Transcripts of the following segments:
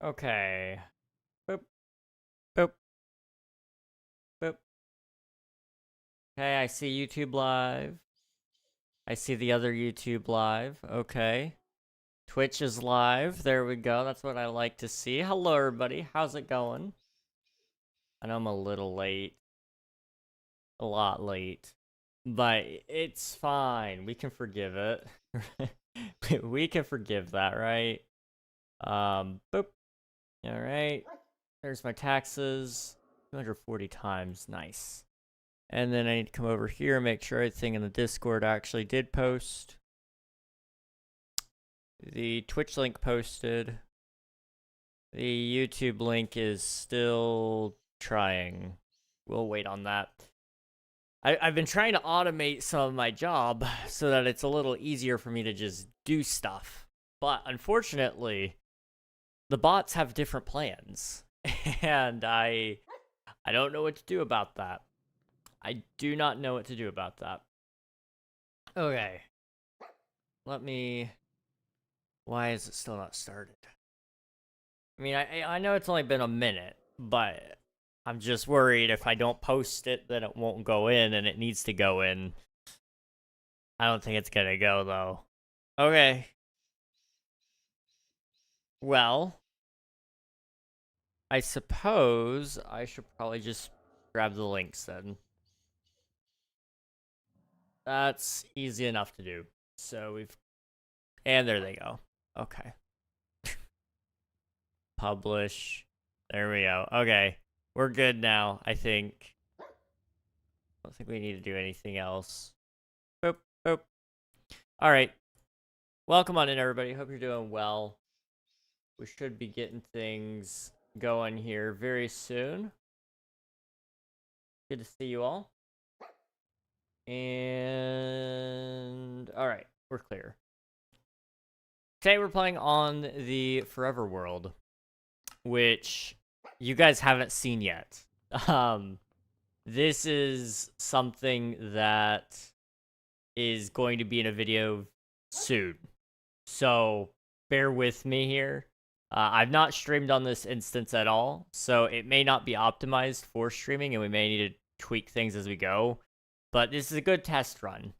Okay. Boop, boop, boop. Okay, I see YouTube Live. I see the other YouTube Live. Okay. Twitch is live. There we go. That's what I like to see. Hello, everybody. How's it going? I know I'm a little late. A lot late. But it's fine. We can forgive it. We can forgive that, right? Boop. All right. There's my taxes. 240 times. Nice. And then I need to come over here and make sure everything in the Discord actually did post. The Twitch link posted. The YouTube link is still trying. We'll wait on that. I've been trying to automate some of my job so that it's a little easier for me to just do stuff. But unfortunately, the bots have different plans. And I don't know what to do about that. I do not know what to do about that. Okay. Let me... Why is it still not started? I mean, I know it's only been a minute, but I'm just worried if I don't post it, then it won't go in, and it needs to go in. I don't think it's gonna go, though. Okay. Well, I suppose I should probably just grab the links then. That's easy enough to do. So we've... And there they go. Okay. Publish. There we go. Okay. We're good now, I think. I don't think we need to do anything else. Boop, boop. Alright. Welcome on in, everybody. Hope you're doing well. We should be getting things going here very soon. Good to see you all. And... Alright. We're clear. Today we're playing on the Forever World, which you guys haven't seen yet. This is something that is going to be in a video soon. So bear with me here. I've not streamed on this instance at all, so it may not be optimized for streaming, and we may need to tweak things as we go. But this is a good test run.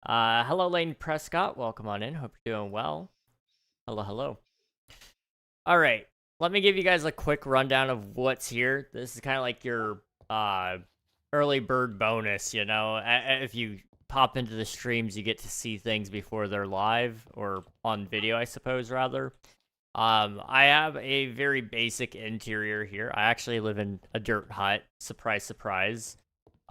Hello, Lane Prescott. Welcome on in. Hope you're doing well. Hello, hello. All right. Let me give you guys a quick rundown of what's here. This is kind of like your early bird bonus, you know? If you pop into the streams, you get to see things before they're live, or on video, I suppose, rather. I have a very basic interior here. I actually live in a dirt hut. Surprise, surprise.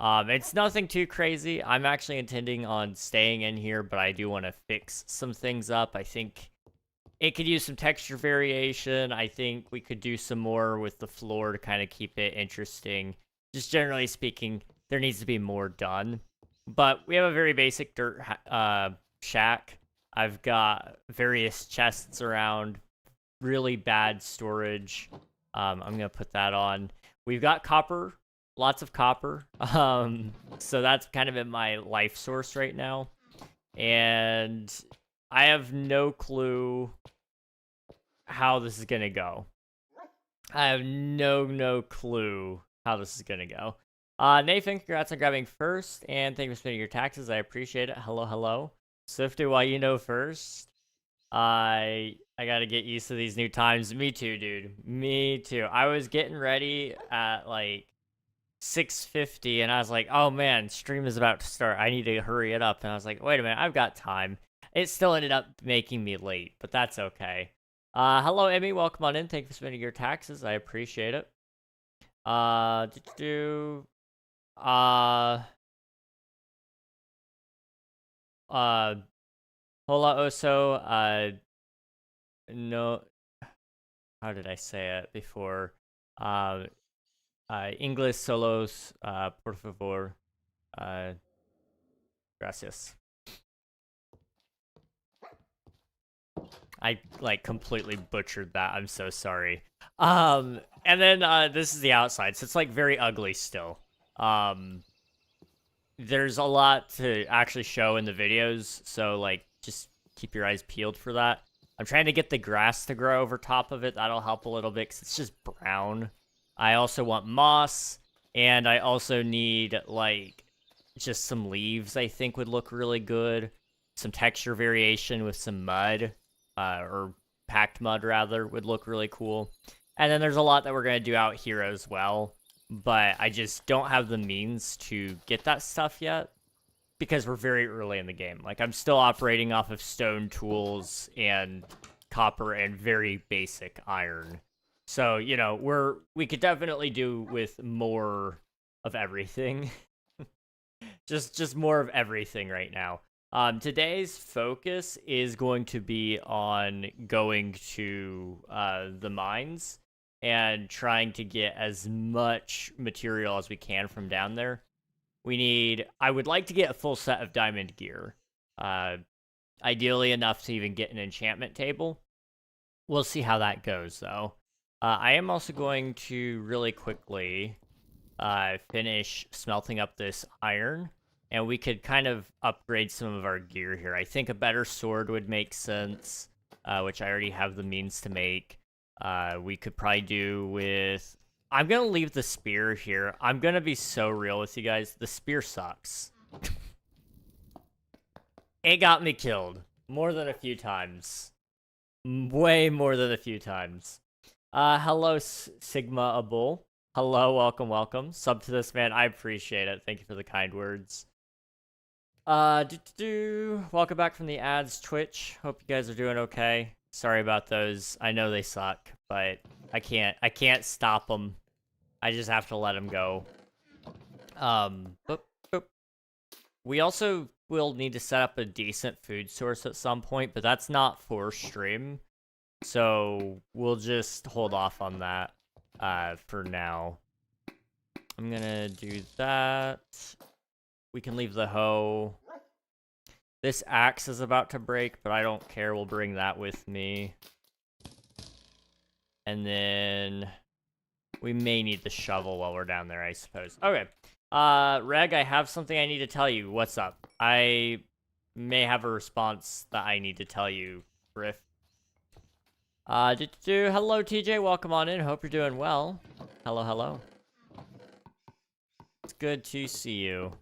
It's nothing too crazy. I'm actually intending on staying in here, but I do want to fix some things up. I think it could use some texture variation. I think we could do some more with the floor to kind of keep it interesting. Just generally speaking, there needs to be more done. But we have a very basic dirt shack. I've got various chests around, really bad storage. I'm going to put that on. We've got copper. Lots of copper. So that's kind of in my life source right now. And I have no clue how this is going to go. I have no clue how this is going to go. Nathan, congrats on grabbing first. And thank you for spending your taxes. I appreciate it. Hello, hello. Swifty, why you know first? I got to get used to these new times. Me too, dude. Me too. I was getting ready at like 6:50, and I was like, oh man, stream is about to start. I need to hurry it up. And I was like, wait a minute, I've got time. It still ended up making me late, but that's okay. Hello, Emmy. Welcome on in. Thank you for spending your taxes. I appreciate it. Hola Oso. No, how did I say it before? Inglés solos, por favor. Gracias. I, like, completely butchered that. I'm so sorry. And then, this is the outside, so it's, like, very ugly still. There's a lot to actually show in the videos, so, like, just keep your eyes peeled for that. I'm trying to get the grass to grow over top of it. That'll help a little bit because it's just brown. I also want moss, and I also need, like, just some leaves I think would look really good. Some texture variation with some mud, or packed mud, rather, would look really cool. And then there's a lot that we're going to do out here as well, but I just don't have the means to get that stuff yet because we're very early in the game. Like, I'm still operating off of stone tools and copper and very basic iron. So, you know, we could definitely do with more of everything. just more of everything right now. Today's focus is going to be on going to the mines and trying to get as much material as we can from down there. I would like to get a full set of diamond gear. Ideally enough to even get an enchantment table. We'll see how that goes, though. I am also going to really quickly finish smelting up this iron, and we could kind of upgrade some of our gear here. I think a better sword would make sense, which I already have the means to make. We could probably do with... I'm going to leave the spear here. I'm going to be so real with you guys. The spear sucks. It got me killed more than a few times. Way more than a few times. Hello, Sigma Abul. Hello, welcome. Sub to this, man. I appreciate it. Thank you for the kind words. Welcome back from the ads, Twitch. Hope you guys are doing okay. Sorry about those. I know they suck, but I can't stop them. I just have to let them go. Boop. We also will need to set up a decent food source at some point, but that's not for stream. So we'll just hold off on that for now. I'm gonna do that. We can leave the hoe. This axe is about to break, but I don't care. We'll bring that with me. And then we may need the shovel while we're down there, I suppose. Okay. Reg, I have something I need to tell you. What's up? I may have a response that I need to tell you, Griff. Hello, TJ. Welcome on in. Hope you're doing well. Hello. It's good to see you.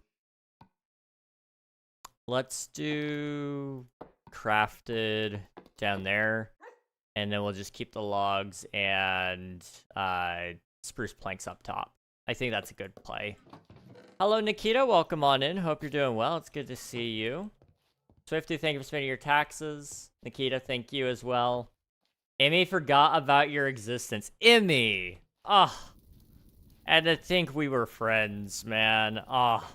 Let's do crafted down there, and then we'll just keep the logs and spruce planks up top. I think that's a good play. Hello, Nikita. Welcome on in. Hope you're doing well. It's good to see you. Swifty, thank you for spending your taxes. Nikita, thank you as well. Emmy forgot about your existence. Emmy! Oh. And to think we were friends, man. Oh.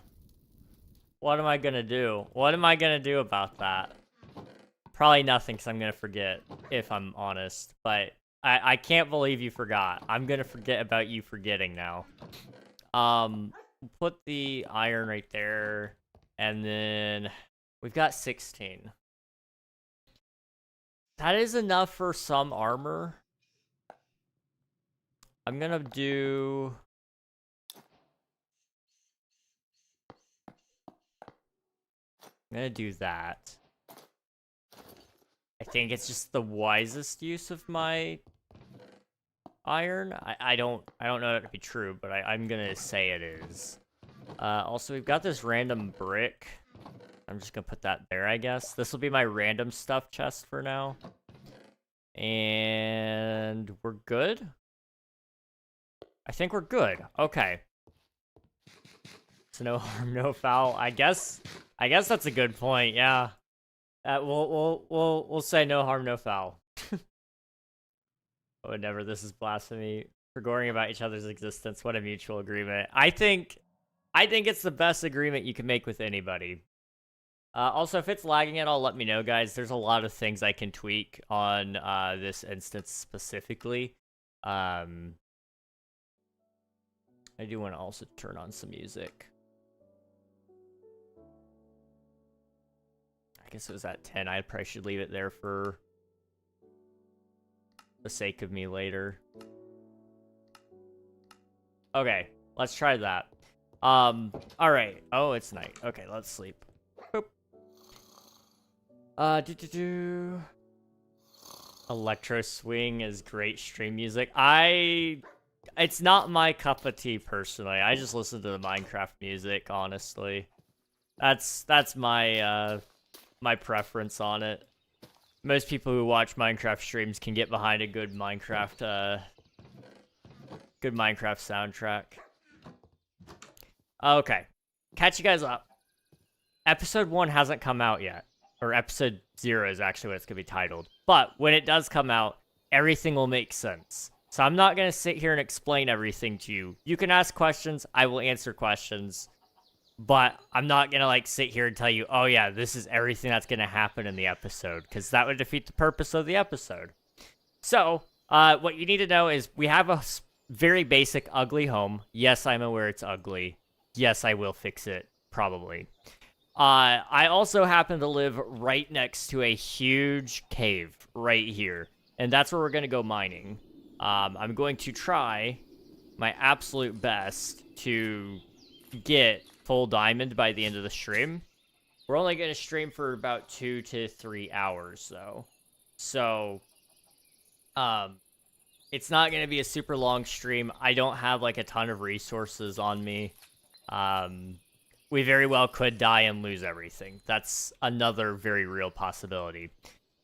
What am I gonna do? What am I gonna do about that? Probably nothing, because I'm gonna forget, if I'm honest. But I can't believe you forgot. I'm gonna forget about you forgetting now. Put the iron right there. And then we've got 16. That is enough for some armor. I'm gonna do... that. I think it's just the wisest use of my iron. I don't know that to be true, but I'm gonna say it is. Also, we've got this random brick. I'm just gonna put that there, I guess. This will be my random stuff chest for now. And we're good? I think we're good. Okay. So no harm, no foul. I guess that's a good point. Yeah. We'll say no harm, no foul. Whatever. This is blasphemy. Forgoing about each other's existence. What a mutual agreement. I think it's the best agreement you can make with anybody. Also, if it's lagging at all, let me know, guys. There's a lot of things I can tweak on this instance specifically. I do want to also turn on some music. I guess it was at 10. I probably should leave it there for the sake of me later. Okay, let's try that. All right. Oh, it's night. Okay, let's sleep. Boop. Electro swing is great stream music. It's not my cup of tea personally. I just listen to the Minecraft music, honestly. That's my my preference on it. Most people who watch Minecraft streams can get behind a good Minecraft soundtrack. Okay. Catch you guys up. Episode 1 hasn't come out yet. Or episode 0 is actually what it's going to be titled. But when it does come out, everything will make sense. So I'm not going to sit here and explain everything to you. You can ask questions. I will answer questions. But I'm not going to like sit here and tell you, oh yeah, this is everything that's going to happen in the episode. Because that would defeat the purpose of the episode. So, what you need to know is we have a very basic ugly home. Yes, I'm aware it's ugly. Yes, I will fix it. Probably. I also happen to live right next to a huge cave right here. And that's where we're going to go mining. I'm going to try my absolute best to get full diamond by the end of the stream. We're only going to stream for about 2 to 3 hours, though. So, it's not going to be a super long stream. I don't have, like, a ton of resources on me. We very well could die and lose everything. That's another very real possibility.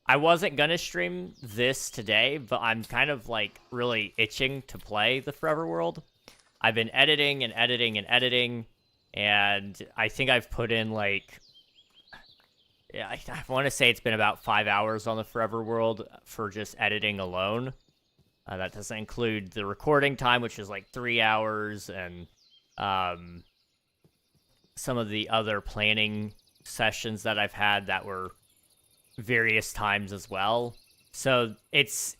I wasn't going to stream this today, but I'm kind of, like, really itching to play the Forever World. I've been editing and editing and editing, and I think I've put in, like... Yeah, I want to say it's been about 5 hours on the Forever World for just editing alone. That doesn't include the recording time, which is, like, 3 hours, and... some of the other planning sessions that I've had that were various times as well. So it's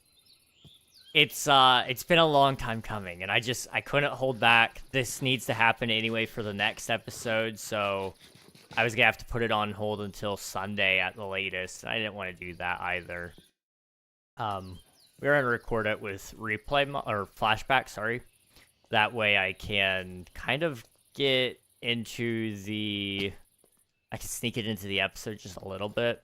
been a long time coming, and I couldn't hold back. This needs to happen anyway for the next episode, so I was gonna have to put it on hold until Sunday at the latest. I didn't want to do that either. We're gonna record it with replay or flashback, sorry. That way I can kind of get into I can sneak it into the episode just a little bit.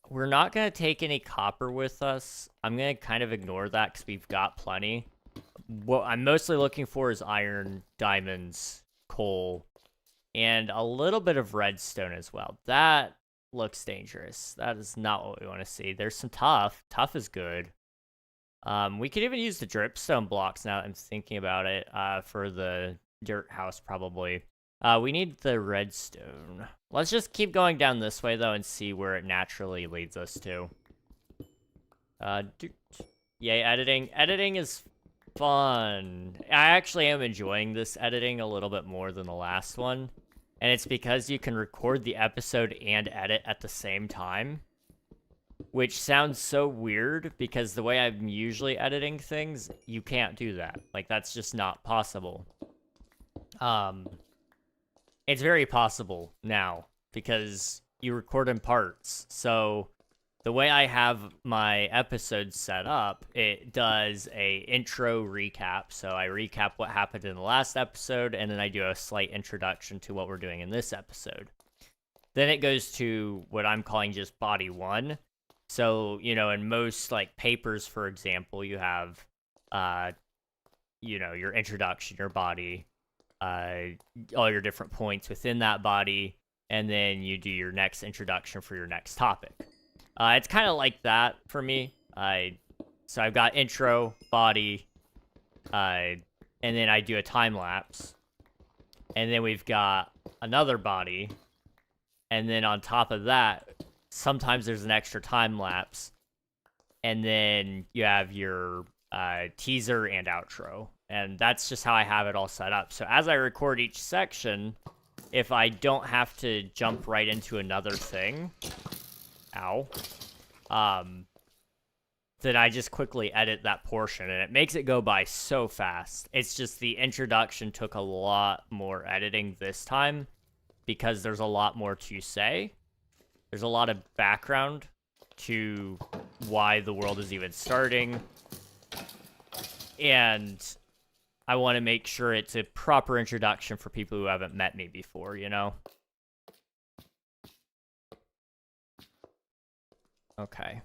We're not going to take any copper with us. I'm going to kind of ignore that because we've got plenty. What I'm mostly looking for is iron, diamonds, coal, and a little bit of redstone as well. That looks dangerous. That is not what we want to see. There's some tuff. Tuff is good. We could even use the dripstone blocks now that I'm thinking about it, for the dirt house probably. We need the redstone. Let's just keep going down this way though and see where it naturally leads us to. Yay, editing. Editing is fun. I actually am enjoying this editing a little bit more than the last one. And it's because you can record the episode and edit at the same time. Which sounds so weird because the way I'm usually editing things, you can't do that. Like, that's just not possible. It's very possible now because you record in parts. So the way I have my episodes set up, it does a intro recap. So I recap what happened in the last episode, and then I do a slight introduction to what we're doing in this episode. Then it goes to what I'm calling just body 1. So, you know, in most, like, papers, for example, you have, you know, your introduction, your body, all your different points within that body, and then you do your next introduction for your next topic. It's kind of like that for me. So I've got intro, body, and then I do a time lapse, and then we've got another body, and then on top of that, sometimes there's an extra time lapse, and then you have your teaser and outro, and that's just how I have it all set up. So as I record each section, if I don't have to jump right into another thing, then I just quickly edit that portion, and it makes it go by so fast. It's just the introduction took a lot more editing this time because there's a lot more to say. There's a lot of background to why the world is even starting. And I want to make sure it's a proper introduction for people who haven't met me before, you know? Okay.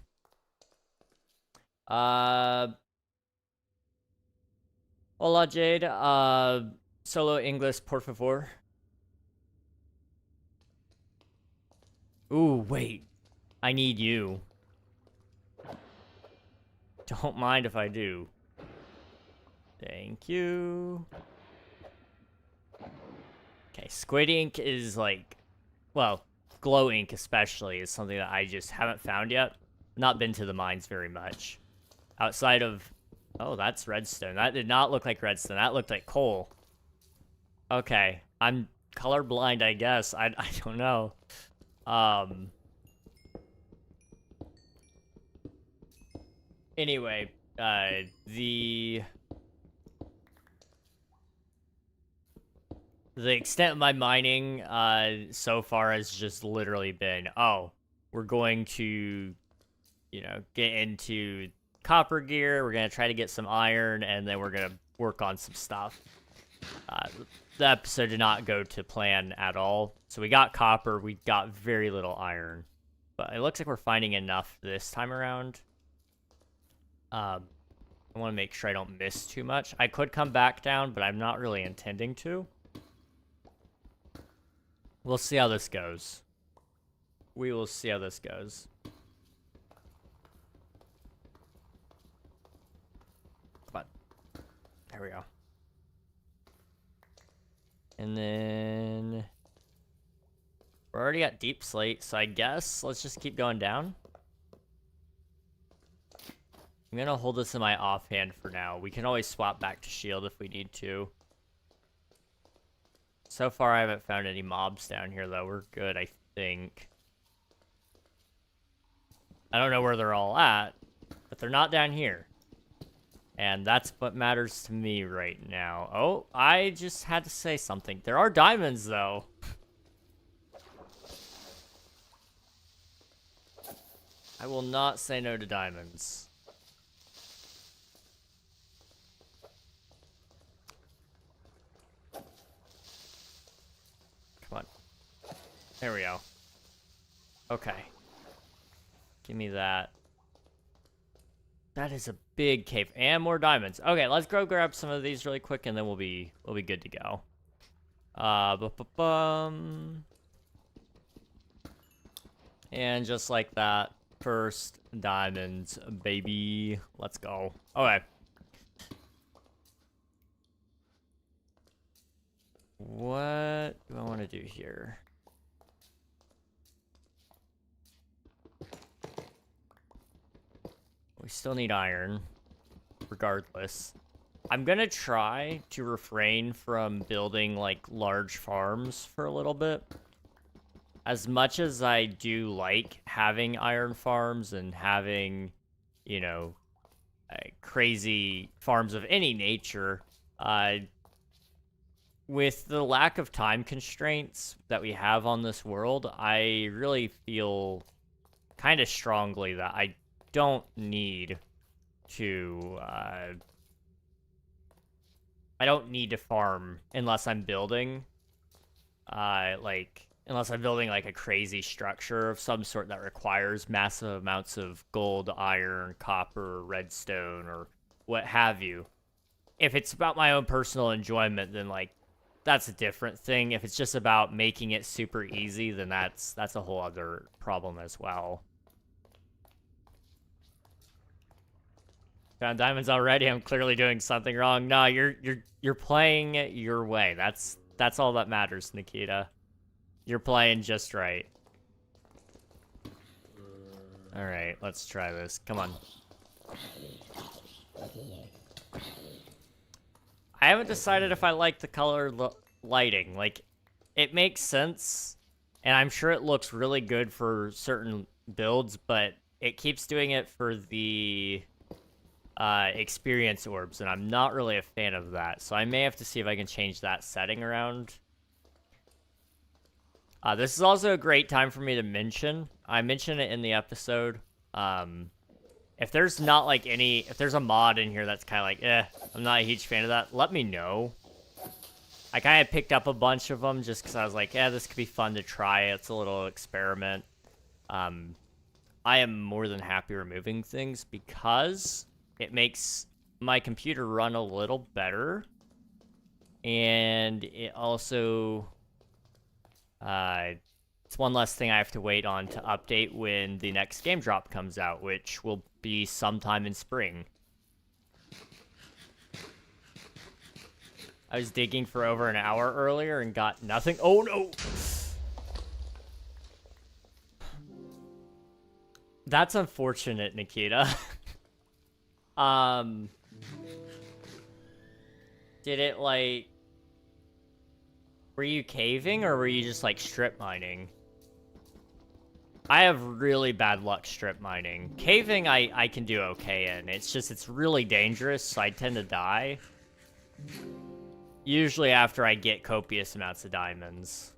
Hola, Jade. Solo English, por favor. Ooh, wait. I need you. Don't mind if I do. Thank you. Okay, squid ink is like, well, glow ink especially is something that I just haven't found yet. Not been to the mines very much. Outside of, oh, that's redstone. That did not look like redstone. That looked like coal. Okay, I'm colorblind, I guess. I don't know. Anyway, the extent of my mining so far has just literally been, oh, we're going to, you know, get into copper gear, we're going to try to get some iron, and then we're going to work on some stuff. The episode did not go to plan at all. So we got copper, we got very little iron. But it looks like we're finding enough this time around. I want to make sure I don't miss too much. I could come back down, but I'm not really intending to. We'll see how this goes. We will see how this goes. Come on. There we go. And then we're already at deep slate, so I guess let's just keep going down. I'm gonna hold this in my offhand for now. We can always swap back to shield if we need to. So far, I haven't found any mobs down here, though. We're good, I think. I don't know where they're all at, but they're not down here. And that's what matters to me right now. Oh, I just had to say something. There are diamonds, though. I will not say no to diamonds. Come on. There we go. Okay. Give me that. That is a big cave. And more diamonds. Okay, let's go grab some of these really quick and then we'll be good to go. And just like that, first diamonds, baby. Let's go. Okay. What do I want to do here? We still need iron, regardless. I'm gonna try to refrain from building, like, large farms for a little bit. As much as I do like having iron farms and having, you know, crazy farms of any nature, with the lack of time constraints that we have on this world, I really feel kind of strongly that I don't need to, I don't need to farm unless I'm building, unless I'm building, like, a crazy structure of some sort that requires massive amounts of gold, iron, copper, redstone, or what have you. If it's about my own personal enjoyment, then, like, that's a different thing. If it's just about making it super easy, then that's a whole other problem as well. Found diamonds already. I'm clearly doing something wrong. No, you're playing it your way. That's all that matters, Nikita. You're playing just right. All right, let's try this. Come on. I haven't decided if I like the color lighting. Like, it makes sense, and I'm sure it looks really good for certain builds, but it keeps doing it for the experience orbs, and I'm not really a fan of that. So I may have to see if I can change that setting around. This is also a great time for me to mention. I mentioned it in the episode. If there's not, like, if there's a mod in here that's kind of like, I'm not a huge fan of that, let me know. I kind of picked up a bunch of them just because I was like, this could be fun to try. It's a little experiment. I am more than happy removing things because it makes my computer run a little better. And it also, it's one less thing I have to wait on to update when the next game drop comes out, which will be sometime in spring. I was digging for over an hour earlier and got nothing. Oh no! That's unfortunate, Nikita. Did it, like... Were you caving, or were you just, like, strip mining? I have really bad luck strip mining. Caving, I can do okay in. It's just, it's really dangerous, so I tend to die. Usually after I get copious amounts of diamonds.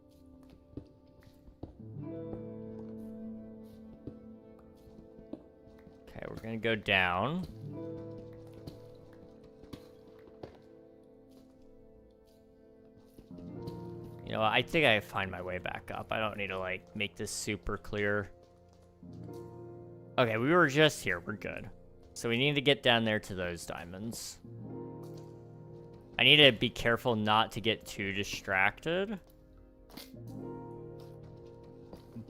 Okay, we're gonna go down. You know, I think I find my way back up. I don't need to, like, make this super clear. Okay, we were just here. We're good. So we need to get down there to those diamonds. I need to be careful not to get too distracted.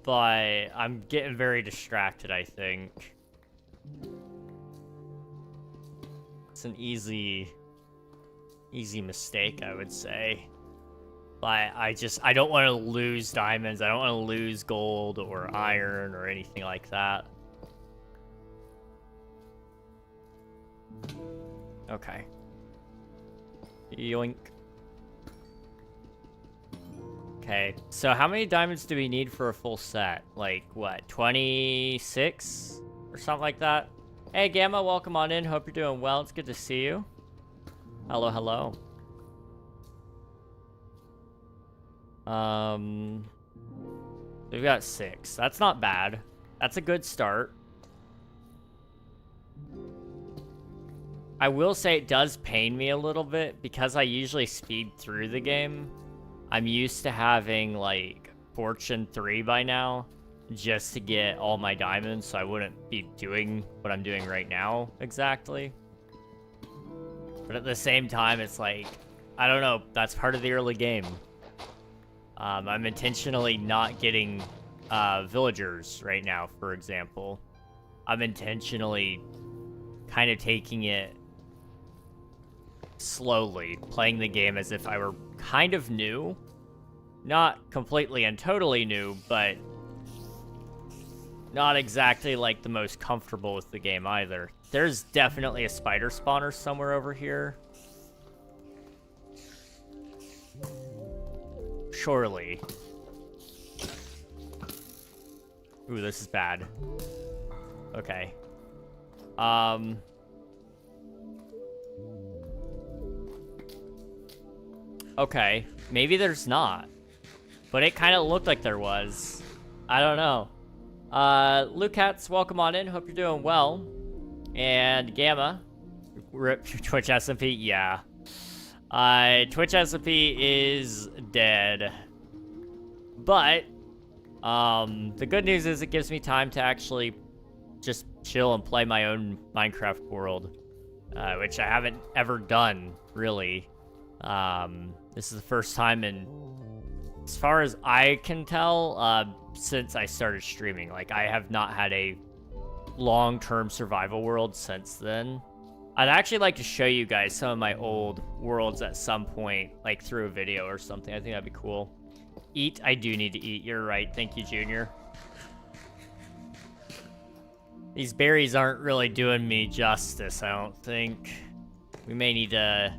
But I'm getting very distracted, I think. It's an easy mistake, I would say. But I don't want to lose diamonds. I don't want to lose gold or iron or anything like that. Okay. Yoink. Okay, so how many diamonds do we need for a full set? Like, what, 26? Or something like that? Hey, Gamma, welcome on in. Hope you're doing well. It's good to see you. Hello, hello. We've got 6. That's not bad. That's a good start. I will say it does pain me a little bit because I usually speed through the game. I'm used to having, like, Fortune 3 by now just to get all my diamonds, so I wouldn't be doing what I'm doing right now exactly. But at the same time, it's like, I don't know, that's part of the early game. I'm intentionally not getting villagers right now, for example. I'm intentionally kind of taking it slowly, playing the game as if I were kind of new. Not completely and totally new, but not exactly like the most comfortable with the game either. There's definitely a spider spawner somewhere over here. Surely. Ooh, this is bad. Okay. Okay. Maybe there's not. But it kind of looked like there was. I don't know. Lucats, welcome on in. Hope you're doing well. And Gamma. Rip Twitch SMP. Yeah. Twitch SMP is dead. But, the good news is it gives me time to actually just chill and play my own Minecraft world. Which I haven't ever done, really. This is the first time in, as far as I can tell, since I started streaming. Like, I have not had a long-term survival world since then. I'd actually like to show you guys some of my old worlds at some point, like through a video or something. I think that'd be cool. Eat, I do need to eat. You're right. Thank you, Junior. These berries aren't really doing me justice, I don't think. We may need to...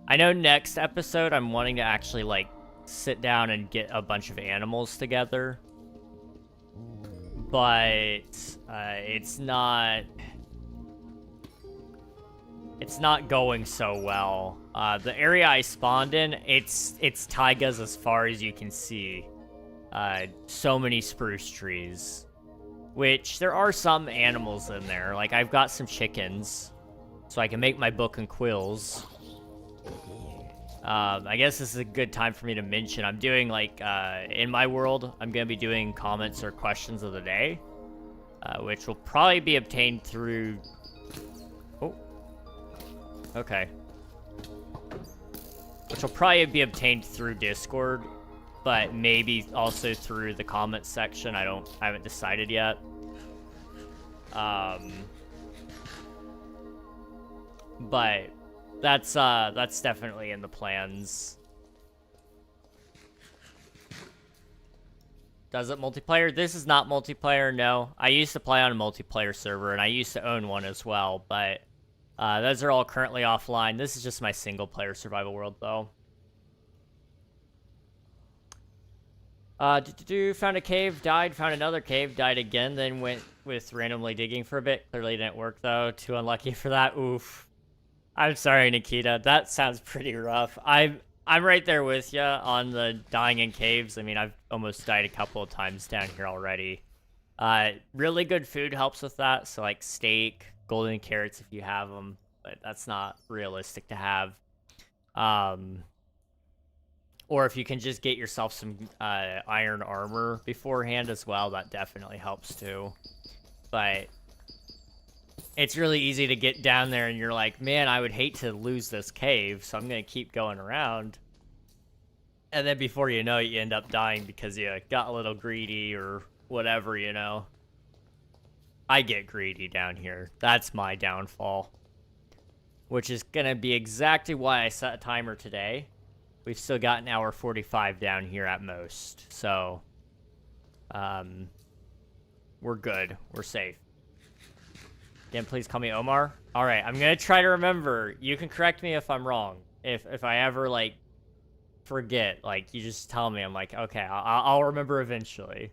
I know next episode I'm wanting to actually, like, sit down and get a bunch of animals together. But, it's not going so well. The area I spawned in, it's taigas as far as you can see. So many spruce trees. Which, there are some animals in there. Like, I've got some chickens. So I can make my book and quills. I guess this is a good time for me to mention. I'm doing, like, in my world, I'm gonna be doing comments or questions of the day. which will probably be obtained through... Oh. Okay. Which will probably be obtained through Discord, but maybe also through the comments section. I haven't decided yet. But that's definitely in the plans. Does it multiplayer? This is not multiplayer, no. I used to play on a multiplayer server, and I used to own one as well, but those are all currently offline. This is just my single-player survival world, though. Found a cave, died, found another cave, died again, then went with randomly digging for a bit. Clearly didn't work, though. Too unlucky for that. Oof. I'm sorry, Nikita. That sounds pretty rough. I'm right there with you on the dying in caves. I mean, I've almost died a couple of times down here already. Really good food helps with that. So, like, steak, golden carrots if you have them. But that's not realistic to have. Or if you can just get yourself some iron armor beforehand as well, that definitely helps too. But it's really easy to get down there and you're like, man, I would hate to lose this cave, so I'm going to keep going around. And then before you know it, you end up dying because you got a little greedy or whatever, you know. I get greedy down here. That's my downfall. Which is going to be exactly why I set a timer today. We've still got an hour 45 down here at most. So, we're good. We're safe. Again, please call me Omar. All right, I'm going to try to remember. You can correct me if I'm wrong. If I ever, like, forget, like, you just tell me. I'm like, okay, I'll remember eventually.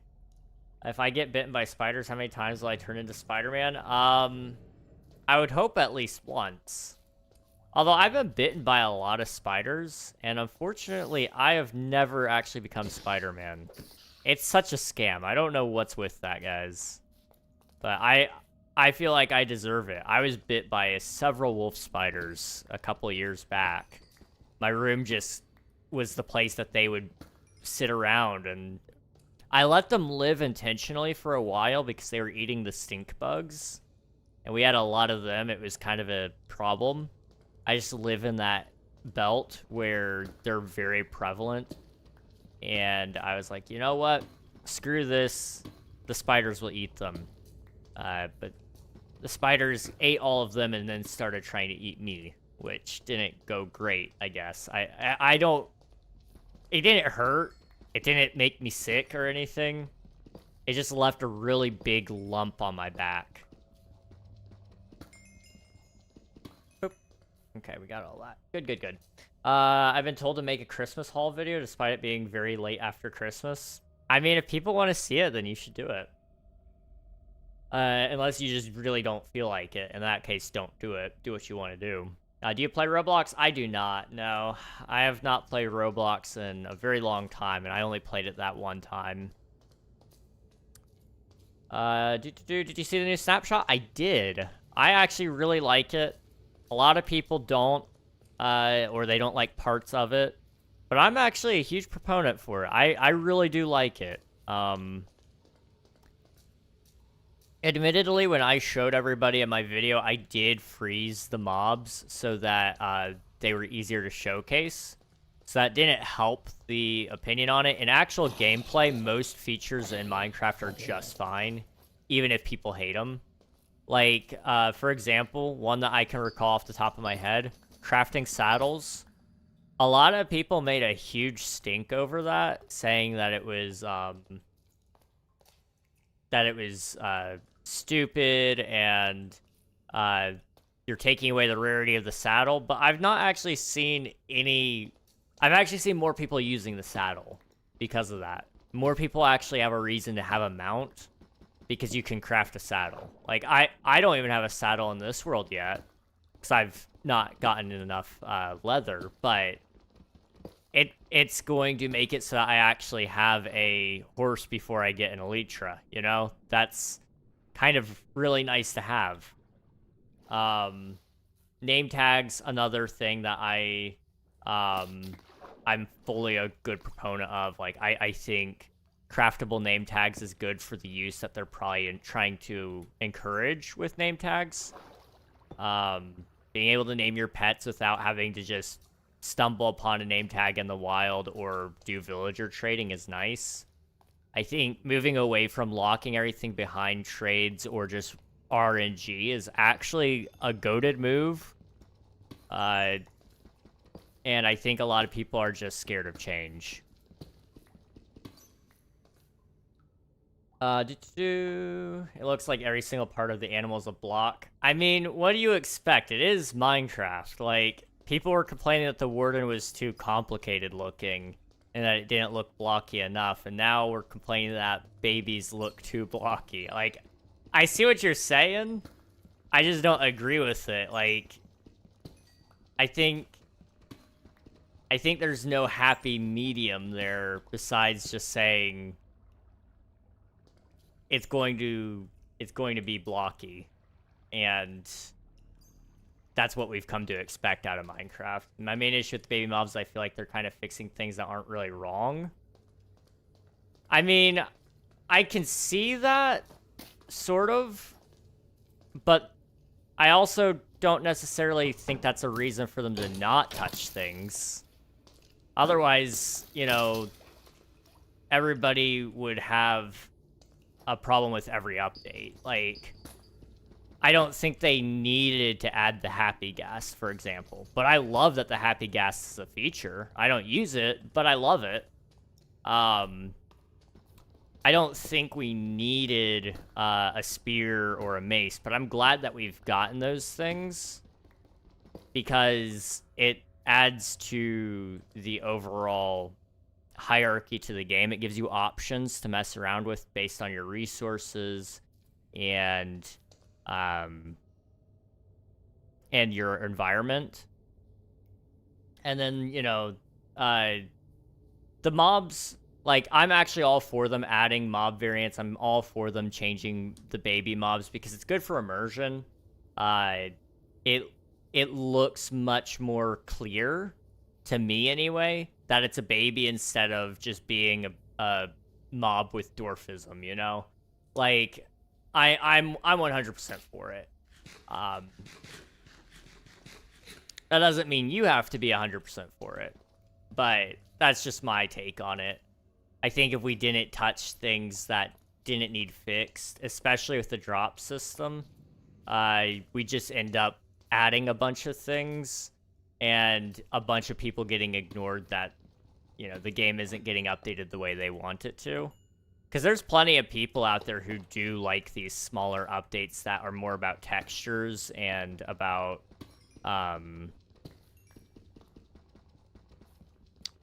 If I get bitten by spiders, how many times will I turn into Spider-Man? I would hope at least once. Although I've been bitten by a lot of spiders, and unfortunately, I have never actually become Spider-Man. It's such a scam. I don't know what's with that, guys. But I feel like I deserve it. I was bit by several wolf spiders a couple of years back. My room just was the place that they would sit around, and I let them live intentionally for a while because they were eating the stink bugs. And we had a lot of them. It was kind of a problem. I just live in that belt where they're very prevalent. And I was like, you know what? Screw this. The spiders will eat them. But the spiders ate all of them and then started trying to eat me, which didn't go great, I guess. I don't... It didn't hurt. It didn't make me sick or anything. It just left a really big lump on my back. Okay, we got all that. Good. I've been told to make a Christmas haul video despite it being very late after Christmas. I mean, if people want to see it, then you should do it. Unless you just really don't feel like it. In that case, don't do it. Do what you want to do. Do you play Roblox? I do not, no. I have not played Roblox in a very long time, and I only played it that one time. Did you see the new snapshot? I did. I actually really like it. A lot of people don't, or they don't like parts of it. But I'm actually a huge proponent for it. I really do like it. Admittedly, when I showed everybody in my video, I did freeze the mobs so that they were easier to showcase. So that didn't help the opinion on it. In actual gameplay, most features in Minecraft are just fine, even if people hate them. Like, for example, one that I can recall off the top of my head, crafting saddles. A lot of people made a huge stink over that, saying that it was stupid and you're taking away the rarity of the saddle. But I've not actually seen any... I've actually seen more people using the saddle because of that. More people actually have a reason to have a mount because you can craft a saddle. Like, I don't even have a saddle in this world yet because I've not gotten enough leather, but it's going to make it so that I actually have a horse before I get an elytra, you know? That's kind of really nice to have. Name tags, another thing that I'm fully a good proponent of. Like, I think craftable name tags is good for the use that they're probably trying to encourage with name tags. Being able to name your pets without having to just stumble upon a name tag in the wild or do villager trading is nice. I think moving away from locking everything behind trades or just RNG is actually a goated move. And I think a lot of people are just scared of change. It looks like every single part of the animal is a block. I mean, what do you expect? It is Minecraft. Like, people were complaining that the warden was too complicated looking and that it didn't look blocky enough. And now we're complaining that babies look too blocky. Like, I see what you're saying. I just don't agree with it. Like, I think there's no happy medium there besides just saying it's going to be blocky, and that's what we've come to expect out of Minecraft. My main issue with the baby mobs is I feel like they're kind of fixing things that aren't really wrong. I mean, I can see that, sort of, but I also don't necessarily think that's a reason for them to not touch things. Otherwise, you know, everybody would have a problem with every update. Like, I don't think they needed to add the happy gas, for example. But I love that the happy gas is a feature. I don't use it, but I love it. I don't think we needed a spear or a mace, but I'm glad that we've gotten those things because it adds to the overall hierarchy to the game. It gives you options to mess around with based on your resources and your environment. And then, you know, the mobs, like, I'm actually all for them adding mob variants. I'm all for them changing the baby mobs because it's good for immersion. It looks much more clear, to me anyway, that it's a baby instead of just being a mob with dwarfism, you know? Like, I'm 100% for it. That doesn't mean you have to be 100% for it, but that's just my take on it. I think if we didn't touch things that didn't need fixed, especially with the drop system, we just end up adding a bunch of things and a bunch of people getting ignored that, you know, the game isn't getting updated the way they want it to. Because there's plenty of people out there who do like these smaller updates that are more about textures and about,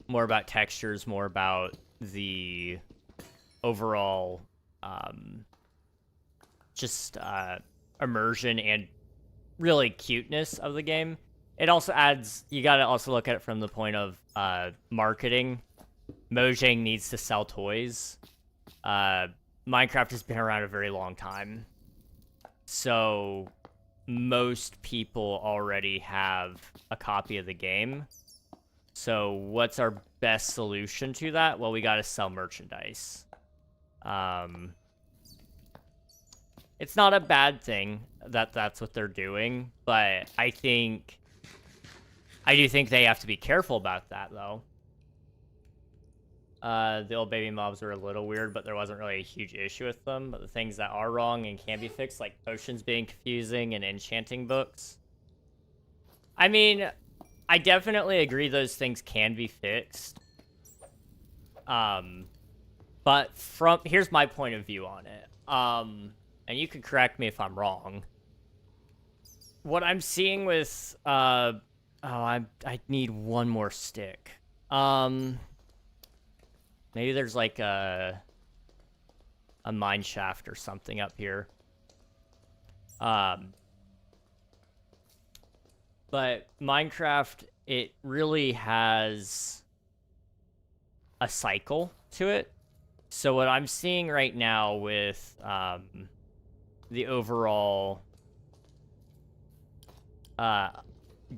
more about the overall, just, immersion and really cuteness of the game. It also adds, you gotta also look at it from the point of marketing. Mojang needs to sell toys. Minecraft has been around a very long time. So most people already have a copy of the game. So what's our best solution to that? Well, we gotta sell merchandise. It's not a bad thing that that's what they're doing, but I do think they have to be careful about that, though. The old baby mobs were a little weird, but there wasn't really a huge issue with them. But the things that are wrong and can be fixed, like potions being confusing and enchanting books. I mean, I definitely agree those things can be fixed. But here's my point of view on it. And you can correct me if I'm wrong. What I'm seeing with, I need one more stick. Maybe there's like a mine shaft or something up here. But Minecraft, it really has a cycle to it. So what I'm seeing right now with the overall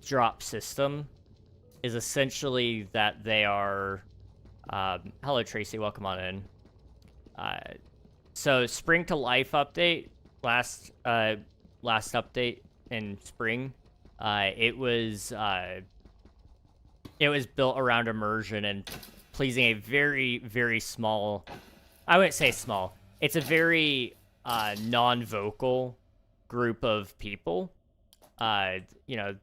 drop system is essentially that they are hello Tracy, welcome on in. So Spring to Life update, last update in spring, it was built around immersion and pleasing a very, very small, I wouldn't say small, it's a very non-vocal group of people. You know,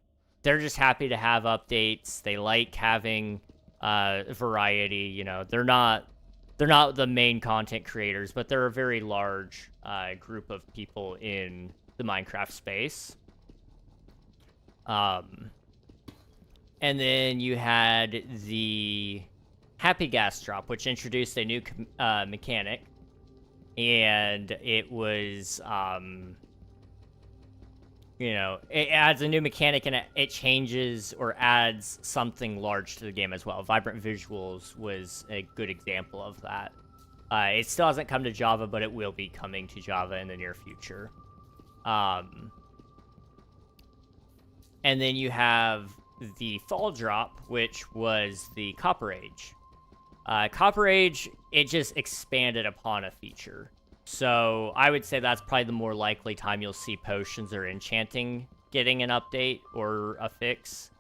they're just happy to have updates. They like having variety. You know, they're not the main content creators, but they're a very large group of people in the Minecraft space. And then you had the Happy Gas drop, which introduced a new mechanic, and it was, you know, it adds a new mechanic, and it changes or adds something large to the game as well. Vibrant Visuals was a good example of that. It still hasn't come to Java, but it will be coming to Java in the near future. And then you have the Fall drop, which was the Copper Age. Copper Age, it just expanded upon a feature. So I would say that's probably the more likely time you'll see potions or enchanting getting an update or a fix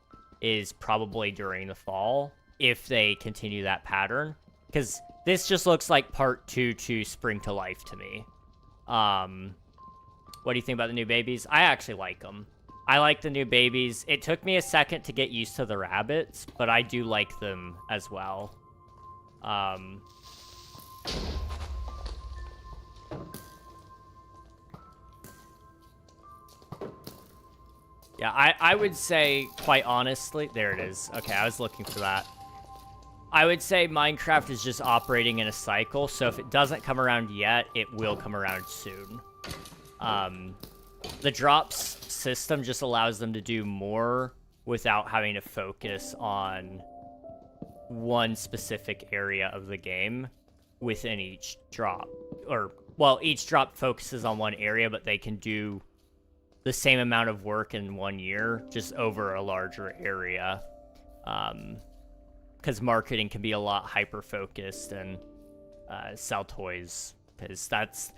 is probably during the fall, if they continue that pattern. Because this just looks like part 2 to Spring to Life to me. What do you think about the new babies? I actually like them. I like the new babies. It took me a second to get used to the rabbits, but I do like them as well. Yeah, I would say, quite honestly, there it is. Okay, I was looking for that. I would say Minecraft is just operating in a cycle, so if it doesn't come around yet, it will come around soon. The drops system just allows them to do more without having to focus on one specific area of the game within each drop. Or, well, each drop focuses on one area, but they can do the same amount of work in 1 year, just over a larger area. Because marketing can be a lot hyper-focused and sell toys. Because that's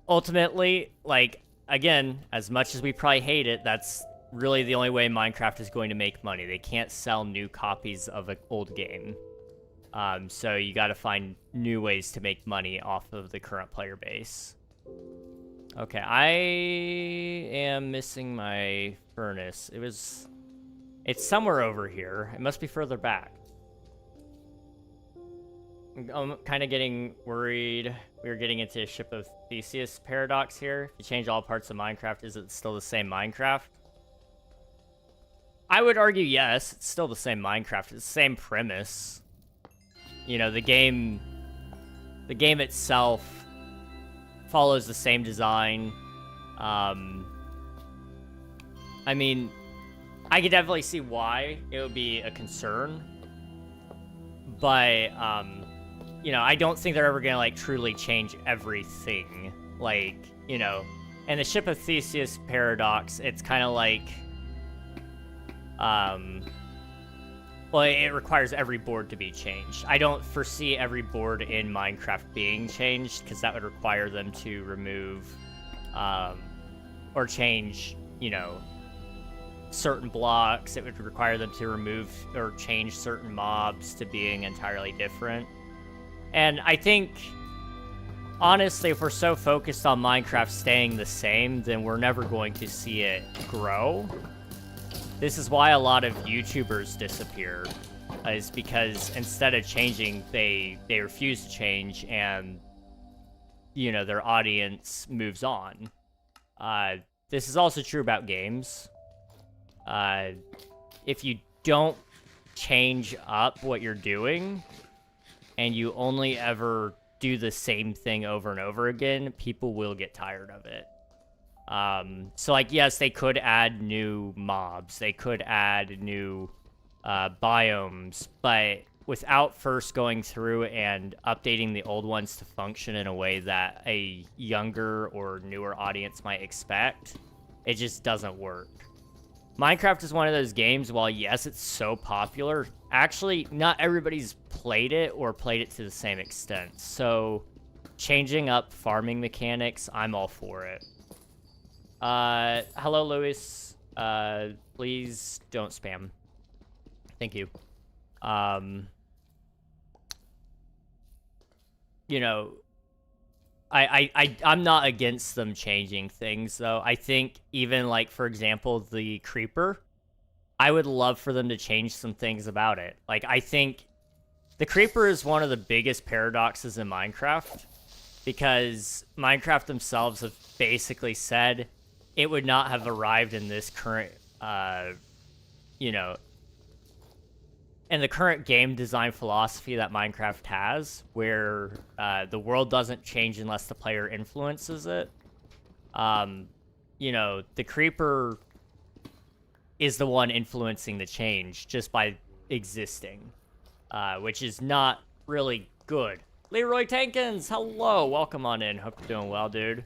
ultimately, like, again, as much as we probably hate it, that's really the only way Minecraft is going to make money. They can't sell new copies of an old game. So you got to find new ways to make money off of the current player base. Okay, I am missing my furnace. It's somewhere over here. It must be further back. I'm kind of getting worried. We're getting into a Ship of Theseus paradox here. If you change all parts of Minecraft, is it still the same Minecraft? I would argue yes, it's still the same Minecraft. It's the same premise. You know, the game itself follows the same design. I mean, I could definitely see why it would be a concern. But, you know, I don't think they're ever gonna, like, truly change everything. Like, you know, in the Ship of Theseus paradox, it's kind of like, well, it requires every board to be changed. I don't foresee every board in Minecraft being changed, because that would require them to remove, or change, you know, certain blocks. It would require them to remove or change certain mobs to being entirely different. And I think, honestly, if we're so focused on Minecraft staying the same, then we're never going to see it grow. This is why a lot of YouTubers disappear, is because instead of changing, they refuse to change, and, you know, their audience moves on. This is also true about games. If you don't change up what you're doing, and you only ever do the same thing over and over again, people will get tired of it. So, like, yes, they could add new mobs, they could add new biomes, but without first going through and updating the old ones to function in a way that a younger or newer audience might expect, it just doesn't work. Minecraft is one of those games, while yes, it's so popular, actually, not everybody's played it or played it to the same extent. So, changing up farming mechanics, I'm all for it. Hello, Lewis. Please don't spam. Thank you. You know, I'm not against them changing things, though. I think even, like, for example, the creeper, I would love for them to change some things about it. Like, I think the creeper is one of the biggest paradoxes in Minecraft, because Minecraft themselves have basically said it would not have arrived in this current, you know, in the current game design philosophy that Minecraft has, where the world doesn't change unless the player influences it. You know, the creeper is the one influencing the change just by existing, which is not really good. Leroy Tankins, hello, welcome on in. Hope you're doing well, dude.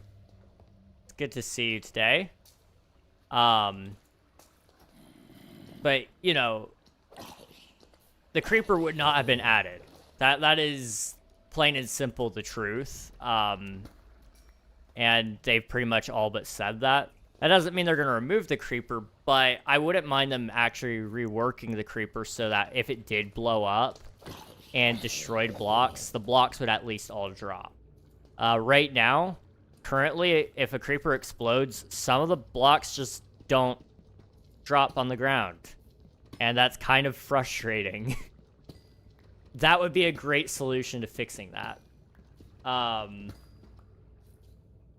It's good to see you today. But, you know, the creeper would not have been added. That is plain and simple the truth. And they've pretty much all but said that. That doesn't mean they're going to remove the creeper, but I wouldn't mind them actually reworking the creeper so that if it did blow up and destroyed blocks, the blocks would at least all drop. Right now, currently, if a creeper explodes, some of the blocks just don't drop on the ground. And that's kind of frustrating. That would be a great solution to fixing that.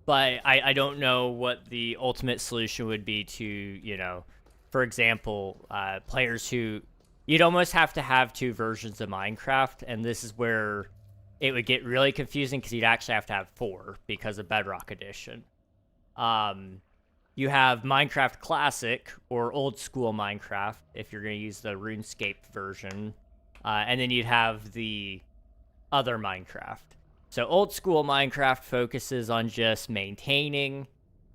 But I don't know what the ultimate solution would be to, you know, for example, players who... You'd almost have to have two versions of Minecraft, and this is where it would get really confusing because you'd actually have to have 4 because of Bedrock Edition. You have Minecraft Classic, or Old School Minecraft, if you're going to use the RuneScape version. And then you'd have the other Minecraft. So Old School Minecraft focuses on just maintaining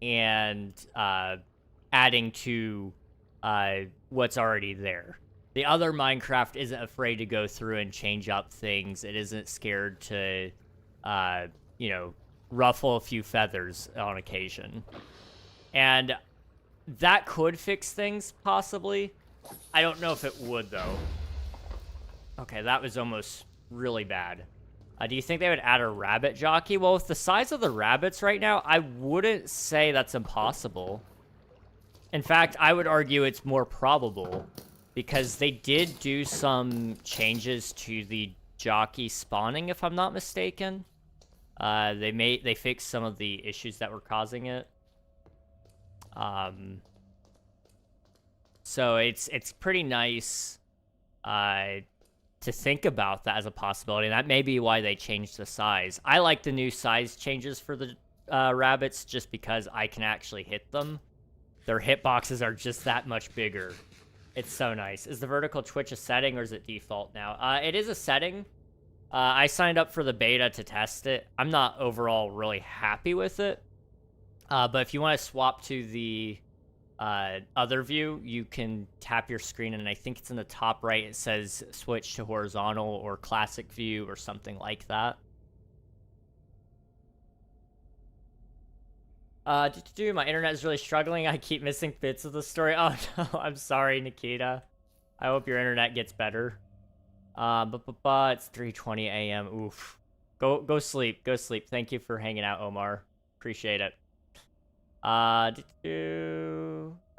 and adding to what's already there. The other Minecraft isn't afraid to go through and change up things. It isn't scared to, you know, ruffle a few feathers on occasion. And that could fix things, possibly. I don't know if it would, though. Okay, that was almost really bad. Do you think they would add a rabbit jockey? Well, with the size of the rabbits right now, I wouldn't say that's impossible. In fact, I would argue it's more probable, because they did do some changes to the jockey spawning, if I'm not mistaken. They fixed some of the issues that were causing it. So it's pretty nice to think about that as a possibility. And that may be why they changed the size. I like the new size changes for the rabbits just because I can actually hit them. Their hitboxes are just that much bigger. It's so nice. Is the vertical Twitch a setting or is it default now? It is a setting. I signed up for the beta to test it. I'm not overall really happy with it. But if you want to swap to the other view, you can tap your screen, and I think it's in the top right. It says switch to horizontal or classic view or something like that. My internet is really struggling. I keep missing bits of the story. Oh no, I'm sorry, Nikita. I hope your internet gets better. It's 3:20 a.m. Oof. Go sleep. Go sleep. Thank you for hanging out, Omar. Appreciate it. I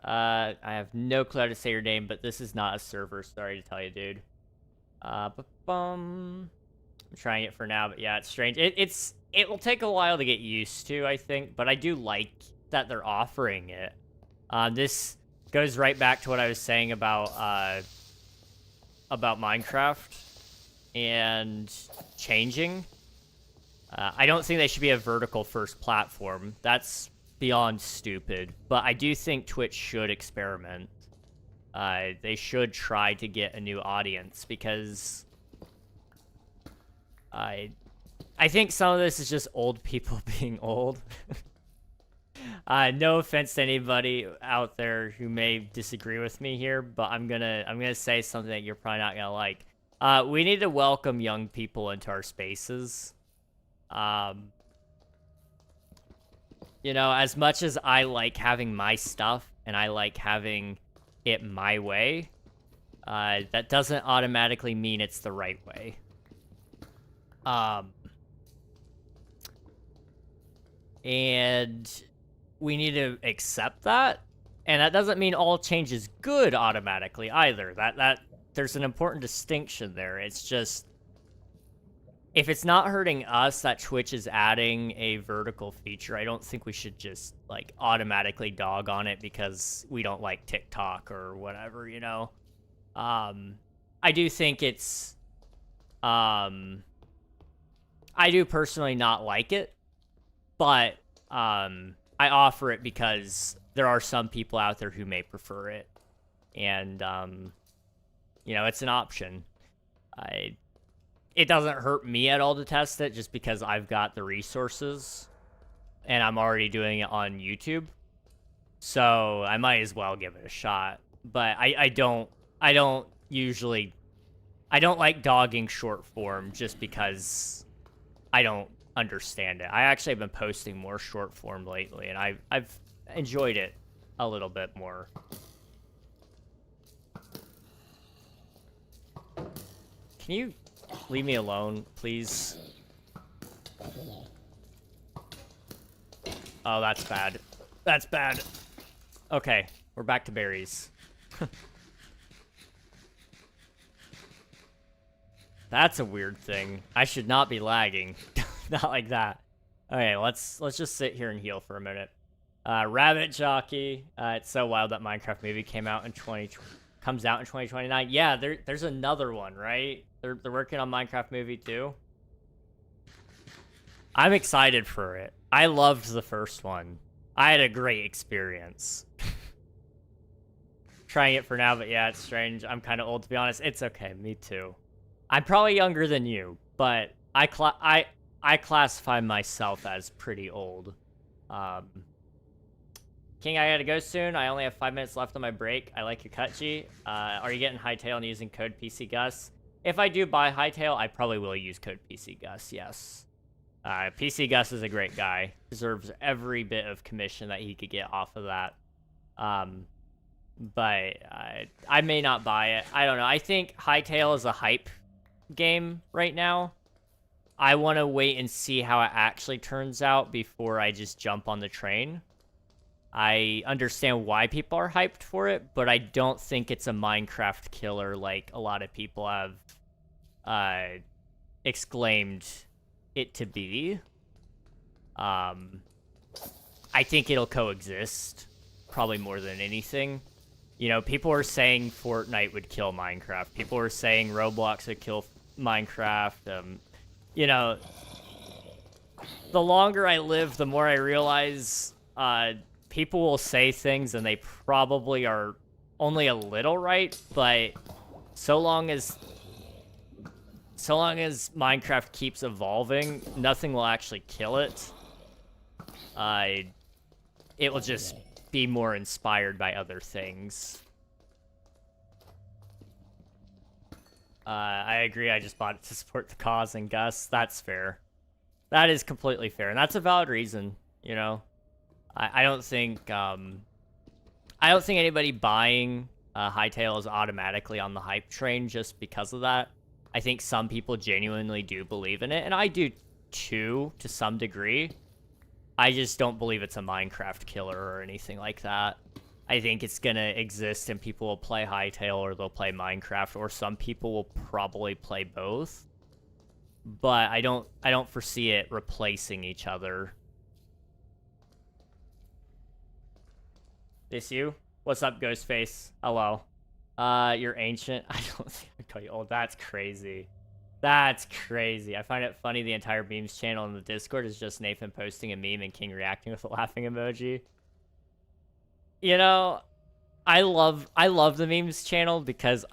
have no clue how to say your name, but this is not a server. Sorry to tell you, dude. I'm trying it for now, but yeah, it's strange. It will take a while to get used to, I think, but I do like that they're offering it. This goes right back to what I was saying about Minecraft and changing. I don't think they should be a vertical first platform. That's beyond stupid, but I do think Twitch should experiment. They should try to get a new audience, because I think some of this is just old people being old. No offense to anybody out there who may disagree with me here, but I'm gonna say something that you're probably not gonna like. We need to welcome young people into our spaces. You know, as much as I like having my stuff and I like having it my way, that doesn't automatically mean it's the right way. And we need to accept that. And that doesn't mean all change is good automatically either. There's an important distinction there. It's just, if it's not hurting us that Twitch is adding a vertical feature, I don't think we should just like automatically dog on it because we don't like TikTok or whatever, you know? I do think it's, I do personally not like it, but I offer it because there are some people out there who may prefer it, and you know, it's an option. It doesn't hurt me at all to test it just because I've got the resources and I'm already doing it on YouTube, so I might as well give it a shot. But I don't like dogging short form just because I don't understand it. I actually have been posting more short form lately, and I've enjoyed it a little bit more. Can you leave me alone, please? Oh, that's bad. That's bad. Okay, we're back to berries. That's a weird thing. I should not be lagging. Not like that. Okay, let's just sit here and heal for a minute. Rabbit Jockey. It's so wild that Minecraft movie comes out in 2029. Yeah, there's another one, right? They're working on Minecraft movie too. I'm excited for it. I loved the first one. I had a great experience. Trying it for now, but yeah, it's strange. I'm kind of old, to be honest. It's okay, me too. I'm probably younger than you, but I classify myself as pretty old. King, I gotta go soon. I only have 5 minutes left on my break. I like your cut, G. Are you getting Hightail and using code PCGus? If I do buy Hightail, I probably will use code PCGus, yes. PCGus is a great guy. Deserves every bit of commission that he could get off of that. But I may not buy it. I don't know. I think Hightail is a hype game right now. I want to wait and see how it actually turns out before I just jump on the train. I understand why people are hyped for it, but I don't think it's a Minecraft killer like a lot of people have exclaimed it to be. I think it'll coexist, probably more than anything. You know, people are saying Fortnite would kill Minecraft. People are saying Roblox would kill Minecraft. You know, the longer I live, the more I realize people will say things and they probably are only a little right, but so long as Minecraft keeps evolving, nothing will actually kill it. It will just be more inspired by other things. I agree, I just bought it to support the cause and Gus. That's fair. That is completely fair, and that's a valid reason, you know? I don't think anybody buying Hightail is automatically on the hype train just because of that. I think some people genuinely do believe in it, and I do too, to some degree. I just don't believe it's a Minecraft killer or anything like that. I think it's gonna exist and people will play Hightail or they'll play Minecraft, or some people will probably play both. But I don't foresee it replacing each other. This you? What's up, Ghostface? Hello. You're ancient. I don't think I call you old. That's crazy. That's crazy. I find it funny the entire memes channel in the Discord is just Nathan posting a meme and King reacting with a laughing emoji. You know, I love the memes channel because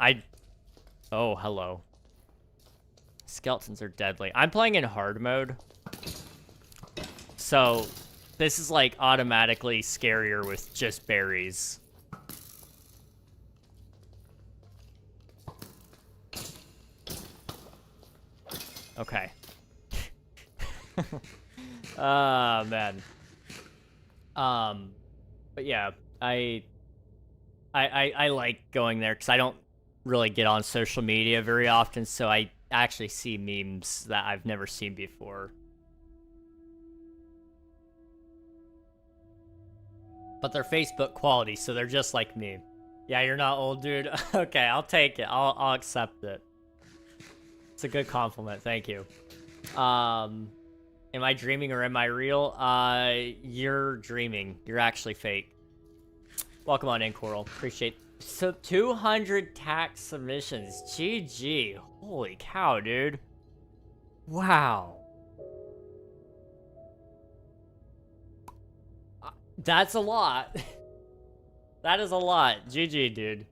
oh, hello. Skeletons are deadly. I'm playing in hard mode. So this is like automatically scarier with just berries. Okay. Ah, man. But yeah, I like going there because I don't really get on social media very often, so I actually see memes that I've never seen before. But they're Facebook quality, so they're just like me. Yeah, you're not old, dude. Okay, I'll take it. I'll accept it. It's a good compliment. Thank you. Am I dreaming or am I real? You're dreaming. You're actually fake. Welcome on in, Coral. Appreciate. So 200 tax submissions. GG. Holy cow, dude. Wow. That's a lot. That is a lot. GG, dude.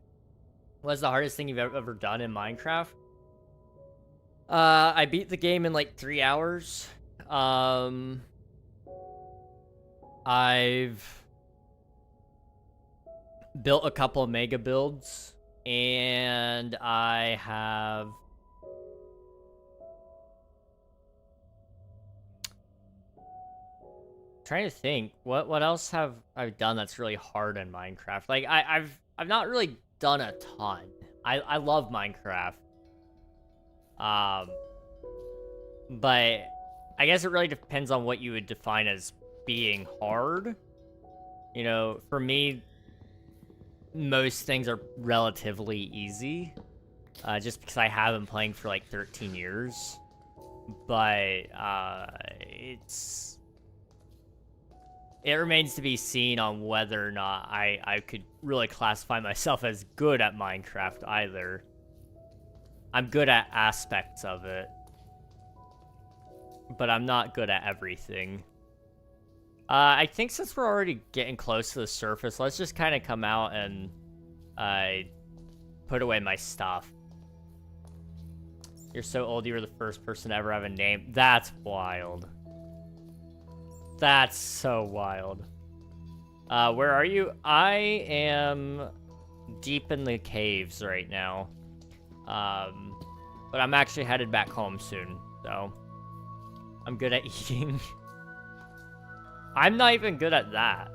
What's the hardest thing you've ever done in Minecraft? I beat the game in like 3 hours. I've built a couple of mega builds, and I have trying to think what else have I done that's really hard in Minecraft. Like I've not really done a ton. I love Minecraft. But I guess it really depends on what you would define as being hard. You know, for me, most things are relatively easy, just because I have been playing for like 13 years. But it remains to be seen on whether or not I could really classify myself as good at Minecraft either. I'm good at aspects of it, but I'm not good at everything. I think since we're already getting close to the surface, let's just kind of come out and put away my stuff. You're so old, you were the first person to ever have a name. That's wild. That's so wild. Where are you? I am deep in the caves right now. But I'm actually headed back home soon, so I'm good at eating. I'm not even good at that.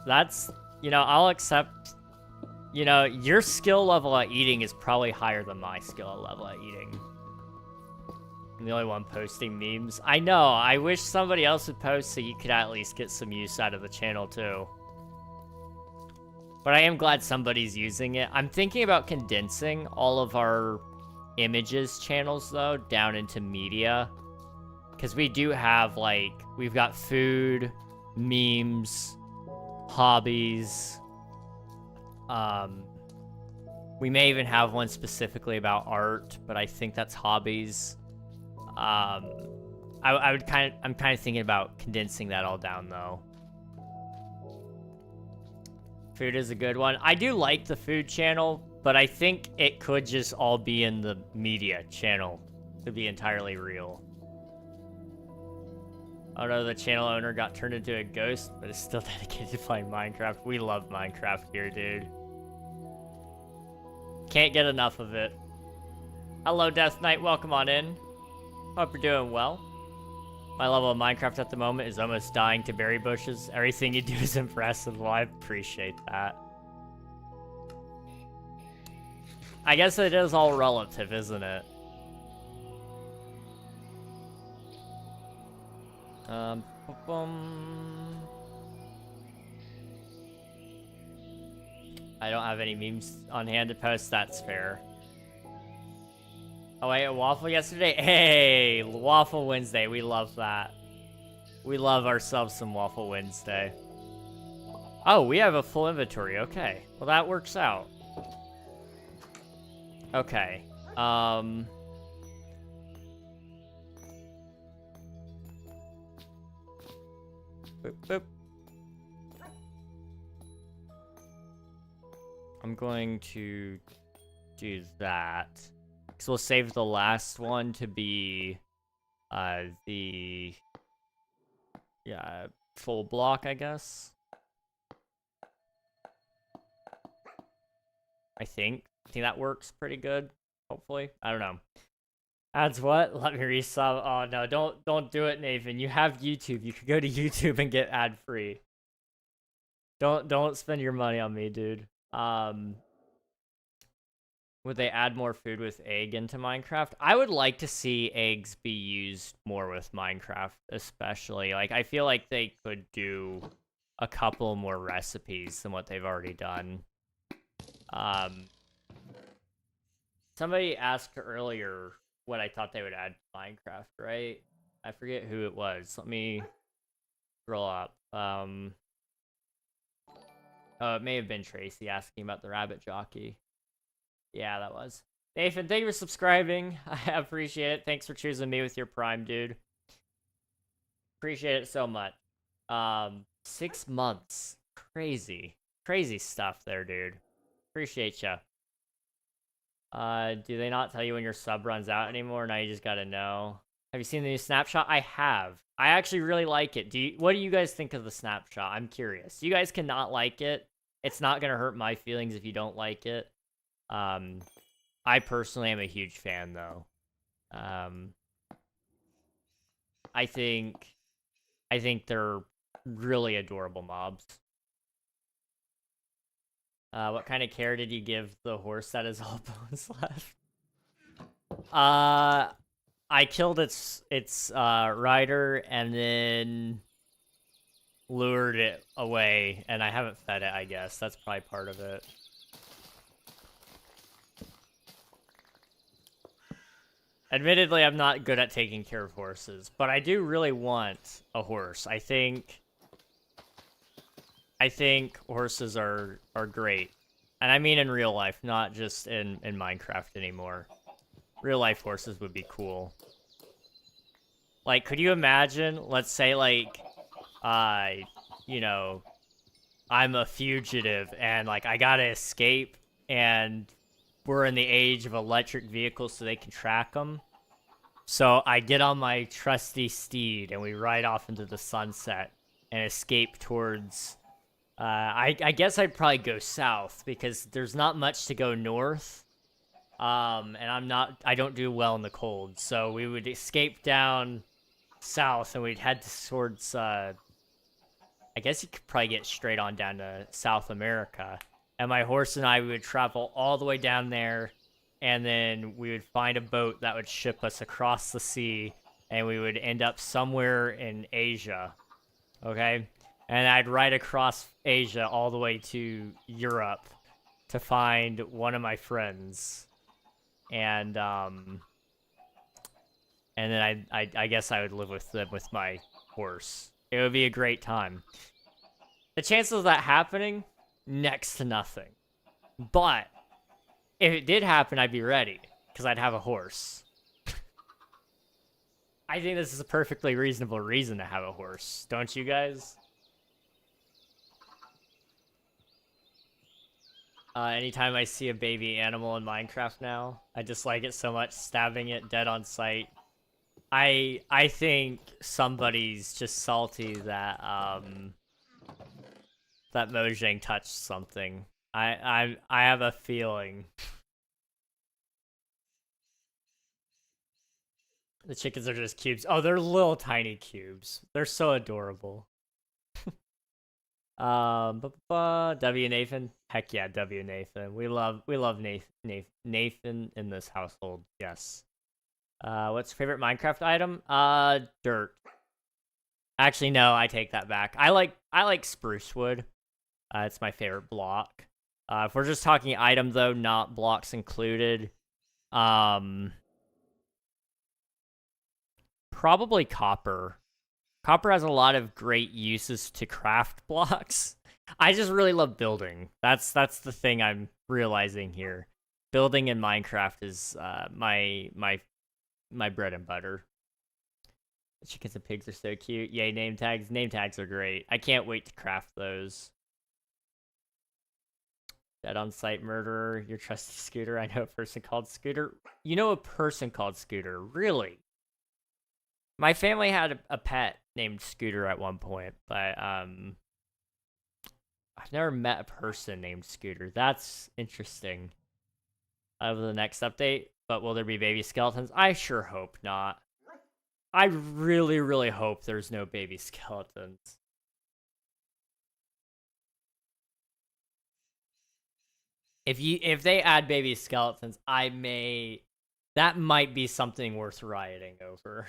That's, you know, I'll accept, you know, your skill level at eating is probably higher than my skill level at eating. I'm the only one posting memes. I know, I wish somebody else would post so you could at least get some use out of the channel too. But I am glad somebody's using it. I'm thinking about condensing all of our images channels though down into media. Because we do have like, we've got food, memes, hobbies. We may even have one specifically about art, but I think that's hobbies. I'm kind of thinking about condensing that all down though. Food is a good one. I do like the food channel, but I think it could just all be in the media channel to be entirely real. Oh no, the channel owner got turned into a ghost, but is still dedicated to playing Minecraft. We love Minecraft here, dude. Can't get enough of it. Hello, Death Knight. Welcome on in. Hope you're doing well. My level of Minecraft at the moment is almost dying to berry bushes. Everything you do is impressive. Well, I appreciate that. I guess it is all relative, isn't it? I don't have any memes on hand to post. That's fair. Oh, I ate a waffle yesterday? Hey, Waffle Wednesday. We love that. We love ourselves some Waffle Wednesday. Oh, we have a full inventory. Okay. Well, that works out. Okay. Boop, boop. I'm going to do that. So we'll save the last one to be the full block, I guess. I think that works pretty good, hopefully. I don't know. Ads what? Let me resub. Oh no, don't do it, Nathan. You have YouTube. You could go to YouTube and get ad free. Don't spend your money on me, dude. Would they add more food with egg into Minecraft? I would like to see eggs be used more with Minecraft, especially. Like, I feel like they could do a couple more recipes than what they've already done. Somebody asked earlier what I thought they would add to Minecraft, right? I forget who it was. Let me scroll up. Oh, it may have been Tracy asking about the rabbit jockey. Yeah, that was. Nathan, thank you for subscribing. I appreciate it. Thanks for choosing me with your Prime, dude. Appreciate it so much. 6 months. Crazy. Crazy stuff there, dude. Appreciate ya. Do they not tell you when your sub runs out anymore? Now you just gotta know. Have you seen the new snapshot? I have. I actually really like it. What do you guys think of the snapshot? I'm curious. You guys cannot like it. It's not gonna hurt my feelings if you don't like it. I personally am a huge fan, though. I think they're really adorable mobs. What kind of care did you give the horse that has all bones left? I killed its rider and then lured it away, and I haven't fed it, I guess. That's probably part of it. Admittedly, I'm not good at taking care of horses, but I do really want a horse. I think horses are great. And I mean in real life, not just in Minecraft anymore. Real life horses would be cool. Like, could you imagine, let's say, like, you know, I'm a fugitive and, like, I gotta escape and we're in the age of electric vehicles so they can track them. So I get on my trusty steed and we ride off into the sunset and escape towards... I guess I'd probably go south because there's not much to go north. And I don't do well in the cold. So we would escape down south and we'd head towards, I guess you could probably get straight on down to South America. And my horse and I would travel all the way down there. And then we would find a boat that would ship us across the sea. And we would end up somewhere in Asia. Okay? And I'd ride across Asia all the way to Europe to find one of my friends. And then I guess I would live with them with my horse. It would be a great time. The chances of that happening, next to nothing. But if it did happen, I'd be ready because I'd have a horse. I think this is a perfectly reasonable reason to have a horse, don't you guys? Anytime I see a baby animal in Minecraft now, I dislike it so much, stabbing it dead on sight. I think somebody's just salty that that Mojang touched something. I have a feeling. The chickens are just cubes. Oh, they're little tiny cubes. They're so adorable. W Nathan, heck yeah, W Nathan. We love Nathan in this household. Yes. What's your favorite Minecraft item? Dirt. Actually, no, I take that back. I like spruce wood. It's my favorite block. If we're just talking item though, not blocks included, probably copper. Copper has a lot of great uses to craft blocks. I just really love building. That's the thing I'm realizing here. Building in Minecraft is my bread and butter. The chickens and pigs are so cute. Yay, name tags. Name tags are great. I can't wait to craft those. Dead on sight murderer. Your trusty Scooter. I know a person called Scooter. You know a person called Scooter. Really? My family had a pet named Scooter at one point, but I've never met a person named Scooter. That's interesting. Of the next update, But will there be baby skeletons? I sure hope not. I really, really hope there's no baby skeletons. If they add baby skeletons, that might be something worth rioting over.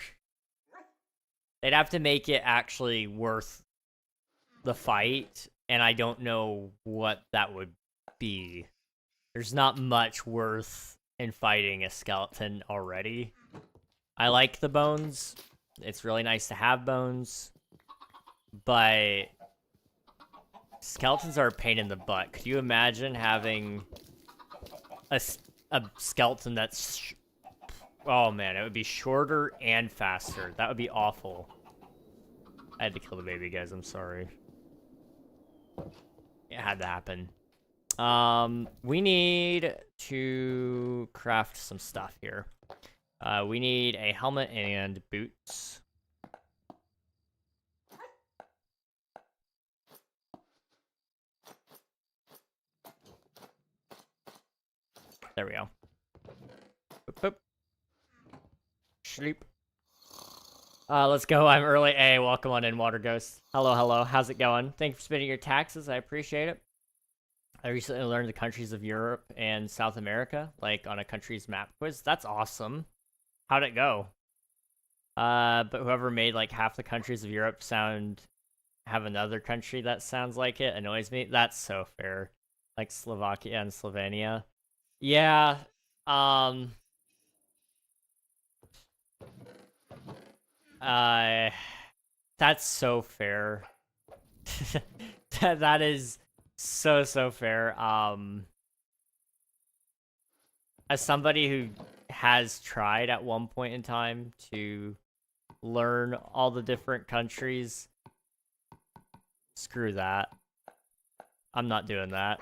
They'd have to make it actually worth the fight, and I don't know what that would be. There's not much worth in fighting a skeleton already. I like the bones. It's really nice to have bones. But skeletons are a pain in the butt. Could you imagine having a skeleton that's... Oh man, it would be shorter and faster. That would be awful. I had to kill the baby, guys. I'm sorry. It had to happen. We need to craft some stuff here. We need a helmet and boots. There we go. Boop, boop. Sleep. Let's go. I'm early. Hey, welcome on in, Water Ghost. Hello, hello. How's it going? Thank you for spending your taxes. I appreciate it. I recently learned the countries of Europe and South America, like on a country's map quiz. That's awesome. How'd it go? But whoever made like half the countries of Europe have another country that sounds like it annoys me. That's so fair. Like Slovakia and Slovenia. Yeah. That's so fair. that is so fair. As somebody who has tried at one point in time to learn all the different countries, screw that. I'm not doing that.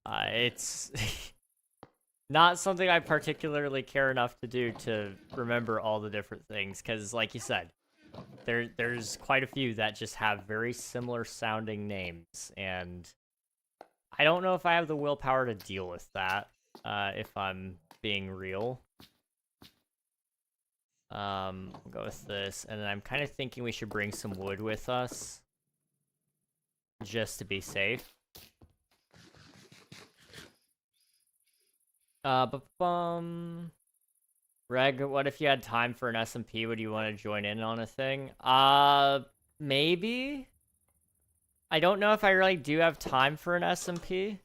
It's not something I particularly care enough to do to remember all the different things, because like you said, there's quite a few that just have very similar sounding names, and I don't know if I have the willpower to deal with that, if I'm being real. I'll go with this, and then I'm kind of thinking we should bring some wood with us, just to be safe. Reg, what if you had time for an SMP? Would you want to join in on a thing? Maybe? I don't know if I really do have time for an SMP,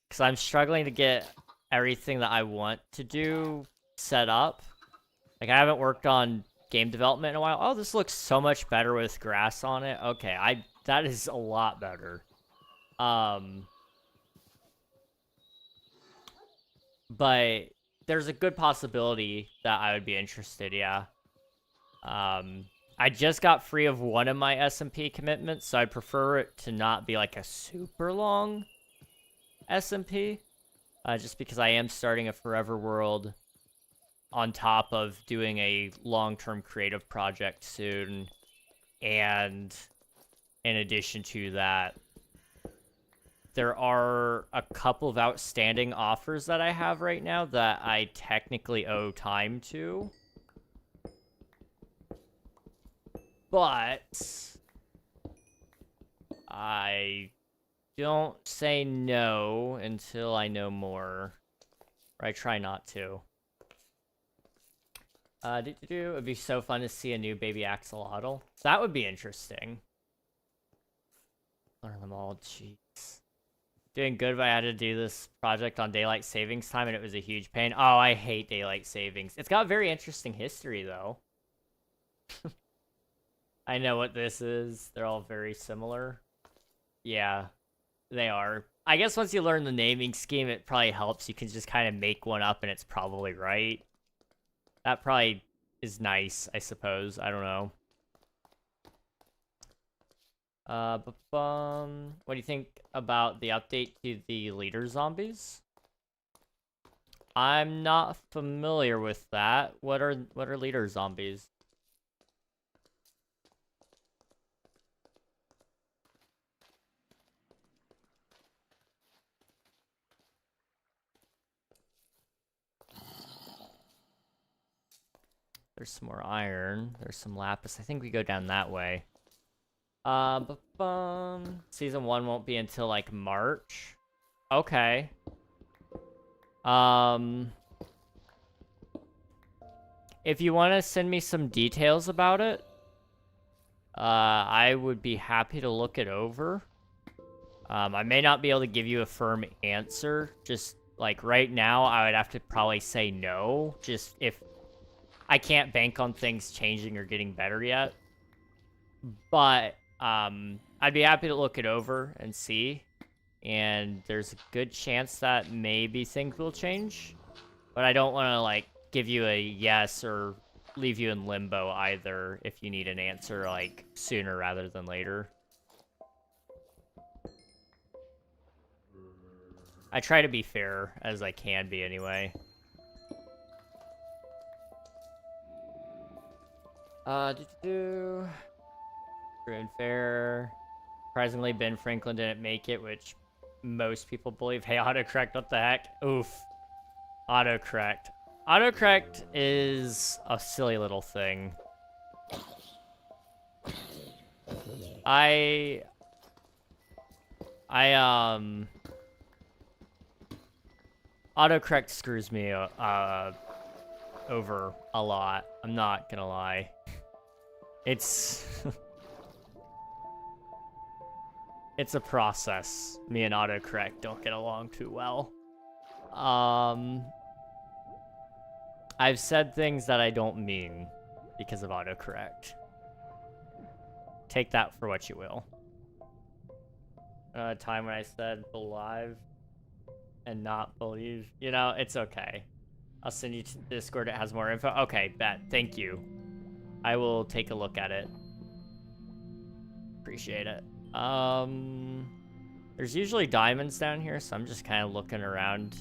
because I'm struggling to get everything that I want to do set up. Like, I haven't worked on game development in a while. Oh, this looks so much better with grass on it. Okay, that is a lot better. But there's a good possibility that I would be interested, yeah. I just got free of one of my SMP commitments, so I prefer it to not be like a super long SMP. Just because I am starting a Forever World on top of doing a long-term creative project soon. And in addition to that, there are a couple of outstanding offers that I have right now that I technically owe time to. But I don't say no until I know more. Or I try not to. It'd be so fun to see a new baby axolotl. That would be interesting. Learn them all, jeez. Doing good, but I had to do this project on daylight savings time, and it was a huge pain. Oh, I hate daylight savings. It's got very interesting history, though. I know what this is. They're all very similar. Yeah, they are. I guess once you learn the naming scheme, it probably helps. You can just kind of make one up, and it's probably right. That probably is nice, I suppose. I don't know. What do you think about the update to the leader zombies? I'm not familiar with that. What are leader zombies? There's some more iron. There's some lapis. I think we go down that way. Season 1 won't be until, like, March. Okay. If you want to send me some details about it, I would be happy to look it over. I may not be able to give you a firm answer. Just, like, right now, I would have to probably say no. Just if I can't bank on things changing or getting better yet. But, I'd be happy to look it over and see. And there's a good chance that maybe things will change. But I don't want to, like, give you a yes or leave you in limbo either if you need an answer, like, sooner rather than later. I try to be fair as I can be anyway. True and fair. Surprisingly, Ben Franklin didn't make it, which most people believe. Hey, autocorrect, what the heck? Oof. Autocorrect. Autocorrect is a silly little thing. Autocorrect screws me over a lot. I'm not gonna lie. It's it's a process. Me and autocorrect don't get along too well. I've said things that I don't mean because of autocorrect. Take that for what you will. A time when I said believe and not believe. You know, it's okay. I'll send you to Discord. It has more info. Okay, bet. Thank you. I will take a look at it. Appreciate it. There's usually diamonds down here, so I'm just kind of looking around.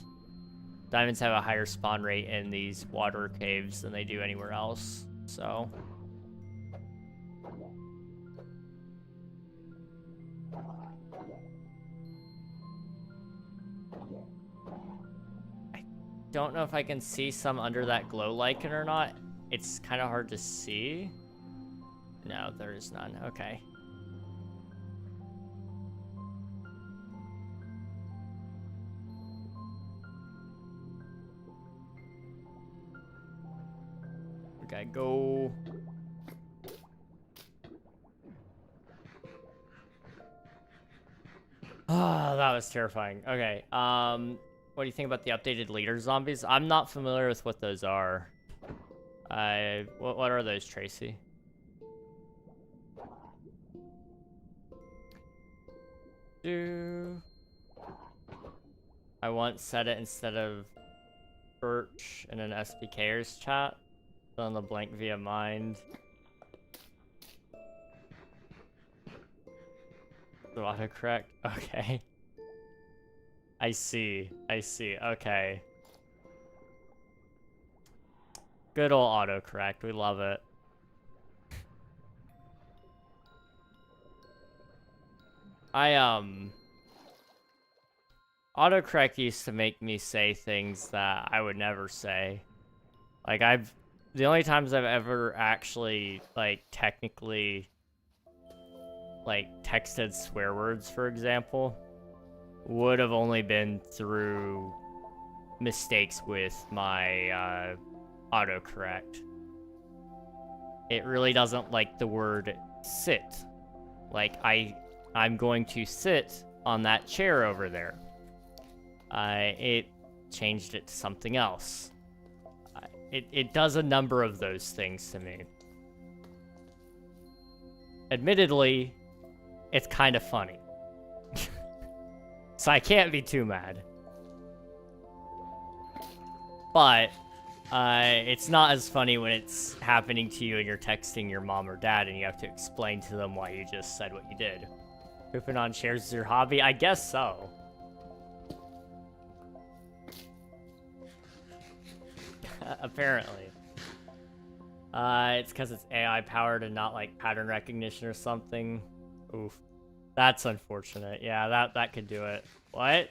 Diamonds have a higher spawn rate in these water caves than they do anywhere else, so. I don't know if I can see some under that glow lichen or not. It's kind of hard to see. No, there is none. Okay. Okay, go. Oh, that was terrifying. Okay, what do you think about the updated leader zombies? I'm not familiar with what those are. What are those, Tracy? I once said it instead of Birch in an SPKers chat. Fill in the blank via mind. The autocorrect? Okay. I see. Okay. Good old autocorrect. We love it. Autocorrect used to make me say things that I would never say. Like, the only times I've ever actually, like, technically, like, texted swear words, for example, would have only been through mistakes with my, autocorrect. It really doesn't like the word sit. Like, I'm going to sit on that chair over there. It changed it to something else. It does a number of those things to me. Admittedly, it's kind of funny. So I can't be too mad. But, it's not as funny when it's happening to you and you're texting your mom or dad and you have to explain to them why you just said what you did. Pooping on chairs is your hobby? I guess so. Apparently. It's because it's AI powered and not like pattern recognition or something. Oof. That's unfortunate. Yeah, that could do it. What?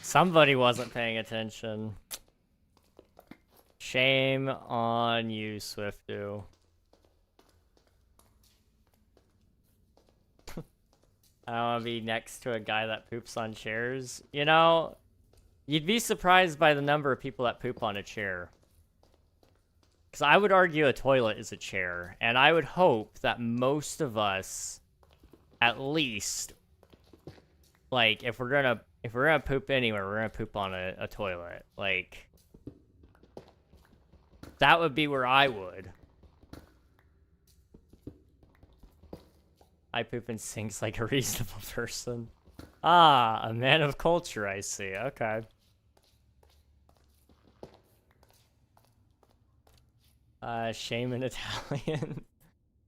Somebody wasn't paying attention. Shame on you, Swiftu. I don't want to be next to a guy that poops on chairs. You know, you'd be surprised by the number of people that poop on a chair. Because I would argue a toilet is a chair. And I would hope that most of us, at least, like, if we're gonna poop anywhere, we're gonna poop on a toilet. Like, that would be where I would. I poop in sinks like a reasonable person. Ah, a man of culture, I see. Okay. Shame in Italian.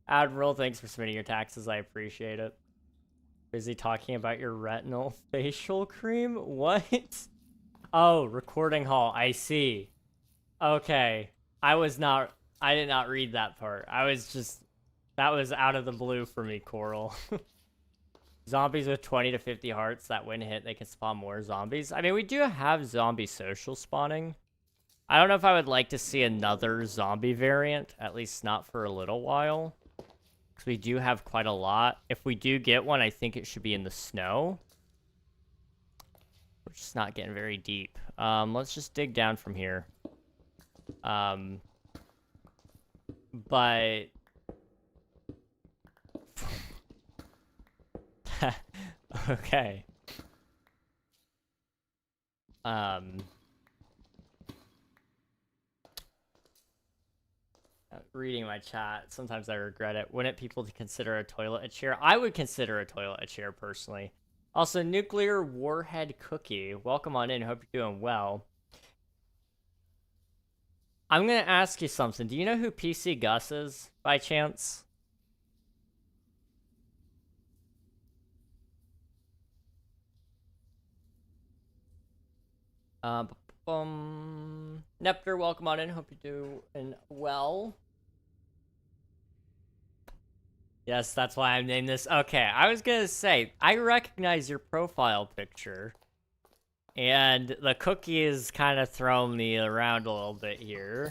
Admiral, thanks for submitting your taxes. I appreciate it. Busy talking about your retinol facial cream? What? Oh, recording hall. I see. Okay. I did not read that part. That was out of the blue for me, Coral. Zombies with 20 to 50 hearts, that when hit, they can spawn more zombies. I mean, we do have zombie social spawning. I don't know if I would like to see another zombie variant, at least not for a little while. Because we do have quite a lot. If we do get one, I think it should be in the snow. We're just not getting very deep. Let's just dig down from here. But... okay. Reading my chat, sometimes I regret it. Wouldn't people consider a toilet a chair? I would consider a toilet a chair, personally. Also, Nuclear Warhead Cookie. Welcome on in. Hope you're doing well. I'm going to ask you something. Do you know who PC Gus is, by chance? Nepter, welcome on in. Hope you're doing well. Yes, that's why I named this. Okay, I was gonna say, I recognize your profile picture. And the cookie is kind of throwing me around a little bit here.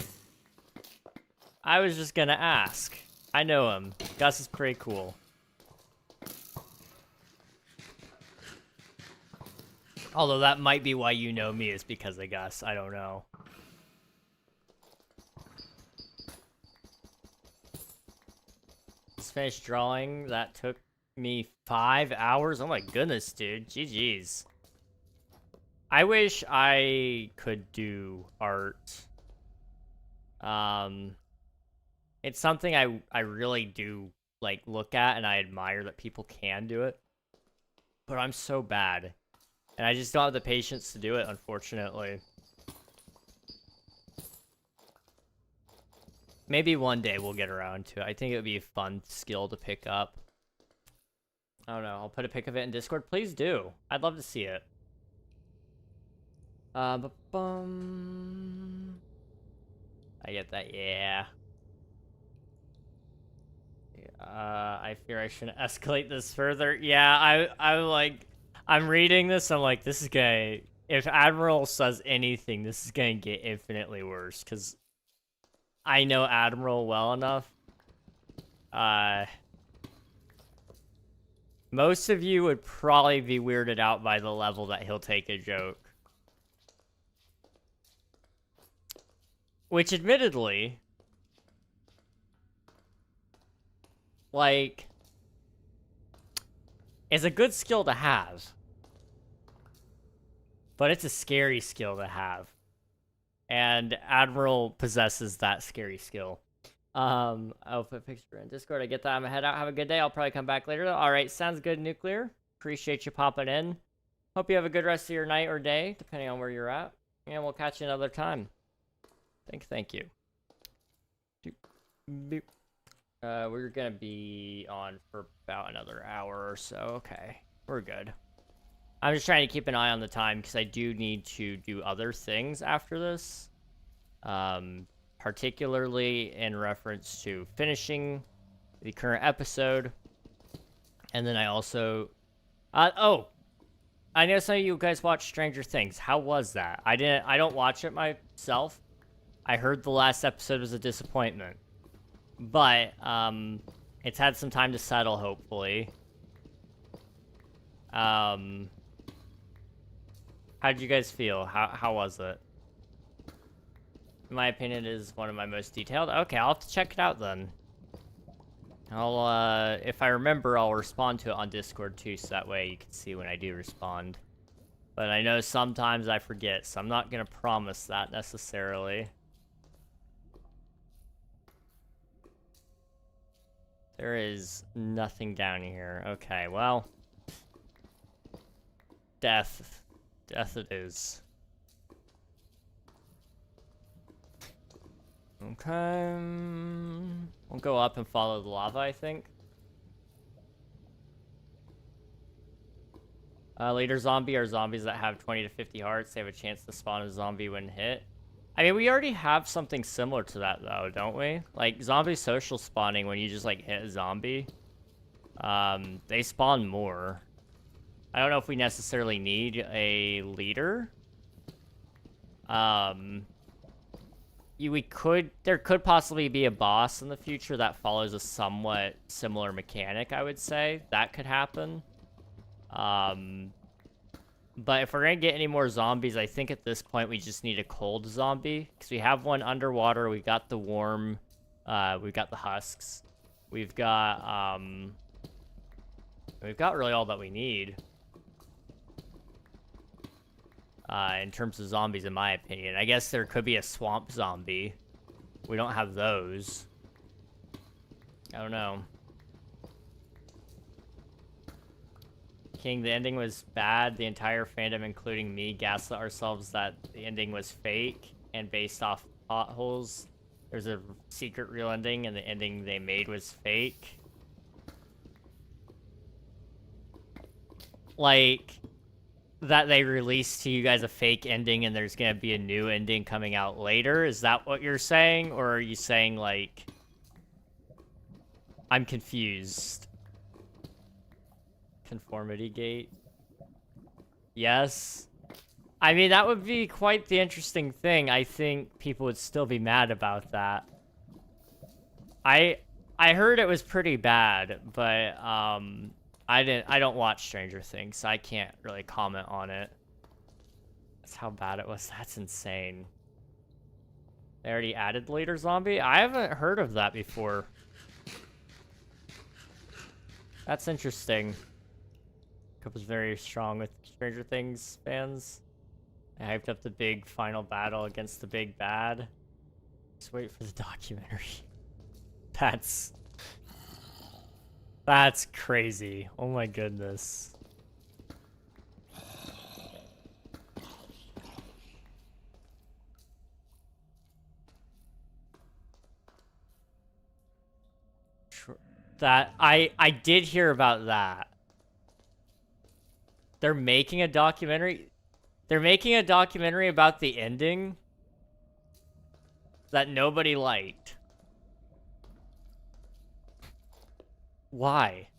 I was just gonna ask. I know him. Gus is pretty cool. Although that might be why you know me, is because of Gus. I don't know. Just finished drawing. That took me 5 hours. Oh my goodness, dude. GG's. I wish I could do art. It's something I really do, like, look at, and I admire that people can do it. But I'm so bad. And I just don't have the patience to do it, unfortunately. Maybe one day we'll get around to it. I think it would be a fun skill to pick up. I don't know. I'll put a pic of it in Discord. Please do. I'd love to see it. I get that. Yeah. I fear I shouldn't escalate this further. Yeah, I'm reading this, I'm like, this is gonna... If Admiral says anything, this is gonna get infinitely worse, because I know Admiral well enough. Most of you would probably be weirded out by the level that he'll take a joke. Which, admittedly... like... is a good skill to have. But it's a scary skill to have. And Admiral possesses that scary skill. I'll put a picture in Discord. I get that. I'm gonna head out. Have a good day. I'll probably come back later. Alright, sounds good, Nuclear. Appreciate you popping in. Hope you have a good rest of your night or day, depending on where you're at. And we'll catch you another time. Thank you. We're gonna be on for about another hour or so. Okay, we're good. I'm just trying to keep an eye on the time because I do need to do other things after this. Particularly in reference to finishing the current episode. And then I also... oh! I know some of you guys watch Stranger Things. How was that? I don't watch it myself. I heard the last episode was a disappointment. But, it's had some time to settle, hopefully. How did you guys feel? How was it? In my opinion, it is one of my most detailed. Okay, I'll have to check it out then. If I remember, I'll respond to it on Discord too, so that way you can see when I do respond. But I know sometimes I forget, so I'm not gonna promise that necessarily. There is nothing down here. Okay, well. Death. Death it is. Okay. We'll go up and follow the lava, I think. Leader zombie are zombies that have 20 to 50 hearts. They have a chance to spawn a zombie when hit. I mean, we already have something similar to that, though, don't we? Like, zombie social spawning, when you just, like, hit a zombie. They spawn more. I don't know if we necessarily need a leader. There could possibly be a boss in the future that follows a somewhat similar mechanic, I would say. That could happen. But if we're gonna get any more zombies, I think at this point we just need a cold zombie. Because we have one underwater, we got the warm, we've got the husks. We've got really all that we need. In terms of zombies, in my opinion. I guess there could be a swamp zombie. We don't have those. I don't know. King, the ending was bad. The entire fandom, including me, gaslit ourselves that the ending was fake and based off potholes. There's a secret real ending, and the ending they made was fake. Like, that they released to you guys a fake ending and there's gonna be a new ending coming out later? Is that what you're saying? Or are you saying, like... I'm confused. Conformity gate? Yes? I mean, that would be quite the interesting thing. I think people would still be mad about that. I heard it was pretty bad, but, I don't watch Stranger Things, so I can't really comment on it. That's how bad it was. That's insane. They already added Leader Zombie? I haven't heard of that before. That's interesting. Coop was very strong with Stranger Things fans. I hyped up the big final battle against the big bad. Just wait for the documentary. That's crazy. Oh my goodness. I did hear about that. They're making a documentary. They're making a documentary about the ending that nobody liked. Why?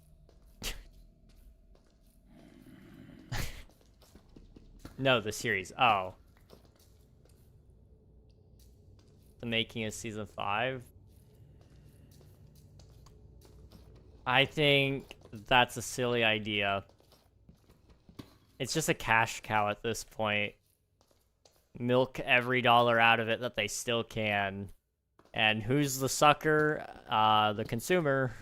No, the series. Oh. The making of season 5? I think that's a silly idea. It's just a cash cow at this point. Milk every dollar out of it that they still can. And who's the sucker? The consumer.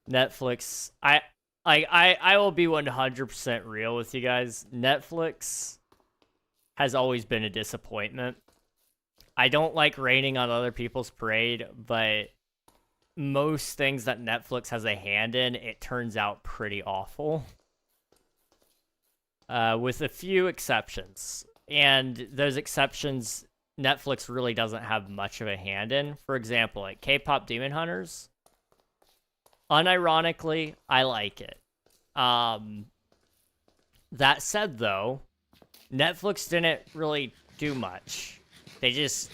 Netflix. I will be 100% real with you guys. Netflix has always been a disappointment. I don't like raining on other people's parade, but most things that Netflix has a hand in, it turns out pretty awful. With a few exceptions. And those exceptions, Netflix really doesn't have much of a hand in. For example, like K-pop Demon Hunters. Unironically, I like it. That said, though, Netflix didn't really do much. They just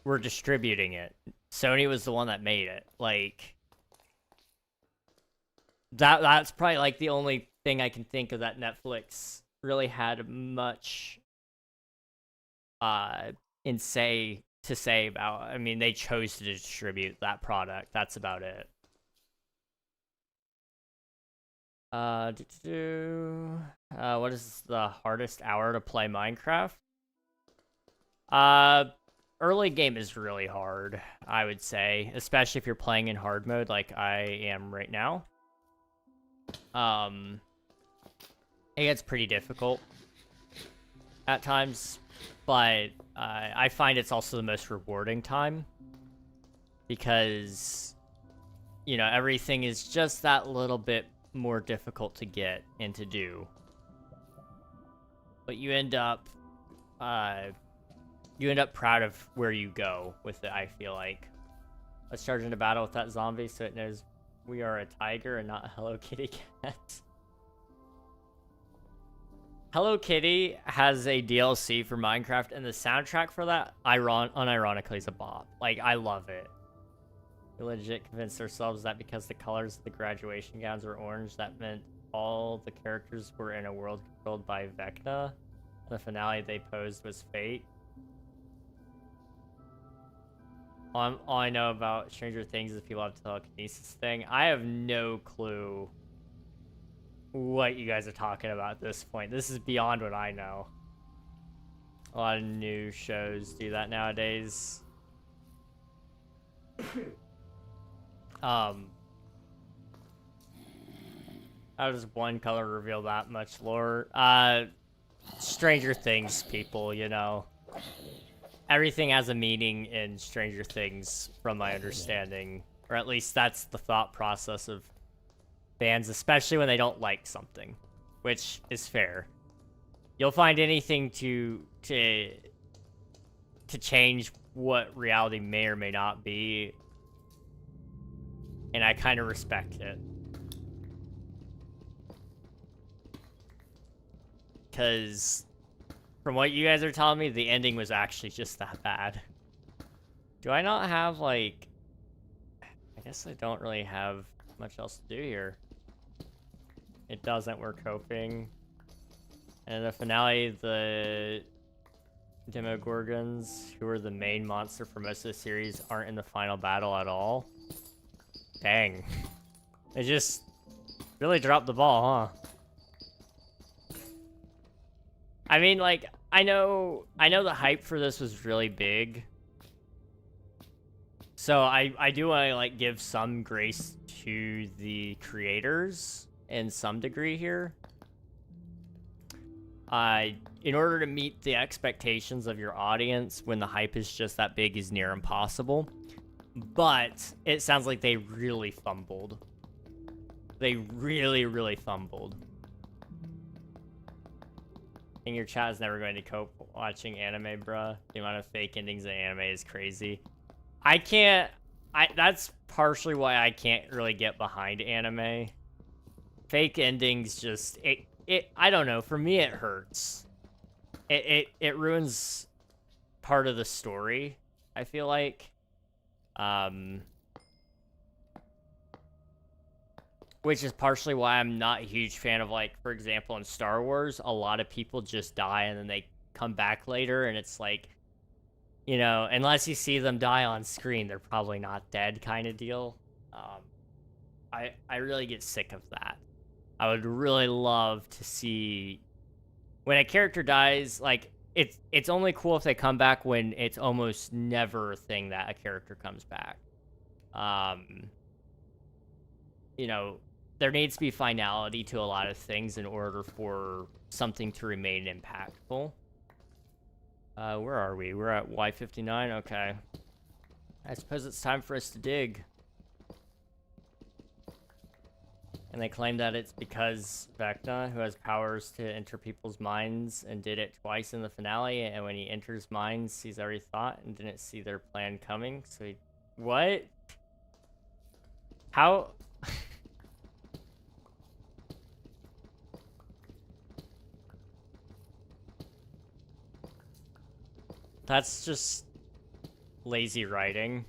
were distributing it. Sony was the one that made it. Like, that's probably like the only thing I can think of that Netflix really had much to say about. I mean, they chose to distribute that product. That's about it. What is the hardest hour to play Minecraft? Early game is really hard, I would say, especially if you're playing in hard mode like I am right now. It gets pretty difficult at times, but I find it's also the most rewarding time because, you know, everything is just that little bit more difficult to get and to do. But you end up proud of where you go with it, I feel like. Let's charge into battle with that zombie so it knows we are a tiger and not a Hello Kitty cat. Hello Kitty has a DLC for Minecraft, and the soundtrack for that, unironically, is a bop. Like, I love it. We legit convinced ourselves that because the colors of the graduation gowns were orange, that meant all the characters were in a world controlled by Vecna. The finale they posed was fate. All I know about Stranger Things is people have telekinesis thing. I have no clue what you guys are talking about at this point. This is beyond what I know. A lot of new shows do that nowadays. How does one color reveal that much lore? Stranger Things people, you know. Everything has a meaning in Stranger Things, from my understanding. Or at least that's the thought process of fans, especially when they don't like something, which is fair. You'll find anything to change what reality may or may not be, and I kind of respect it. Because from what you guys are telling me, the ending was actually just that bad. Do I not have, like... I guess I don't really have much else to do here. It doesn't, we're coping. And in the finale, the Demogorgons, who are the main monster for most of the series, aren't in the final battle at all. Dang. They just really dropped the ball, huh? I mean, like, I know the hype for this was really big. So I do want to, like, give some grace to the creators in some degree here. In order to meet the expectations of your audience when the hype is just that big is near impossible. But it sounds like they really fumbled. They really, really fumbled. And your chat is never going to cope watching anime, bruh. The amount of fake endings in anime is crazy. That's partially why I can't really get behind anime. Fake endings just, I don't know, for me it hurts. It ruins part of the story, I feel like. Which is partially why I'm not a huge fan of, like, for example, in Star Wars, a lot of people just die and then they come back later, and it's like, you know, unless you see them die on screen, they're probably not dead kind of deal. I really get sick of that. I would really love to see when a character dies, like, it's only cool if they come back when it's almost never a thing that a character comes back. You know, there needs to be finality to a lot of things in order for something to remain impactful. Where are we? We're at Y59? Okay. I suppose it's time for us to dig. And they claim that it's because Vecna, who has powers to enter people's minds, and did it twice in the finale, and when he enters minds, sees every thought, and didn't see their plan coming, so he... What? How... That's just lazy writing.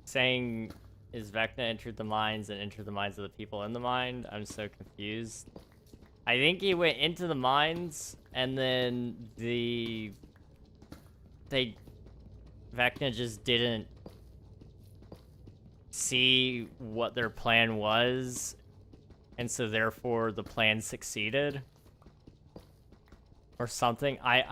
Saying, is Vecna entered the minds and entered the minds of the people in the mind? I'm so confused. I think he went into the minds, and then the Vecna just didn't see what their plan was, and so therefore the plan succeeded? Or something? I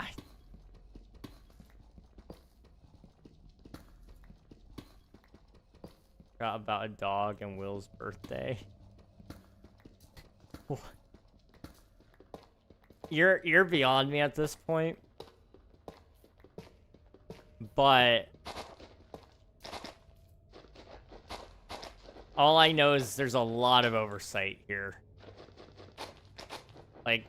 forgot about a dog and Will's birthday. You're beyond me at this point. But all I know is there's a lot of oversight here. Like,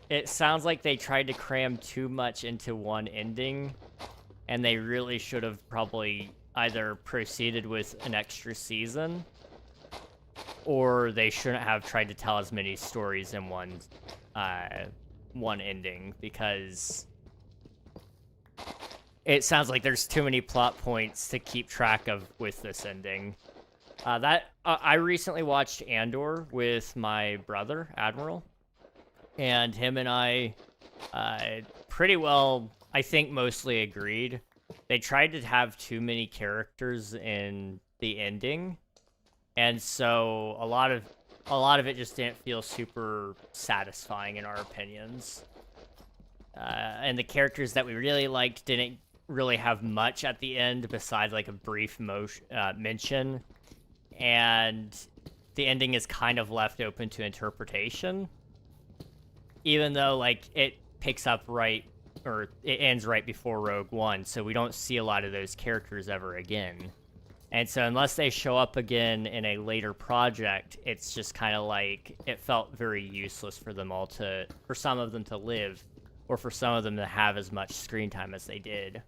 it sounds like they tried to cram too much into one ending, and they really should have probably either proceeded with an extra season, or they shouldn't have tried to tell as many stories in one ending, because it sounds like there's too many plot points to keep track of with this ending. I recently watched Andor with my brother, Admiral, and him and I pretty well, I think, mostly agreed. They tried to have too many characters in the ending, and so a lot of it just didn't feel super satisfying in our opinions. And the characters that we really liked didn't really have much at the end besides like a brief mention, and the ending is kind of left open to interpretation, even though like it picks up right, or it ends right before Rogue One, so we don't see a lot of those characters ever again. And so unless they show up again in a later project, it's just kind of like, it felt very useless for them all for some of them to live, or for some of them to have as much screen time as they did.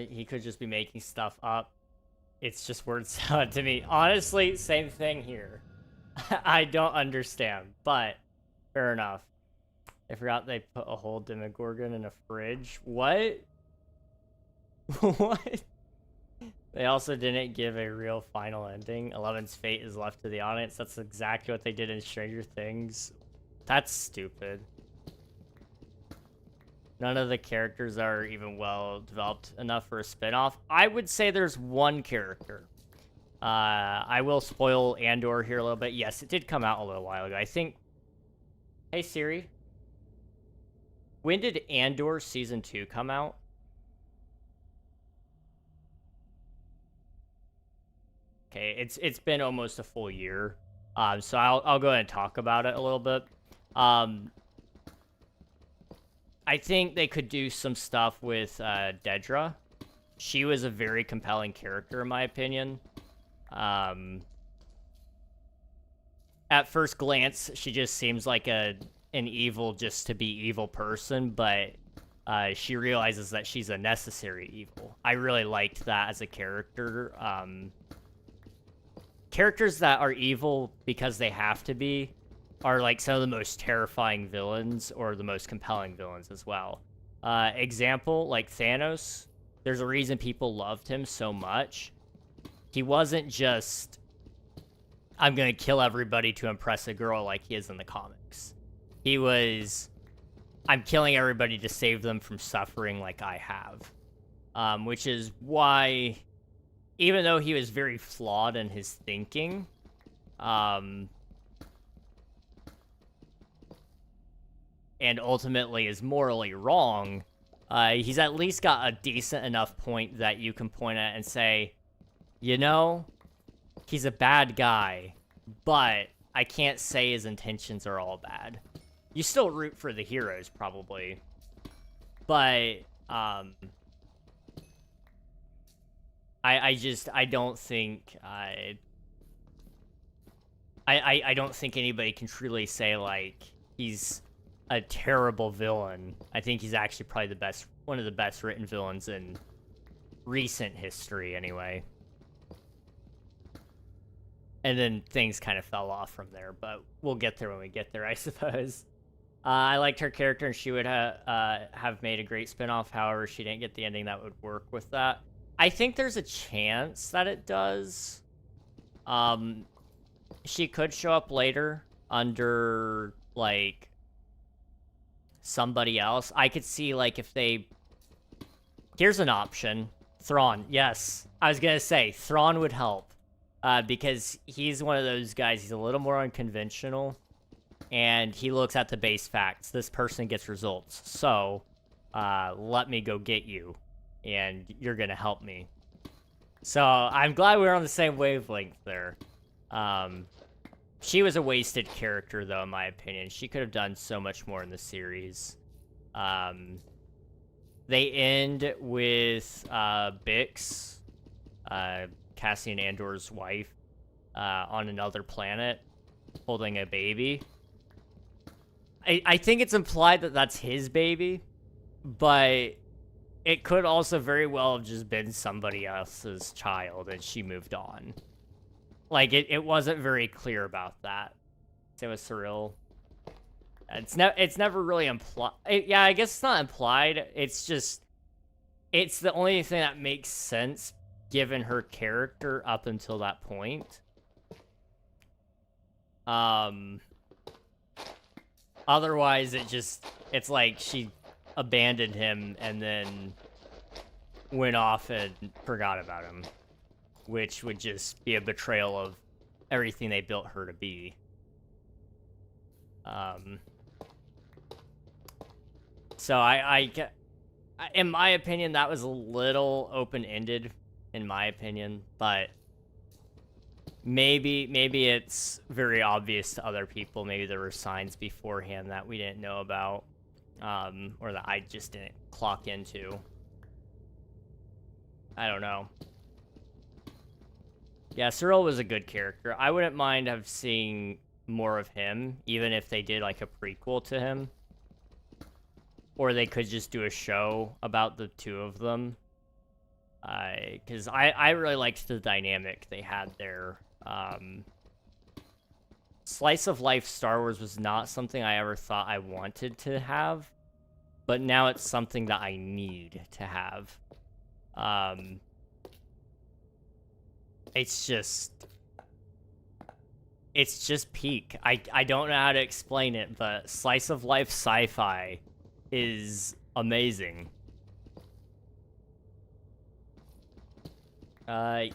He could just be making stuff up. It's just word salad to me. Honestly, same thing here. I don't understand, but fair enough. I forgot they put a whole Demogorgon in a fridge. What? What? They also didn't give a real final ending. Eleven's fate is left to the audience. That's exactly what they did in Stranger Things. That's stupid. None of the characters are even well developed enough for a spinoff. I would say there's one character. I will spoil Andor here a little bit. Yes, it did come out a little while ago. I think... Hey, Siri. When did Andor Season 2 come out? Okay, it's been almost a full year. So I'll go ahead and talk about it a little bit. I think they could do some stuff with Dedra. She was a very compelling character, in my opinion. At first glance, she just seems like an evil just to be evil person, but she realizes that she's a necessary evil. I really liked that as a character. Characters that are evil because they have to be are like some of the most terrifying villains, or the most compelling villains as well. Example, like Thanos, there's a reason people loved him so much. He wasn't just, I'm gonna kill everybody to impress a girl like he is in the comics. He was, I'm killing everybody to save them from suffering like I have. Which is why, even though he was very flawed in his thinking, and ultimately is morally wrong, he's at least got a decent enough point that you can point at and say, you know, he's a bad guy, but I can't say his intentions are all bad. You still root for the heroes, probably, but, I don't think, I don't think anybody can truly say, like, he's a terrible villain. I think he's actually probably one of the best written villains in recent history, anyway. And then things kind of fell off from there, but we'll get there when we get there, I suppose. I liked her character, and she would have made a great spinoff. However, she didn't get the ending that would work with that. I think there's a chance that it does. she could show up later under, like, somebody else. I could see, like, if they... Here's an option. Thrawn, yes. I was gonna say, Thrawn would help. Because he's one of those guys, he's a little more unconventional. And he looks at the base facts. This person gets results. So, let me go get you. And you're gonna help me. So, I'm glad we're on the same wavelength there. She was a wasted character, though, in my opinion. She could have done so much more in the series. They end with Bix, Cassian Andor's wife, on another planet, holding a baby. I think it's implied that that's his baby, but it could also very well have just been somebody else's child, and she moved on. Like, it wasn't very clear about that. Same with Cyril. It's never really implied. Yeah, I guess it's not implied. It's just... It's the only thing that makes sense, given her character up until that point. Otherwise, it's like she abandoned him and then went off and forgot about him. Which would just be a betrayal of everything they built her to be. So in my opinion, that was a little open-ended, in my opinion, but maybe it's very obvious to other people. Maybe there were signs beforehand that we didn't know about, or that I just didn't clock into. I don't know. Yeah, Cyril was a good character. I wouldn't mind seeing more of him, even if they did like a prequel to him. Or they could just do a show about the two of them. Because I really liked the dynamic they had there. Slice of life Star Wars was not something I ever thought I wanted to have. But now it's something that I need to have. It's just peak. I don't know how to explain it, but slice of life sci-fi is amazing.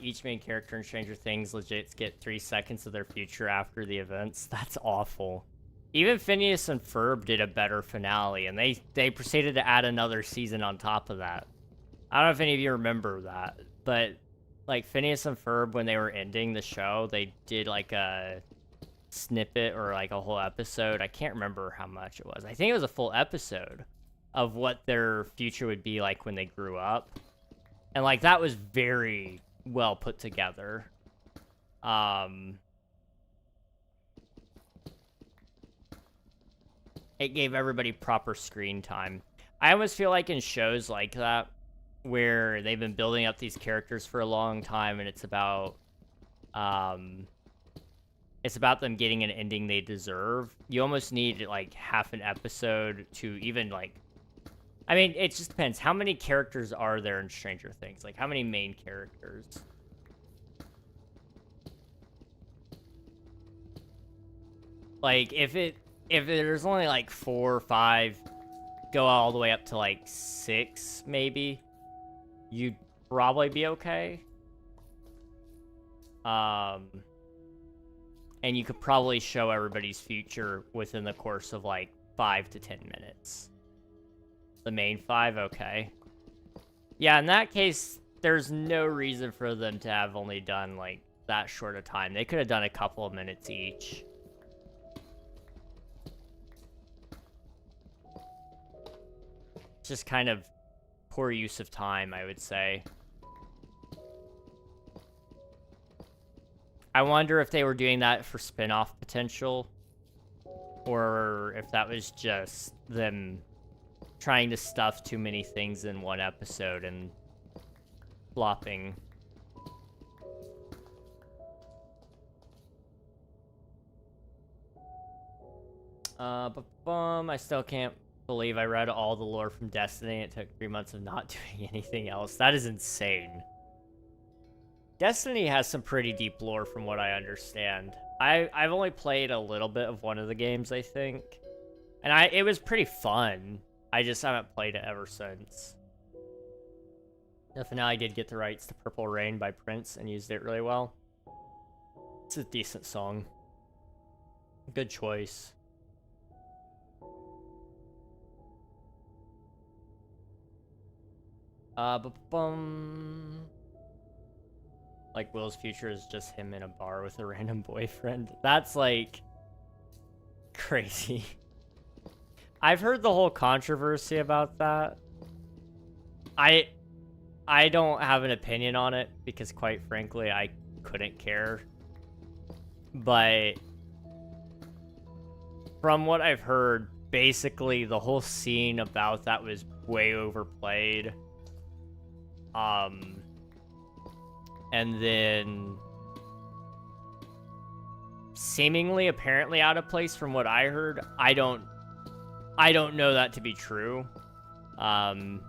Each main character in Stranger Things legit get 3 seconds of their future after the events. That's awful. Even Phineas and Ferb did a better finale, and they proceeded to add another season on top of that. I don't know if any of you remember that, but like Phineas and Ferb, when they were ending the show, they did like a snippet or like a whole episode. I can't remember how much it was. I think it was a full episode of what their future would be like when they grew up. And like that was very well put together. It gave everybody proper screen time. I almost feel like in shows like that, where they've been building up these characters for a long time, and it's about them getting an ending they deserve. You almost need like half an episode to even like... I mean, it just depends. How many characters are there in Stranger Things? Like, how many main characters? Like, if there's only like 4 or 5, go all the way up to like 6, maybe, you'd probably be okay. And you could probably show everybody's future within the course of like 5 to 10 minutes. The main 5, okay. Yeah, in that case, there's no reason for them to have only done like that short a time. They could have done a couple of minutes each. It's just kind of poor use of time, I would say. I wonder if they were doing that for spin-off potential, or if that was just them trying to stuff too many things in one episode and flopping. I still can't believe I read all the lore from Destiny. It took 3 months of not doing anything else. That is insane. Destiny has some pretty deep lore from what I understand. I've only played a little bit of one of the games, I think. And it was pretty fun. I just haven't played it ever since. The finale did get the rights to Purple Rain by Prince and used it really well. It's a decent song. Good choice. Like, Will's future is just him in a bar with a random boyfriend. That's, like, crazy. I've heard the whole controversy about that. I don't have an opinion on it because, quite frankly, I couldn't care. But from what I've heard, basically the whole scene about that was way overplayed. And then seemingly apparently out of place from what I heard. I don't know that to be true. Like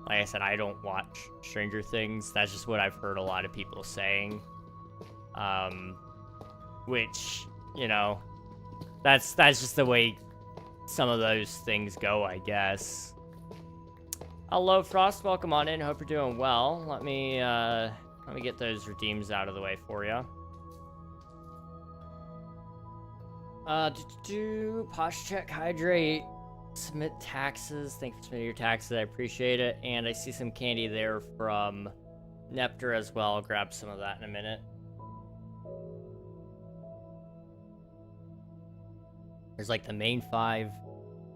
I said, I don't watch Stranger Things. That's just what I've heard a lot of people saying. Which, you know, that's just the way some of those things go, I guess. Hello, Frost. Welcome on in. Hope you're doing well. Let me get those redeems out of the way for you. Posture check, hydrate, submit taxes. Thank you for submitting your taxes. I appreciate it. And I see some candy there from Nepter as well. I'll grab some of that in a minute. There's like the main five: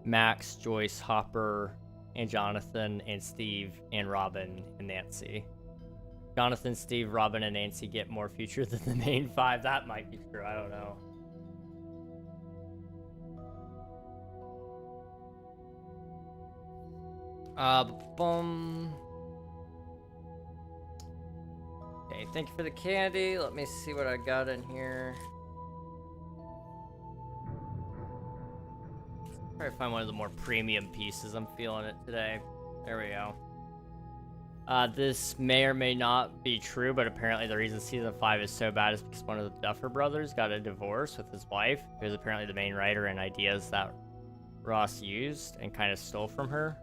Max, Joyce, Hopper, and Jonathan, and Steve, and Robin, and Nancy. Jonathan, Steve, Robin, and Nancy get more future than the main five. That might be true. I don't know. Okay, thank you for the candy. Let me see what I got in here. Try to find one of the more premium pieces. I'm feeling it today. There we go. This may or may not be true, but apparently the reason season 5 is so bad is because one of the Duffer brothers got a divorce with his wife, who was apparently the main writer and ideas that Ross used and kind of stole from her.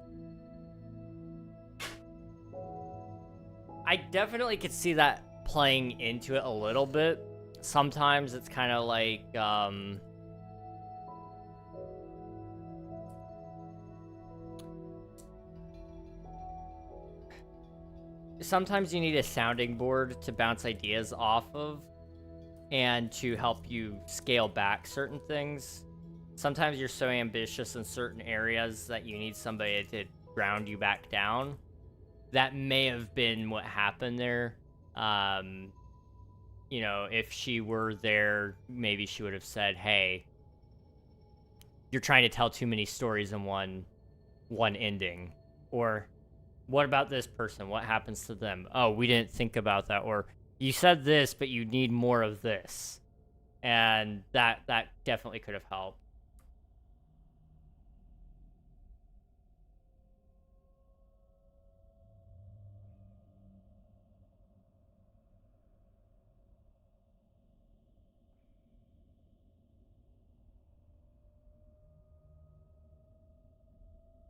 I definitely could see that playing into it a little bit. Sometimes it's kind of like, sometimes you need a sounding board to bounce ideas off of and to help you scale back certain things. Sometimes you're so ambitious in certain areas that you need somebody to ground you back down. That may have been what happened there. You know, if she were there, maybe she would have said, hey, you're trying to tell too many stories in one ending. Or, what about this person? What happens to them? Oh, we didn't think about that. Or, you said this, but you need more of this. And that definitely could have helped.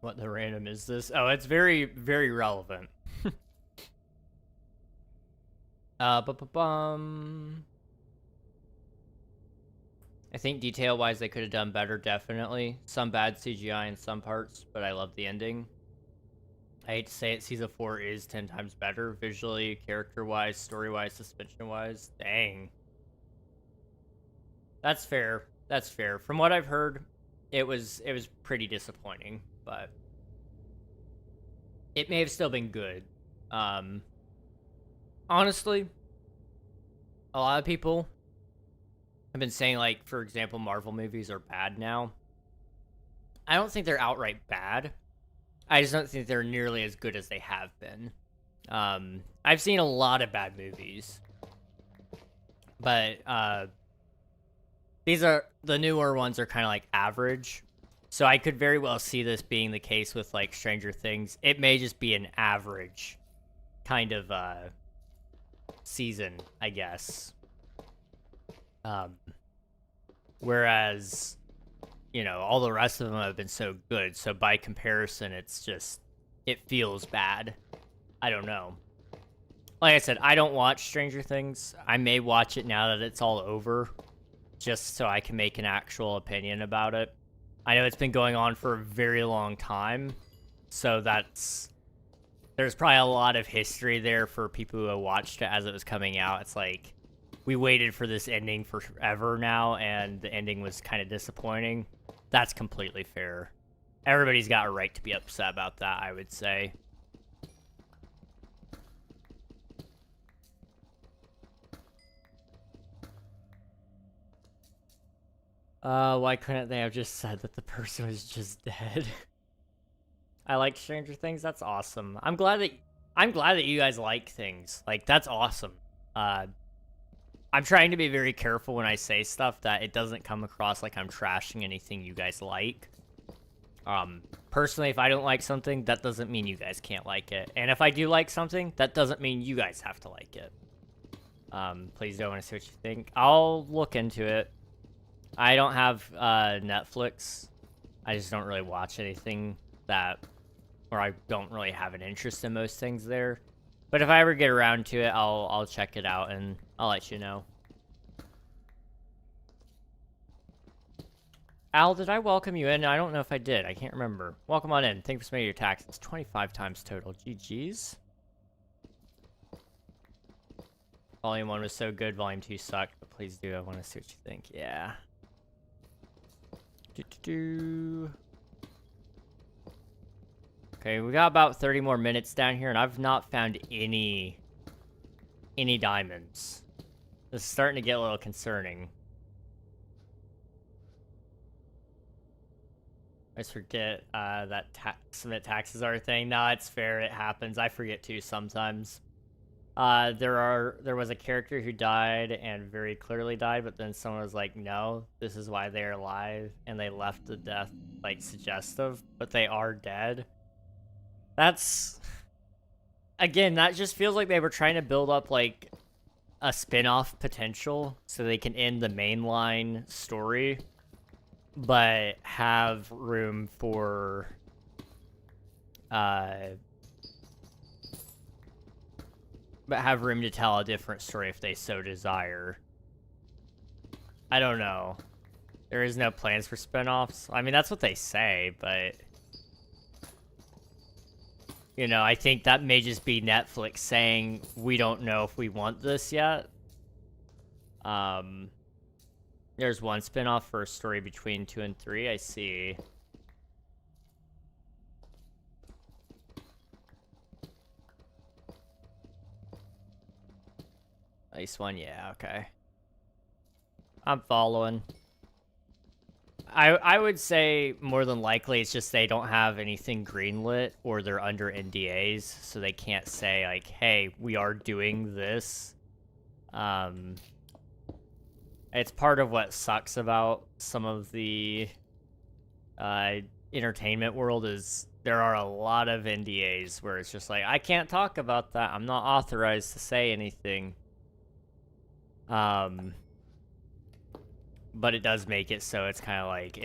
What the random is this? Oh, it's very, very relevant. I think detail-wise they could have done better, definitely. Some bad CGI in some parts, but I love the ending. I hate to say it, Season 4 is 10 times better, visually, character-wise, story-wise, suspension-wise. Dang. That's fair. That's fair. From what I've heard, it was pretty disappointing, but it may have still been good. Honestly, a lot of people have been saying, like, for example, Marvel movies are bad now. I don't think they're outright bad. I just don't think they're nearly as good as they have been. I've seen a lot of bad movies, but the newer ones are kind of like average. So I could very well see this being the case with, like, Stranger Things. It may just be an average kind of season, I guess. Whereas, you know, all the rest of them have been so good. So by comparison, it's just, it feels bad. I don't know. Like I said, I don't watch Stranger Things. I may watch it now that it's all over, just so I can make an actual opinion about it. I know it's been going on for a very long time, so there's probably a lot of history there for people who watched it as it was coming out. It's like, we waited for this ending for forever now, and the ending was kind of disappointing. That's completely fair. Everybody's got a right to be upset about that, I would say. Why couldn't they have just said that the person was just dead? I like Stranger Things. That's awesome. I'm glad that you guys like things. Like, that's awesome. I'm trying to be very careful when I say stuff that it doesn't come across like I'm trashing anything you guys like. Personally, if I don't like something, that doesn't mean you guys can't like it. And if I do like something, that doesn't mean you guys have to like it. Please don't want to see what you think. I'll look into it. I don't have Netflix. I just don't really watch anything or I don't really have an interest in most things there. But if I ever get around to it, I'll check it out and I'll let you know. Al, did I welcome you in? I don't know if I did. I can't remember. Welcome on in. Thank you for submitting your taxes. 25 times total. GG's. Volume 1 was so good. Volume 2 sucked. But please do. I want to see what you think. Yeah. Okay, we got about 30 more minutes down here, and I've not found any diamonds. This is starting to get a little concerning. I just forget that submit taxes are a thing. No, it's fair. It happens. I forget too sometimes. There was a character who died and very clearly died, but then someone was like, no, this is why they're alive, and they left the death, like, suggestive, but they are dead. That's... Again, that just feels like they were trying to build up, like, a spin-off potential so they can end the mainline story, but have room for... but have room to tell a different story if they so desire. I don't know. There is no plans for spinoffs. I mean, that's what they say, but... You know, I think that may just be Netflix saying, we don't know if we want this yet. There's one spinoff for a story between 2 and 3, I see. Nice one, yeah, okay. I'm following. I would say more than likely it's just they don't have anything greenlit or they're under NDAs, so they can't say, like, hey, we are doing this. It's part of what sucks about some of the entertainment world is there are a lot of NDAs where it's just like, I can't talk about that. I'm not authorized to say anything. But it does make it so it's kind of like,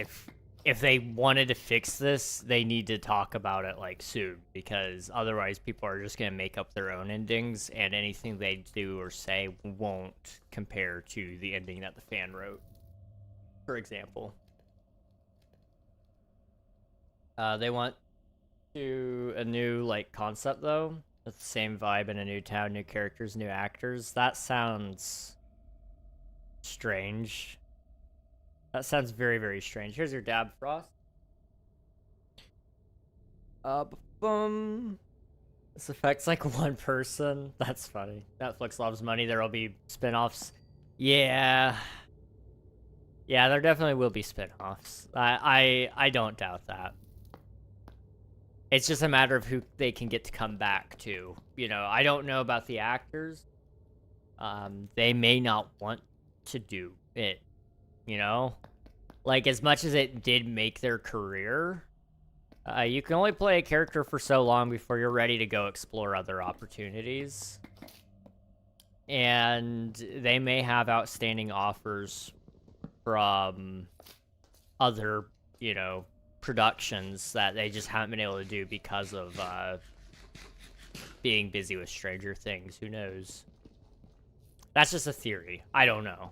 if they wanted to fix this, they need to talk about it, like, soon, because otherwise people are just going to make up their own endings, and anything they do or say won't compare to the ending that the fan wrote, for example. They want a new, like, concept, though, with the same vibe in a new town, new characters, new actors. That sounds strange. That sounds very, very strange. Here's your dab, Frost. This affects like one person. That's funny. Netflix loves money. There'll be spin-offs. Yeah. Yeah, there definitely will be spin-offs. I don't doubt that. It's just a matter of who they can get to come back to. You know, I don't know about the actors. They may not want to do it. You know? Like, as much as it did make their career, you can only play a character for so long before you're ready to go explore other opportunities. and they may have outstanding offers from other, you know, productions that they just haven't been able to do because of being busy with Stranger Things. Who knows? That's just a theory. I don't know.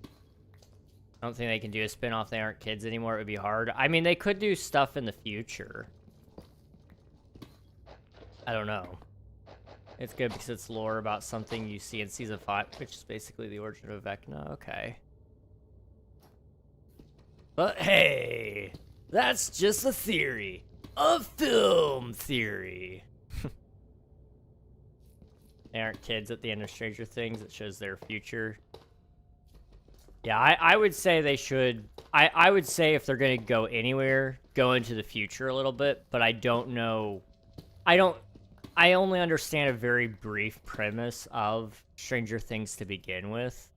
I don't think they can do a spin-off. They aren't kids anymore. It would be hard. I mean, they could do stuff in the future. I don't know. It's good because it's lore about something you see in season 5, which is basically the origin of Vecna. Okay. But hey, that's just a theory. A film theory. They aren't kids at the end of Stranger Things. It shows their future. Yeah, I would say they should. I would say if they're going to go anywhere, go into the future a little bit, but I don't know. I only understand a very brief premise of Stranger Things to begin with.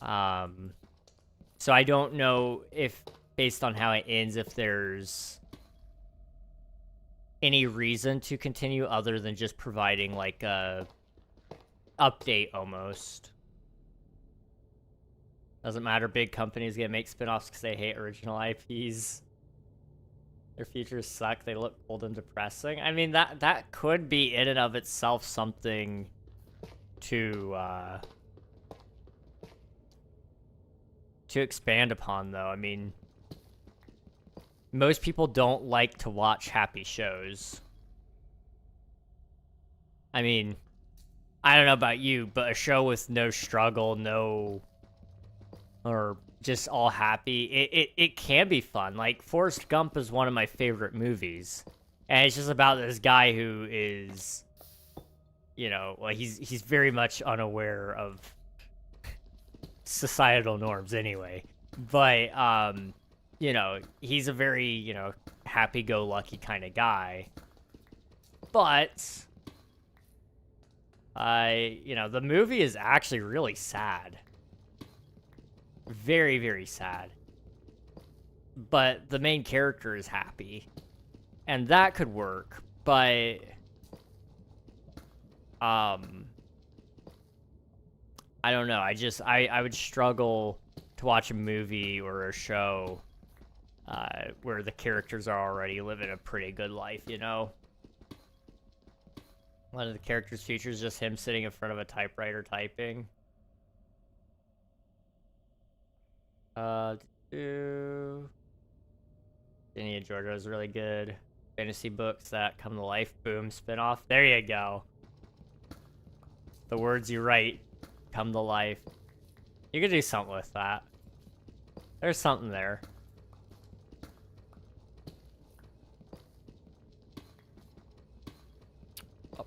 So I don't know if, based on how it ends, if there's any reason to continue other than just providing like a update almost. Doesn't matter, big companies gonna make spin-offs because they hate original IPs. Their futures suck, they look old and depressing. I mean, that could be in and of itself something to expand upon, though. I mean, most people don't like to watch happy shows. I mean, I don't know about you, but a show with no struggle, or just all happy, it can be fun. Like, Forrest Gump is one of my favorite movies. And it's just about this guy who is, you know, like, he's very much unaware of societal norms anyway. But, you know, he's a very, you know, happy-go-lucky kind of guy. But, you know, the movie is actually really sad. Very, very sad. But the main character is happy. And that could work, but I don't know. I would struggle to watch a movie or a show where the characters are already living a pretty good life, you know? One of the characters' features just him sitting in front of a typewriter typing. Ginny and Georgia is really good. Fantasy books that come to life. Boom, spinoff. There you go. The words you write come to life. You could do something with that. There's something there. Oh.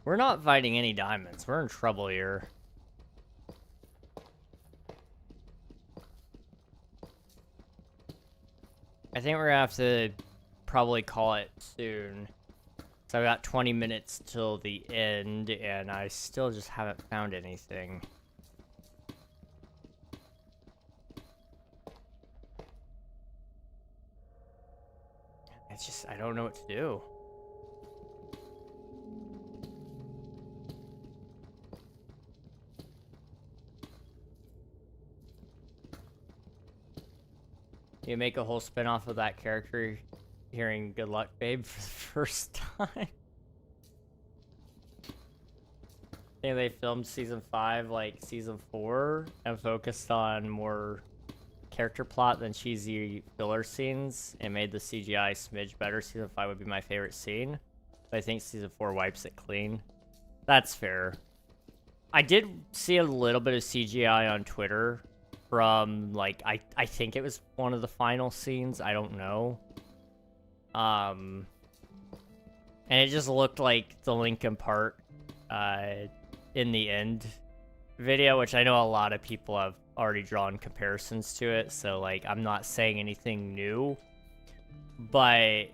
We're not fighting any diamonds. We're in trouble here. I think we're gonna have to probably call it soon. So I've got 20 minutes till the end, and I still just haven't found anything. It's just, I don't know what to do. You make a whole spin-off of that character hearing "Good luck, babe" for the first time. I think they filmed season 5 like season 4 and focused on more character plot than cheesy filler scenes and made the CGI smidge better. Season 5 would be my favorite scene, but I think season 4 wipes it clean. That's fair. I did see a little bit of CGI on Twitter from, like, I think it was one of the final scenes. I don't know. And it just looked like the Lincoln part in the end video, which I know a lot of people have already drawn comparisons to it, so, like, I'm not saying anything new. But,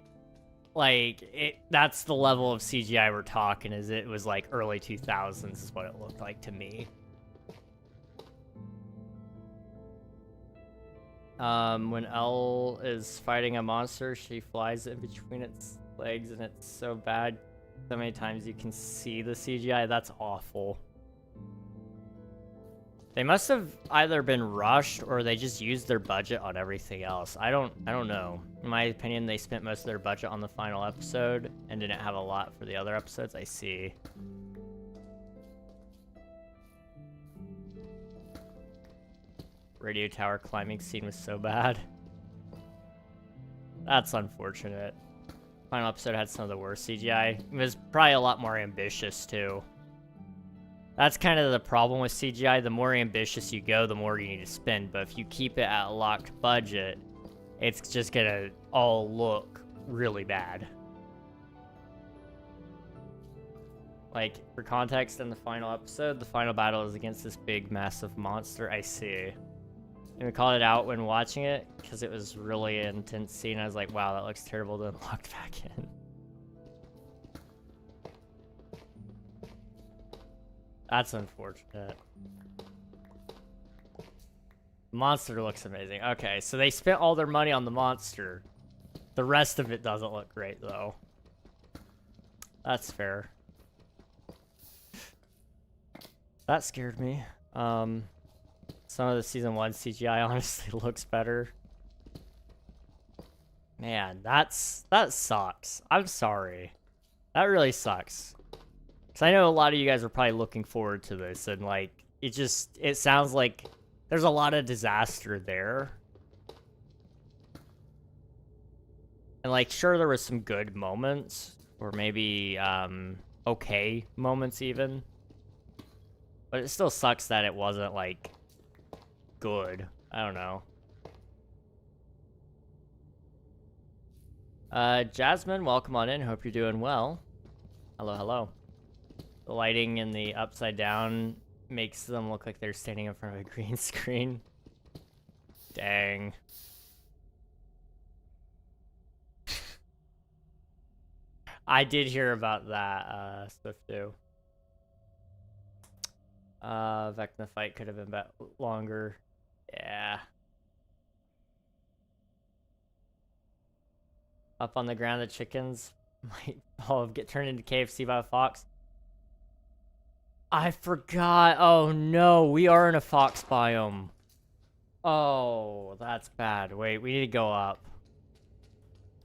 like, that's the level of CGI we're talking, is it was, like, early 2000s is what it looked like to me. When Elle is fighting a monster, she flies in between its legs and it's so bad. So many times you can see the CGI. That's awful. They must have either been rushed or they just used their budget on everything else. I don't know. In my opinion, they spent most of their budget on the final episode and didn't have a lot for the other episodes. I see. Radio tower climbing scene was so bad. That's unfortunate. Final episode had some of the worst CGI. It was probably a lot more ambitious too. That's kind of the problem with CGI. The more ambitious you go, the more you need to spend. But if you keep it at a locked budget, it's just gonna all look really bad. Like, for context, in the final episode, the final battle is against this big, massive monster. I see. And we called it out when watching it, because it was really an intense scene. I was like, wow, that looks terrible, then locked back in. That's unfortunate. Monster looks amazing. Okay, so they spent all their money on the monster. The rest of it doesn't look great, though. That's fair. That scared me. Some of the Season 1 CGI honestly looks better. Man, that sucks. I'm sorry. That really sucks. Because I know a lot of you guys are probably looking forward to this, and, like, it sounds like there's a lot of disaster there. And, like, sure, there was some good moments, or maybe, okay moments even. But it still sucks that it wasn't, like, good. I don't know. Jasmine, welcome on in. Hope you're doing well. Hello, hello. The lighting in the upside down makes them look like they're standing in front of a green screen. Dang. I did hear about that, Swift too. Vecna fight could have been longer. Yeah. Up on the ground, the chickens might all get turned into KFC by a fox. I forgot. Oh no, we are in a fox biome. Oh, that's bad. Wait, we need to go up.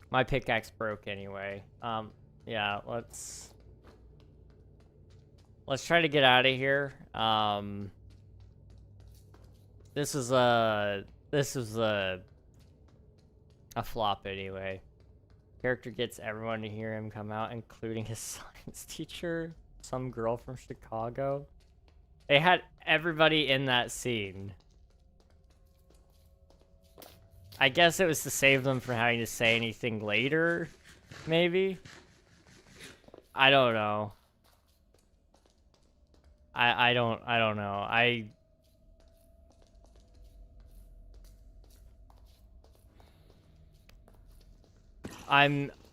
My pickaxe broke anyway. Yeah, let's try to get out of here. This is a flop anyway. Character gets everyone to hear him come out, including his science teacher, some girl from Chicago. They had everybody in that scene. I guess it was to save them from having to say anything later, maybe? I don't know. I don't know. I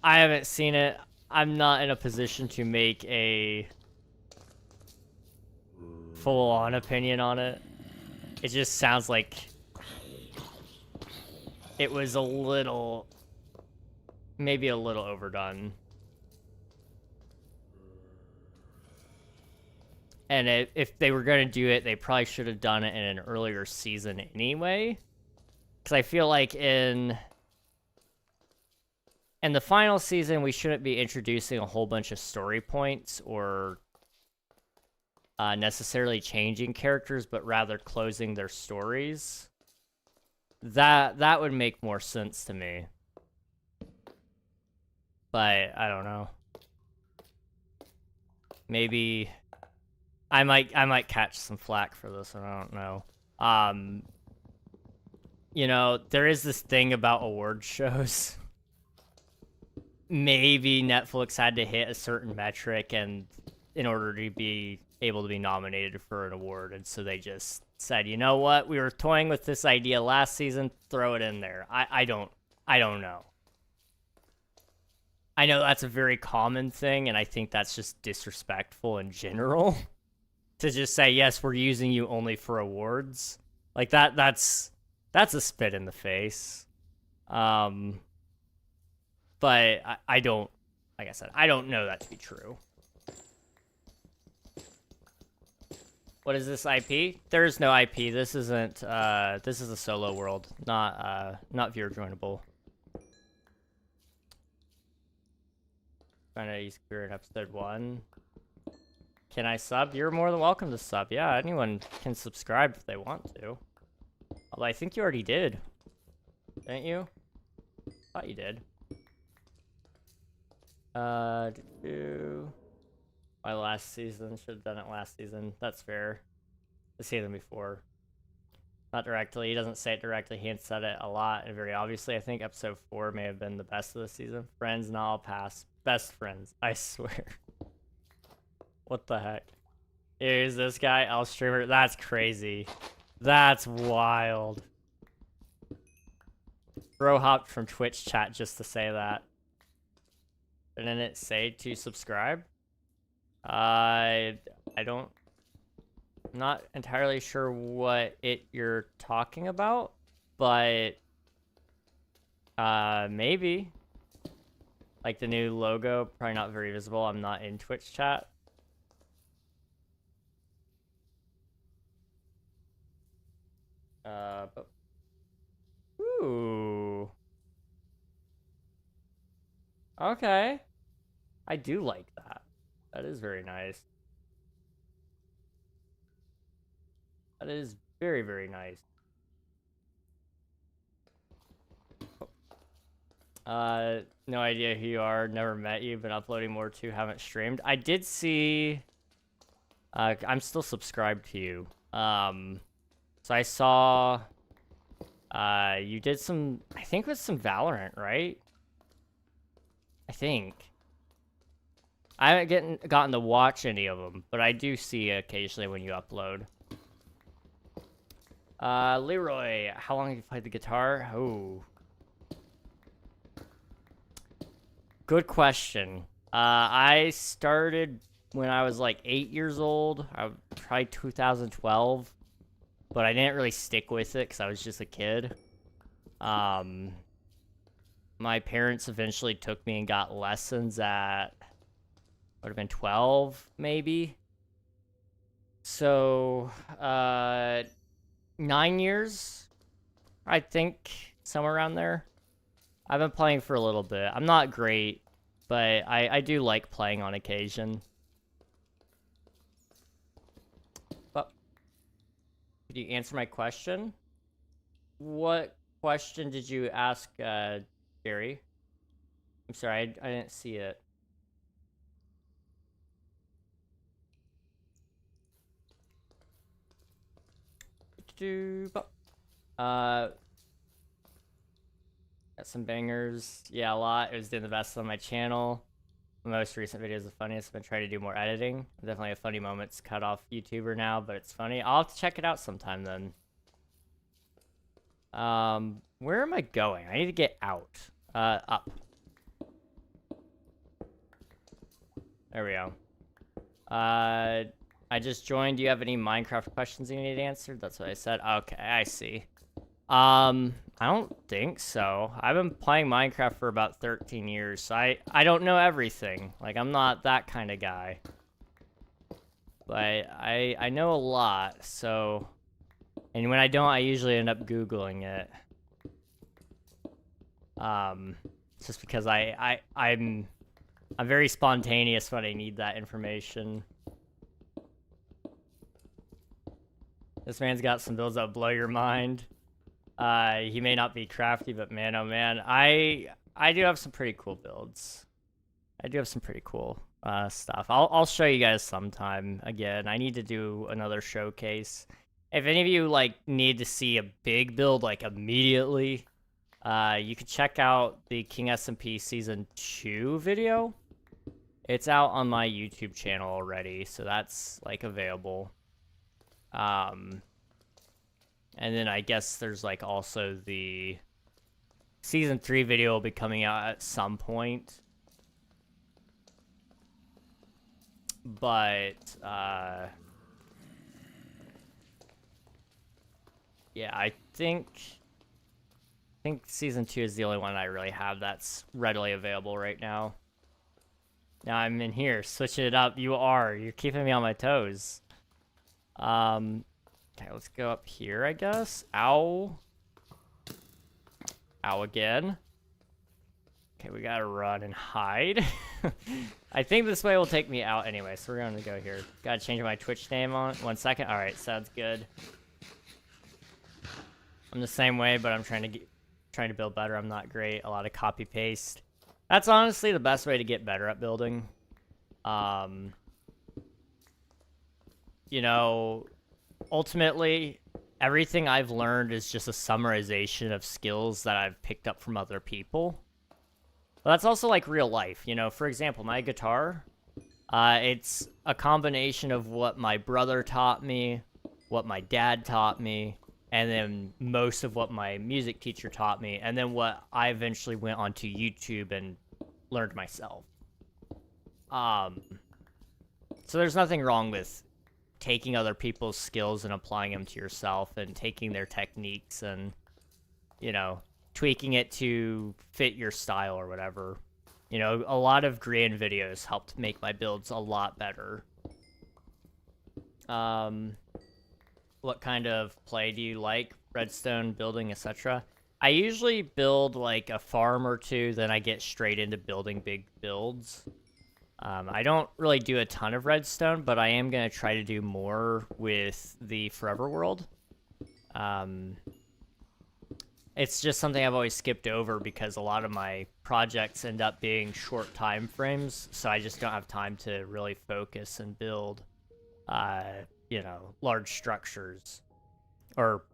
haven't seen it. I'm not in a position to make a full-on opinion on it. It just sounds like it was a little, maybe a little overdone. And if they were going to do it, they probably should have done it in an earlier season anyway. Because I feel like in the final season, we shouldn't be introducing a whole bunch of story points or necessarily changing characters, but rather closing their stories. That would make more sense to me. But I don't know. Maybe I might catch some flack for this one. I don't know. You know, there is this thing about award shows. Maybe Netflix had to hit a certain metric and in order to be able to be nominated for an award, and so they just said, you know what, we were toying with this idea last season, throw it in there. I don't know. I know that's a very common thing, and I think that's just disrespectful in general. To just say, yes, we're using you only for awards. Like, that's a spit in the face. But I don't like I said, I don't know that to be true. What is this IP? There is no IP. This isn't, this is a solo world, not viewer joinable. Trying to use Spirit episode 1. Can I sub? You're more than welcome to sub. Yeah, anyone can subscribe if they want to. Although I think you already did. Didn't you? Thought you did. My last season. Should have done it last season. That's fair. The season before. Not directly. He doesn't say it directly. He said it a lot and very obviously. I think episode 4 may have been the best of the season. Friends, and I'll pass. Best friends. I swear. What the heck? Is this guy L streamer? That's crazy. That's wild. Bro hopped from Twitch chat just to say that. Didn't it say to subscribe? I don't... I'm not entirely sure what you're talking about, but... maybe. Like the new logo, probably not very visible. I'm not in Twitch chat. But... Ooh. Okay. I do like that. That is very nice. That is very, very nice. No idea who you are. Never met you. Been uploading more too. Haven't streamed. I did see... I'm still subscribed to you. So I saw... you did some... I think it was some Valorant, right? I think. I haven't gotten to watch any of them, but I do see occasionally when you upload. Leroy, how long have you played the guitar? Oh. Good question. I started when I was like 8 years old. I probably 2012. But I didn't really stick with it because I was just a kid. My parents eventually took me and got lessons at... would have been 12, maybe. So, 9 years, I think, somewhere around there. I've been playing for a little bit. I'm not great, but I do like playing on occasion. But, could you answer my question? What question did you ask, Jerry? I'm sorry, I didn't see it. Got some bangers. Yeah, a lot. It was doing the best on my channel. My most recent video is the funniest. I've been trying to do more editing. Definitely a funny moments cut off YouTuber now, but it's funny. I'll have to check it out sometime then. Where am I going? I need to get out. Up. There we go. I just joined. Do you have any Minecraft questions you need answered? That's what I said. Okay, I see. I don't think so. I've been playing Minecraft for about 13 years, so I don't know everything. Like, I'm not that kind of guy. But I know a lot, so... And when I don't, I usually end up Googling it. Just because I'm very spontaneous when I need that information. This man's got some builds that blow your mind. He may not be crafty, but man, oh man, I do have some pretty cool builds. I do have some pretty cool stuff. I'll show you guys sometime. Again, I need to do another showcase. If any of you like need to see a big build like immediately, you can check out the King SMP Season 2 video. It's out on my YouTube channel already, so that's like available. And then I guess there's like also the Season 3 video will be coming out at some point. But, yeah, I think Season 2 is the only one I really have that's readily available right now. Now I'm in here, switching it up. You're keeping me on my toes. Okay, let's go up here, I guess. Ow. Ow again. Okay, we gotta run and hide. I think this way will take me out anyway, so we're gonna go here. Gotta change my Twitch name on 1 second. All right, sounds good. I'm the same way, but I'm trying to build better. I'm not great. A lot of copy paste. That's honestly the best way to get better at building. You know, ultimately, everything I've learned is just a summarization of skills that I've picked up from other people. But that's also like real life, you know. For example, my guitar, it's a combination of what my brother taught me, what my dad taught me, and then most of what my music teacher taught me, and then what I eventually went onto YouTube and learned myself. So there's nothing wrong with taking other people's skills and applying them to yourself, and taking their techniques and, you know, tweaking it to fit your style or whatever. You know, a lot of Grian videos helped make my builds a lot better. What kind of play do you like? Redstone, building, etc. I usually build like a farm or two, then I get straight into building big builds. I don't really do a ton of redstone, but I am going to try to do more with the Forever World. It's just something I've always skipped over because a lot of my projects end up being short time frames, so I just don't have time to really focus and build, you know, large structures. Or,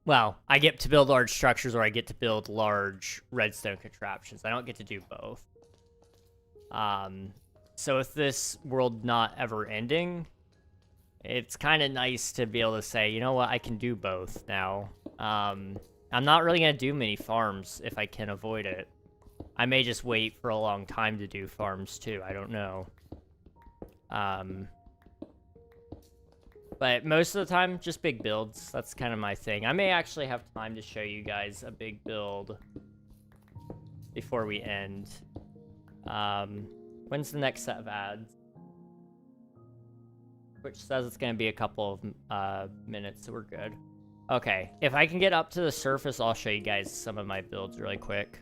well, I get to build large structures, or I get to build large redstone contraptions. I don't get to do both. So with this world not ever ending, it's kind of nice to be able to say, you know what, I can do both now. I'm not really going to do many farms if I can avoid it. I may just wait for a long time to do farms too, I don't know. But most of the time, just big builds. That's kind of my thing. I may actually have time to show you guys a big build before we end. When's the next set of ads? Which says it's going to be a couple of minutes, so we're good. Okay, if I can get up to the surface, I'll show you guys some of my builds really quick.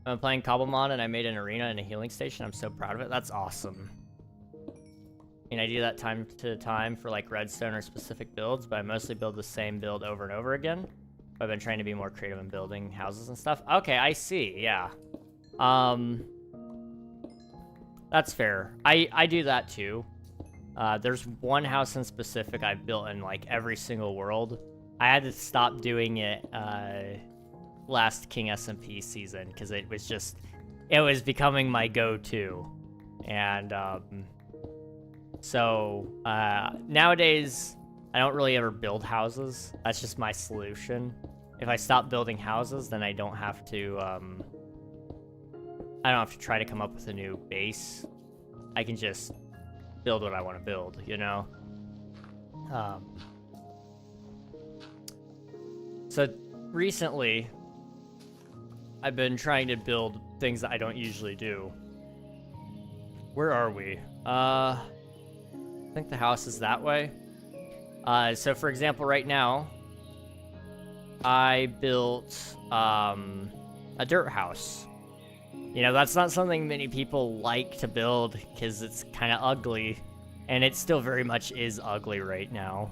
I'm playing Cobblemon, and I made an arena and a healing station. I'm so proud of it. That's awesome. I mean, I do that time to time for like redstone or specific builds, but I mostly build the same build over and over again. I've been trying to be more creative in building houses and stuff. Okay, I see, yeah. That's fair. I do that too. There's one house in specific I built in like every single world. I had to stop doing it last King SMP season because it was becoming my go-to. And so nowadays I don't really ever build houses. That's just my solution. If I stop building houses, then I don't have to try to come up with a new base. I can just build what I want to build, you know? So recently, I've been trying to build things that I don't usually do. Where are we? I think the house is that way. So for example, right now, I built a dirt house. You know, that's not something many people like to build because it's kind of ugly, and it still very much is ugly right now.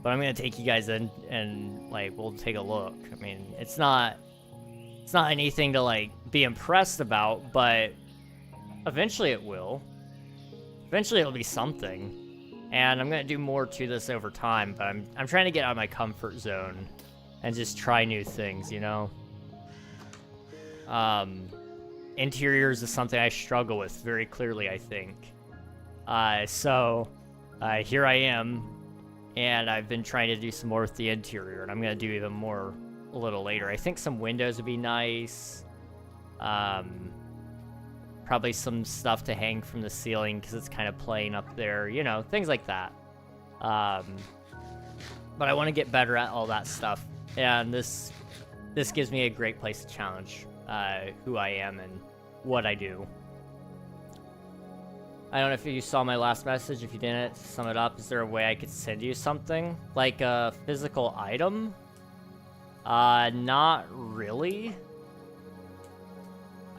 But I'm gonna take you guys in and like we'll take a look. I mean, it's not anything to like be impressed about, but eventually it will. Eventually it'll be something, and I'm gonna do more to this over time. But I'm trying to get out of my comfort zone and just try new things, you know. Interiors is something I struggle with very clearly, I think. So here I am, and I've been trying to do some more with the interior, and I'm going to do even more a little later. I think some windows would be nice. Probably some stuff to hang from the ceiling because it's kind of plain up there, you know, things like that. But I want to get better at all that stuff, and this gives me a great place to challenge who I am and what I do. I don't know if you saw my last message. If you didn't, to sum it up, is there a way I could send you something? Like a physical item? Not really.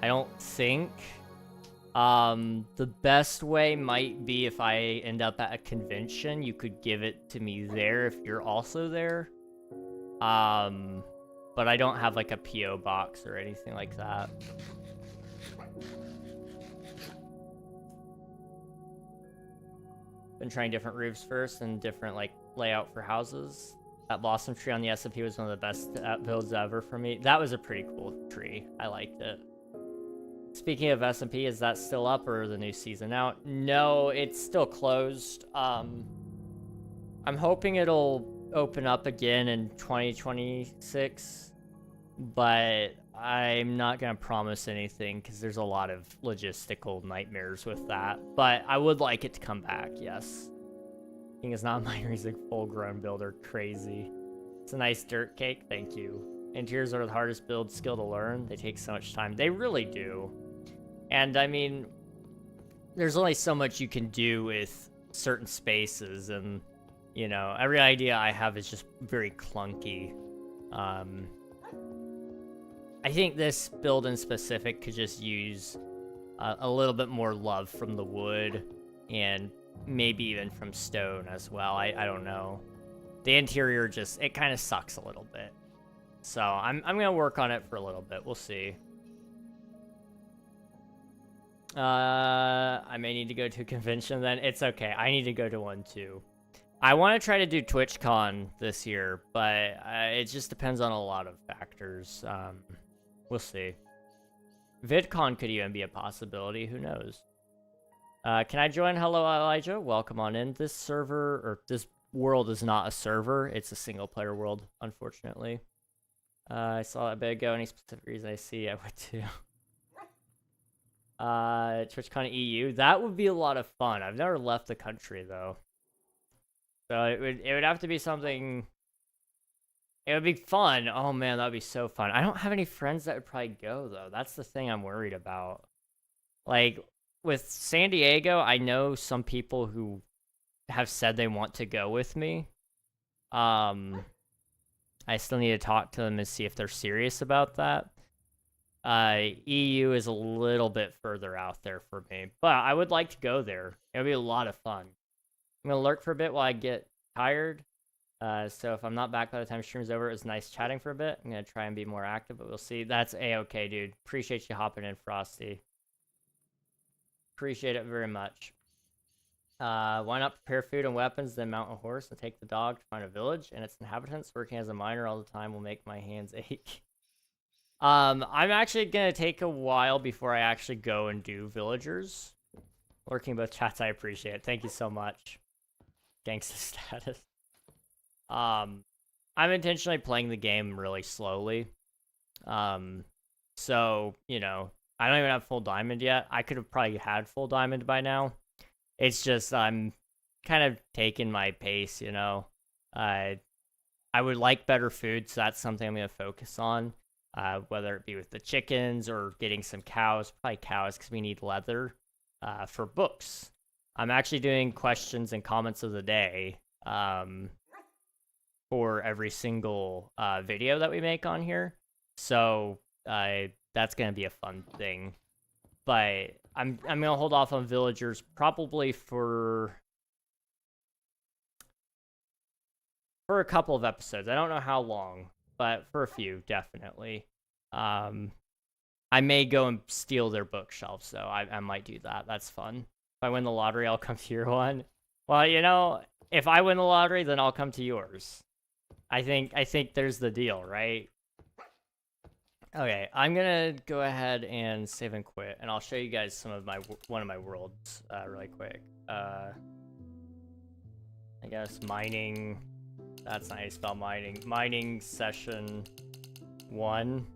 I don't think. The best way might be if I end up at a convention, you could give it to me there if you're also there. But I don't have like a PO box or anything like that. Been trying different roofs first and different like layout for houses. That blossom tree on the SMP was one of the best builds ever for me. That was a pretty cool tree. I liked it. Speaking of SMP, is that still up or the new season out? No, it's still closed. I'm hoping it'll open up again in 2026, but I'm not gonna promise anything because there's a lot of logistical nightmares with that. But I would like it to come back, yes. King is not my music full-grown builder. Crazy. It's a nice dirt cake, thank you. Interiors are the hardest build skill to learn. They take so much time. They really do. And I mean, there's only so much you can do with certain spaces, and you know, every idea I have is just very clunky. I think this build in specific could just use a little bit more love from the wood and maybe even from stone as well. I don't know. The interior just, it kind of sucks a little bit. So I'm gonna work on it for a little bit. We'll see. I may need to go to a convention then. It's okay. I need to go to one too. I want to try to do TwitchCon this year, but it just depends on a lot of factors. We'll see. VidCon could even be a possibility. Who knows? Can I join? Hello, Elijah. Welcome on in. This server, or this world is not a server. It's a single-player world, unfortunately. I saw that a bit ago. Any specific reason I see, I would too. TwitchCon EU. That would be a lot of fun. I've never left the country, though. So it would have to be something... It would be fun. Oh, man, that would be so fun. I don't have any friends that would probably go, though. That's the thing I'm worried about. Like, with San Diego, I know some people who have said they want to go with me. I still need to talk to them and see if they're serious about that. EU is a little bit further out there for me, but I would like to go there. It would be a lot of fun. I'm gonna lurk for a bit while I get tired. So if I'm not back by the time stream's over, it was nice chatting for a bit. I'm gonna try and be more active, but we'll see. That's a-okay, dude. Appreciate you hopping in, Frosty. Appreciate it very much. Why not prepare food and weapons, then mount a horse and take the dog to find a village and its inhabitants? Working as a miner all the time will make my hands ache. I'm actually gonna take a while before I actually go and do villagers. Lurking both chats, I appreciate it. Thank you so much. Gangsta status. I'm intentionally playing the game really slowly. So, you know, I don't even have full diamond yet. I could have probably had full diamond by now. It's just I'm kind of taking my pace, you know. I would like better food, so that's something I'm going to focus on. Whether it be with the chickens or getting some cows. Probably cows, because we need leather for books. I'm actually doing questions and comments of the day for every single video that we make on here. So that's going to be a fun thing. But I'm going to hold off on villagers probably for a couple of episodes. I don't know how long, but for a few, definitely. I may go and steal their bookshelves, though. I might do that. That's fun. If I win the lottery, I'll come to your one. Well, you know, if I win the lottery, then I'll come to yours. I think there's the deal, right? Okay, I'm gonna go ahead and save and quit, and I'll show you guys some of one of my worlds really quick. I guess mining. That's not how you spell mining. Mining session 1.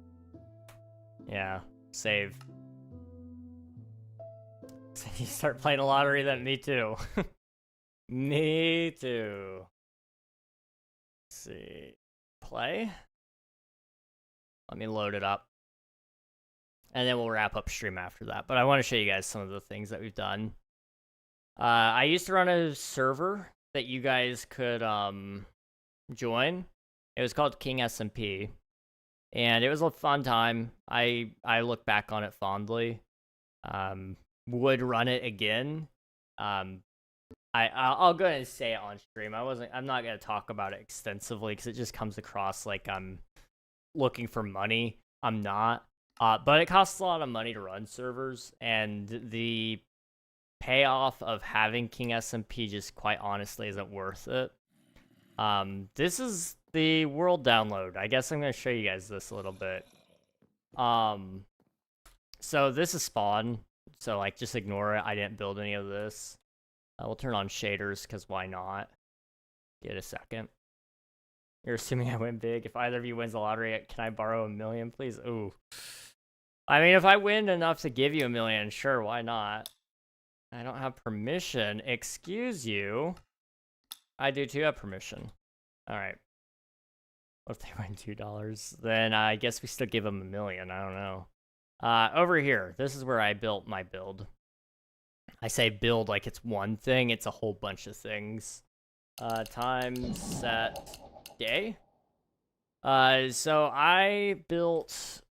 Yeah, save. So you start playing a lottery, then me too. Me too. Let's see. Play. Let me load it up. and then we'll wrap up stream after that. But I want to show you guys some of the things that we've done. I used to run a server that you guys could join. It was called King SMP, and it was a fun time. I look back on it fondly. Would run it again. I'll go ahead and say it on stream. I'm not gonna talk about it extensively because it just comes across like I'm looking for money. I'm not. But it costs a lot of money to run servers, and the payoff of having King SMP just quite honestly isn't worth it. This is the world download. I guess I'm gonna show you guys this a little bit. So this is spawn. So like just ignore it. I didn't build any of this. We'll turn on shaders because why not? Get a second. You're assuming I win big. If either of you wins the lottery, can I borrow $1 million, please? Ooh. I mean, if I win enough to give you $1 million, sure, why not? I don't have permission. Excuse you. I do too have permission. All right. What if they win $2? Then I guess we still give them $1 million. I don't know. Over here, this is where I built my build. I say build like it's one thing. It's a whole bunch of things. Time, set, day. So I built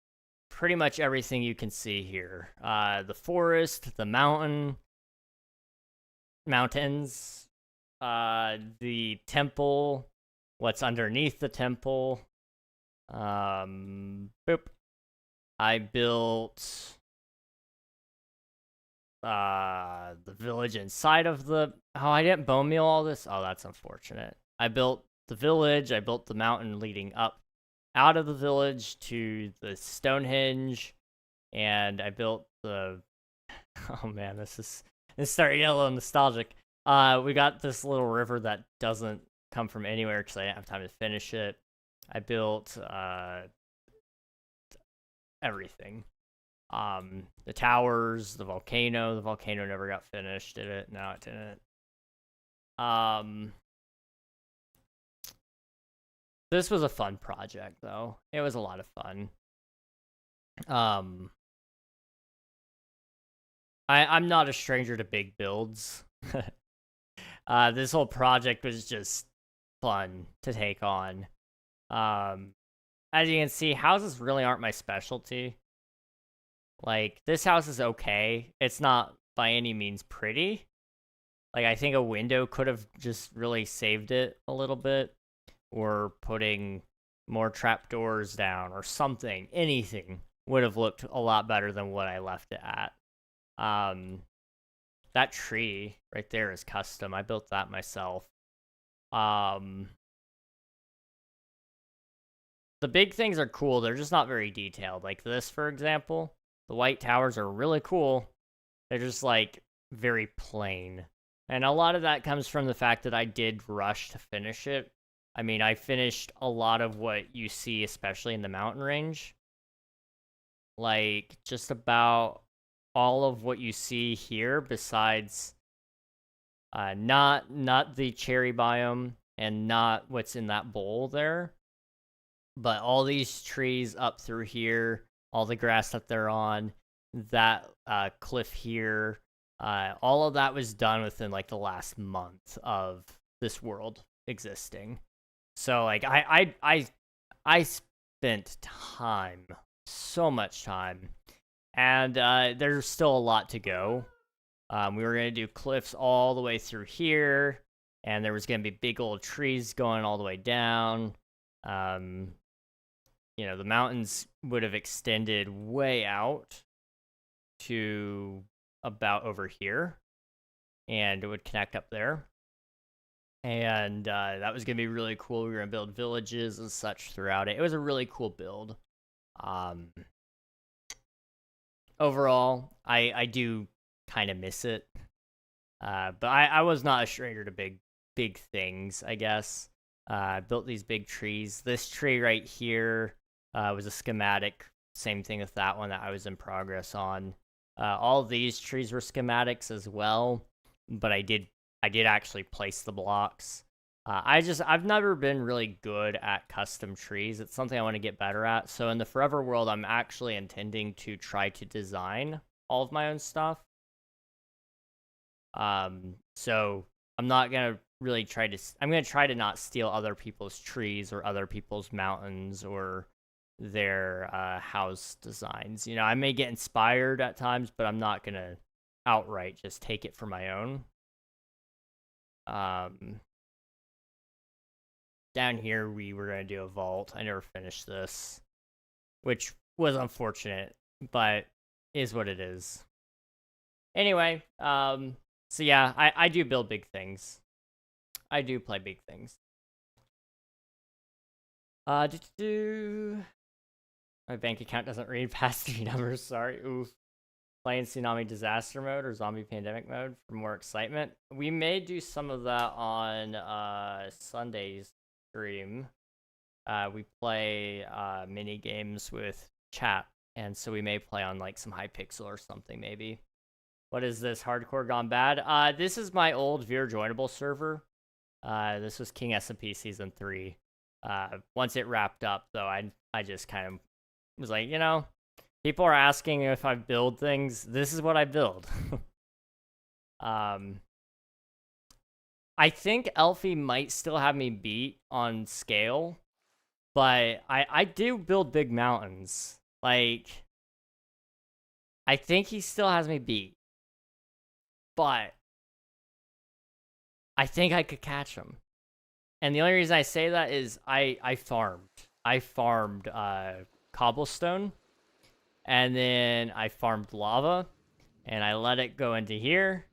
pretty much everything you can see here. The forest, the mountains, the temple, what's underneath the temple. Boop. I built the village inside of the... Oh, I didn't bone meal all this? Oh, that's unfortunate. I built the village. I built the mountain leading up out of the village to the Stonehenge. And I built the... Oh, man, this is starting to get a little nostalgic. We got this little river that doesn't come from anywhere because I didn't have time to finish it. I built everything. The towers, the volcano. The volcano never got finished, did it? No, it didn't. This was a fun project, though. It was a lot of fun. I'm not a stranger to big builds. This whole project was just fun to take on. As you can see, houses really aren't my specialty. Like, this house is okay. It's not by any means pretty. Like, I think a window could have just really saved it a little bit. Or putting more trapdoors down or something. Anything would have looked a lot better than what I left it at. That tree right there is custom. I built that myself. The big things are cool. They're just not very detailed. Like this, for example. The white towers are really cool. They're just, like, very plain. And a lot of that comes from the fact that I did rush to finish it. I mean, I finished a lot of what you see, especially in the mountain range. Like, just about all of what you see here, besides not the cherry biome and not what's in that bowl there. But all these trees up through here, all the grass that they're on, that cliff here, all of that was done within like the last month of this world existing. So like I spent time, so much time, and there's still a lot to go. We were gonna do cliffs all the way through here, and there was gonna be big old trees going all the way down. You know, the mountains would have extended way out to about over here, and it would connect up there. And that was going to be really cool. We were going to build villages and such throughout it. It was a really cool build. Overall, I do kind of miss it. But I was not a stranger to big things, I guess. I built these big trees. This tree right here was a schematic. Same thing with that one that I was in progress on. All of these trees were schematics as well, but I did actually place the blocks. I've never been really good at custom trees. It's something I want to get better at. So in the Forever world, I'm actually intending to try to design all of my own stuff. So I'm not gonna really try to. I'm gonna try to not steal other people's trees or other people's mountains or their house designs. You know, I may get inspired at times, but I'm not gonna outright just take it for my own. Down here we were gonna do a vault. I never finished this, which was unfortunate, but is what it is. Anyway, so yeah, I do build big things. I do play big things. My bank account doesn't read past 3 numbers, sorry. Oof. Playing Tsunami Disaster Mode or Zombie Pandemic Mode for more excitement. We may do some of that on Sunday's stream. We play mini games with chat, and so we may play on like some Hypixel or something maybe. What is this? Hardcore gone bad? This is my old Veer Joinable server. This was King SMP Season 3. Once it wrapped up, though, I just kind of was like, you know, people are asking if I build things. This is what I build. I think Elfie might still have me beat on scale, but I do build big mountains. Like, I think he still has me beat. But I think I could catch him. And the only reason I say that is I farmed. I farmed cobblestone, and then I farmed lava, and I let it go into here,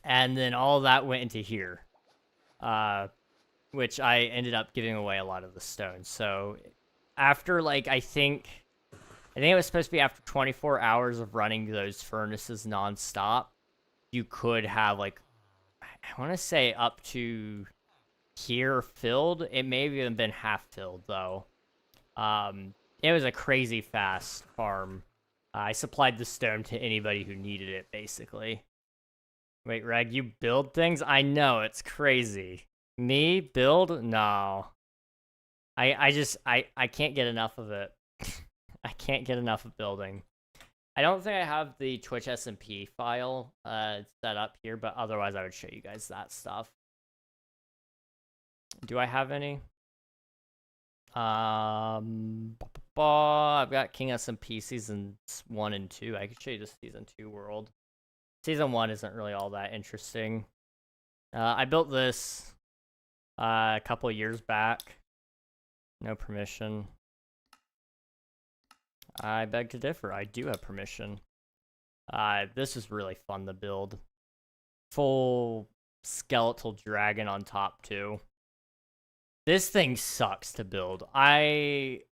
and then all that went into here, which I ended up giving away a lot of the stone. So after, like, I think it was supposed to be after 24 hours of running those furnaces nonstop, you could have, like, I want to say up to here filled. It may have even been half filled, though. It was a crazy fast farm. I supplied the stone to anybody who needed it, basically. Wait, Reg, you build things? I know, it's crazy. Me? Build? No. I can't get enough of it. I can't get enough of building. I don't think I have the Twitch SMP file set up here, but otherwise I would show you guys that stuff. Do I have any? I've got King SMP Seasons 1 and 2. I could show you the Season 2 world. Season 1 isn't really all that interesting. I built this a couple years back. No permission. I beg to differ. I do have permission. This is really fun to build. Full skeletal dragon on top, too. This thing sucks to build. I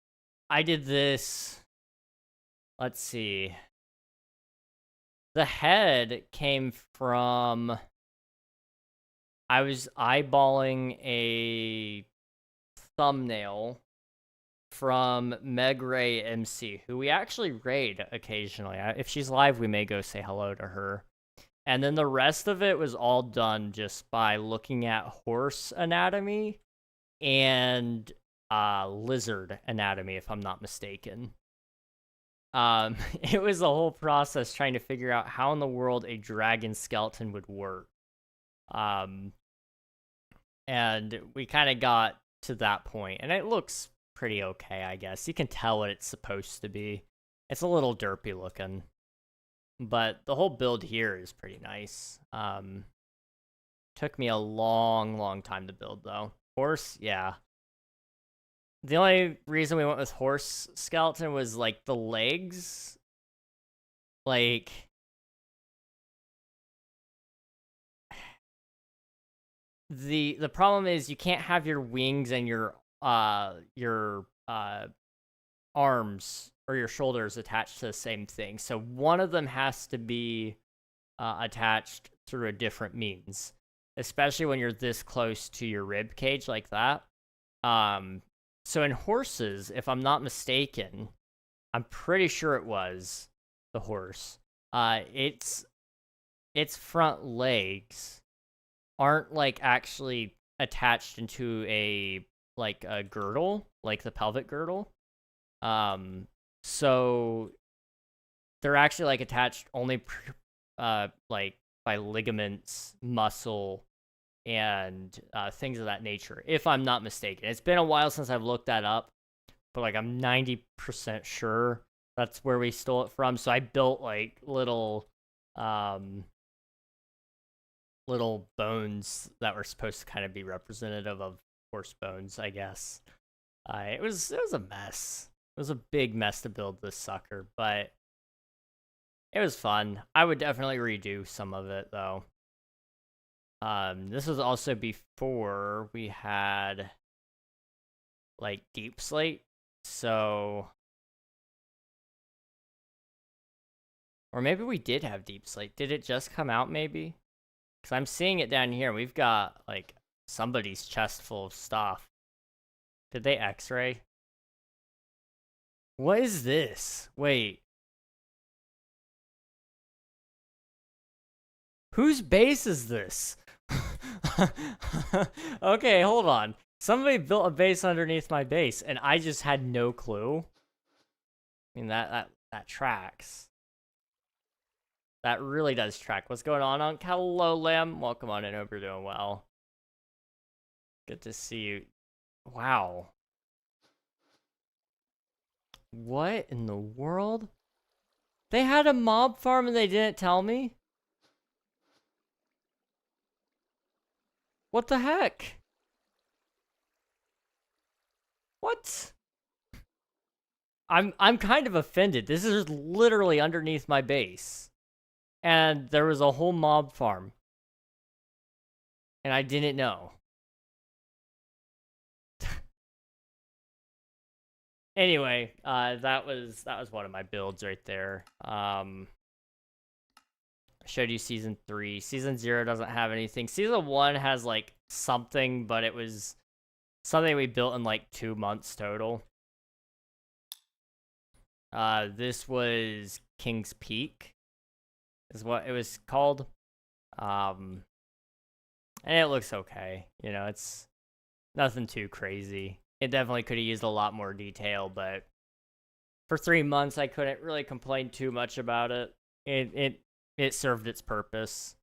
did this. Let's see. The head came from... I was eyeballing a thumbnail from Meg Ray MC, who we actually raid occasionally. If she's live, we may go say hello to her. And then the rest of it was all done just by looking at horse anatomy and lizard anatomy, if I'm not mistaken. It was a whole process trying to figure out how in the world a dragon skeleton would work. And we kind of got to that point, and it looks pretty okay, I guess. You can tell what it's supposed to be. It's a little derpy looking, but the whole build here is pretty nice. Took me a long time to build, though. Horse, yeah. The only reason we went with horse skeleton was, like, the legs. Like... The problem is you can't have your wings and your arms or your shoulders attached to the same thing. So one of them has to be attached through a different means, especially when you're this close to your rib cage like that. So in horses, if I'm not mistaken, I'm pretty sure it was the horse. Its front legs aren't, like, actually attached into a girdle, like the pelvic girdle. So they're actually like attached only like by ligaments, muscle, and things of that nature, if I'm not mistaken. It's been a while since I've looked that up, but like I'm 90% sure that's where we stole it from. So I built like little bones that were supposed to kind of be representative of horse bones, I guess. It was a mess. It was a big mess to build this sucker, but it was fun. I would definitely redo some of it though. This was also before we had like Deep Slate, so, or maybe we did have Deep Slate. Did it just come out maybe? Because I'm seeing it down here. We've got like somebody's chest full of stuff. Did they X-ray? What is this? Wait. Whose base is this? Okay, hold on. Somebody built a base underneath my base, and I just had no clue. I mean, that tracks. That really does track. What's going on, Unc? Hello, Lamb. Welcome on in. Hope you're doing well. Good to see you. Wow. What in the world? They had a mob farm and they didn't tell me? What the heck? What? I'm kind of offended. This is literally underneath my base. And there was a whole mob farm. And I didn't know. Anyway, that was one of my builds right there. I showed you season 3. Season 0 doesn't have anything. Season 1 has like something, but it was something we built in like 2 months total. This was King's Peak, is what it was called. And it looks okay. You know, it's nothing too crazy. It definitely could have used a lot more detail, but for 3 months, I couldn't really complain too much about it. It served its purpose.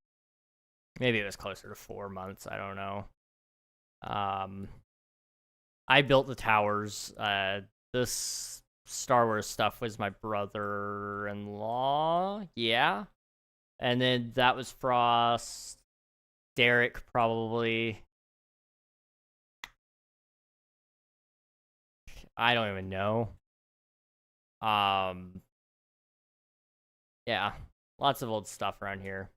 Maybe it was closer to 4 months. I don't know. I built the towers. This Star Wars stuff was my brother-in-law. Yeah. And then that was Frost. Derek, probably. I don't even know. Yeah. Lots of old stuff around here.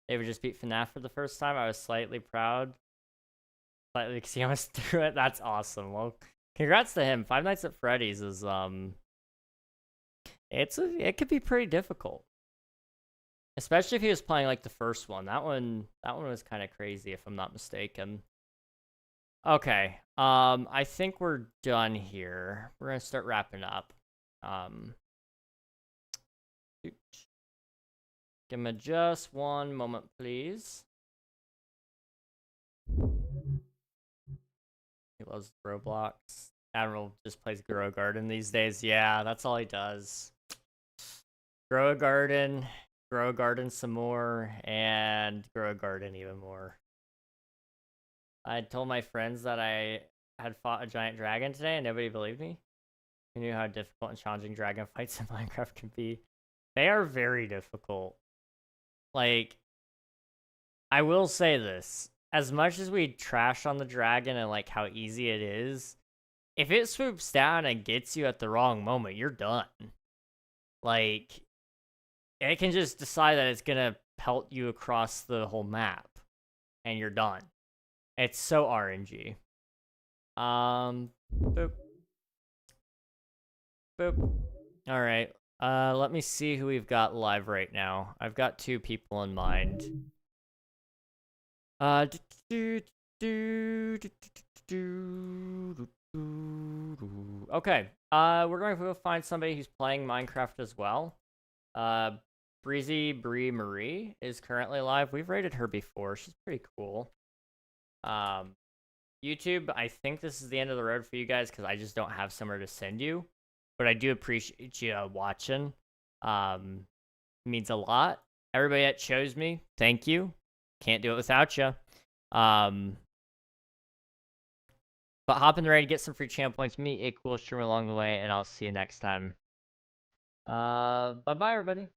David just beat FNAF for the first time. I was slightly proud. Slightly because he almost threw it. That's awesome. Well, congrats to him. Five Nights at Freddy's is it could be pretty difficult. Especially if he was playing like the first one. That one was kind of crazy if I'm not mistaken. Okay. I think we're done here. We're gonna start wrapping up. Give me just one moment, please. He loves Roblox. Admiral just plays Grow a Garden these days. Yeah, that's all he does. Grow a garden some more, and grow a garden even more. I told my friends that I had fought a giant dragon today, and nobody believed me. Who knew how difficult and challenging dragon fights in Minecraft can be? They are very difficult. Like, I will say this. As much as we trash on the dragon and like how easy it is, if it swoops down and gets you at the wrong moment, you're done. Like, it can just decide that it's gonna pelt you across the whole map, and you're done. It's so RNG. Boop. Boop. Alright. Let me see who we've got live right now. I've got 2 people in mind. Okay. We're going to go find somebody who's playing Minecraft as well. Breezy Brie Marie is currently live. We've rated her before. She's pretty cool. YouTube, I think this is the end of the road for you guys because I just don't have somewhere to send you. But I do appreciate you watching. Means a lot. Everybody that chose me, thank you. Can't do it without you. But hop in the raid, get some free channel points, meet a cool streamer along the way, and I'll see you next time. Bye-bye, everybody.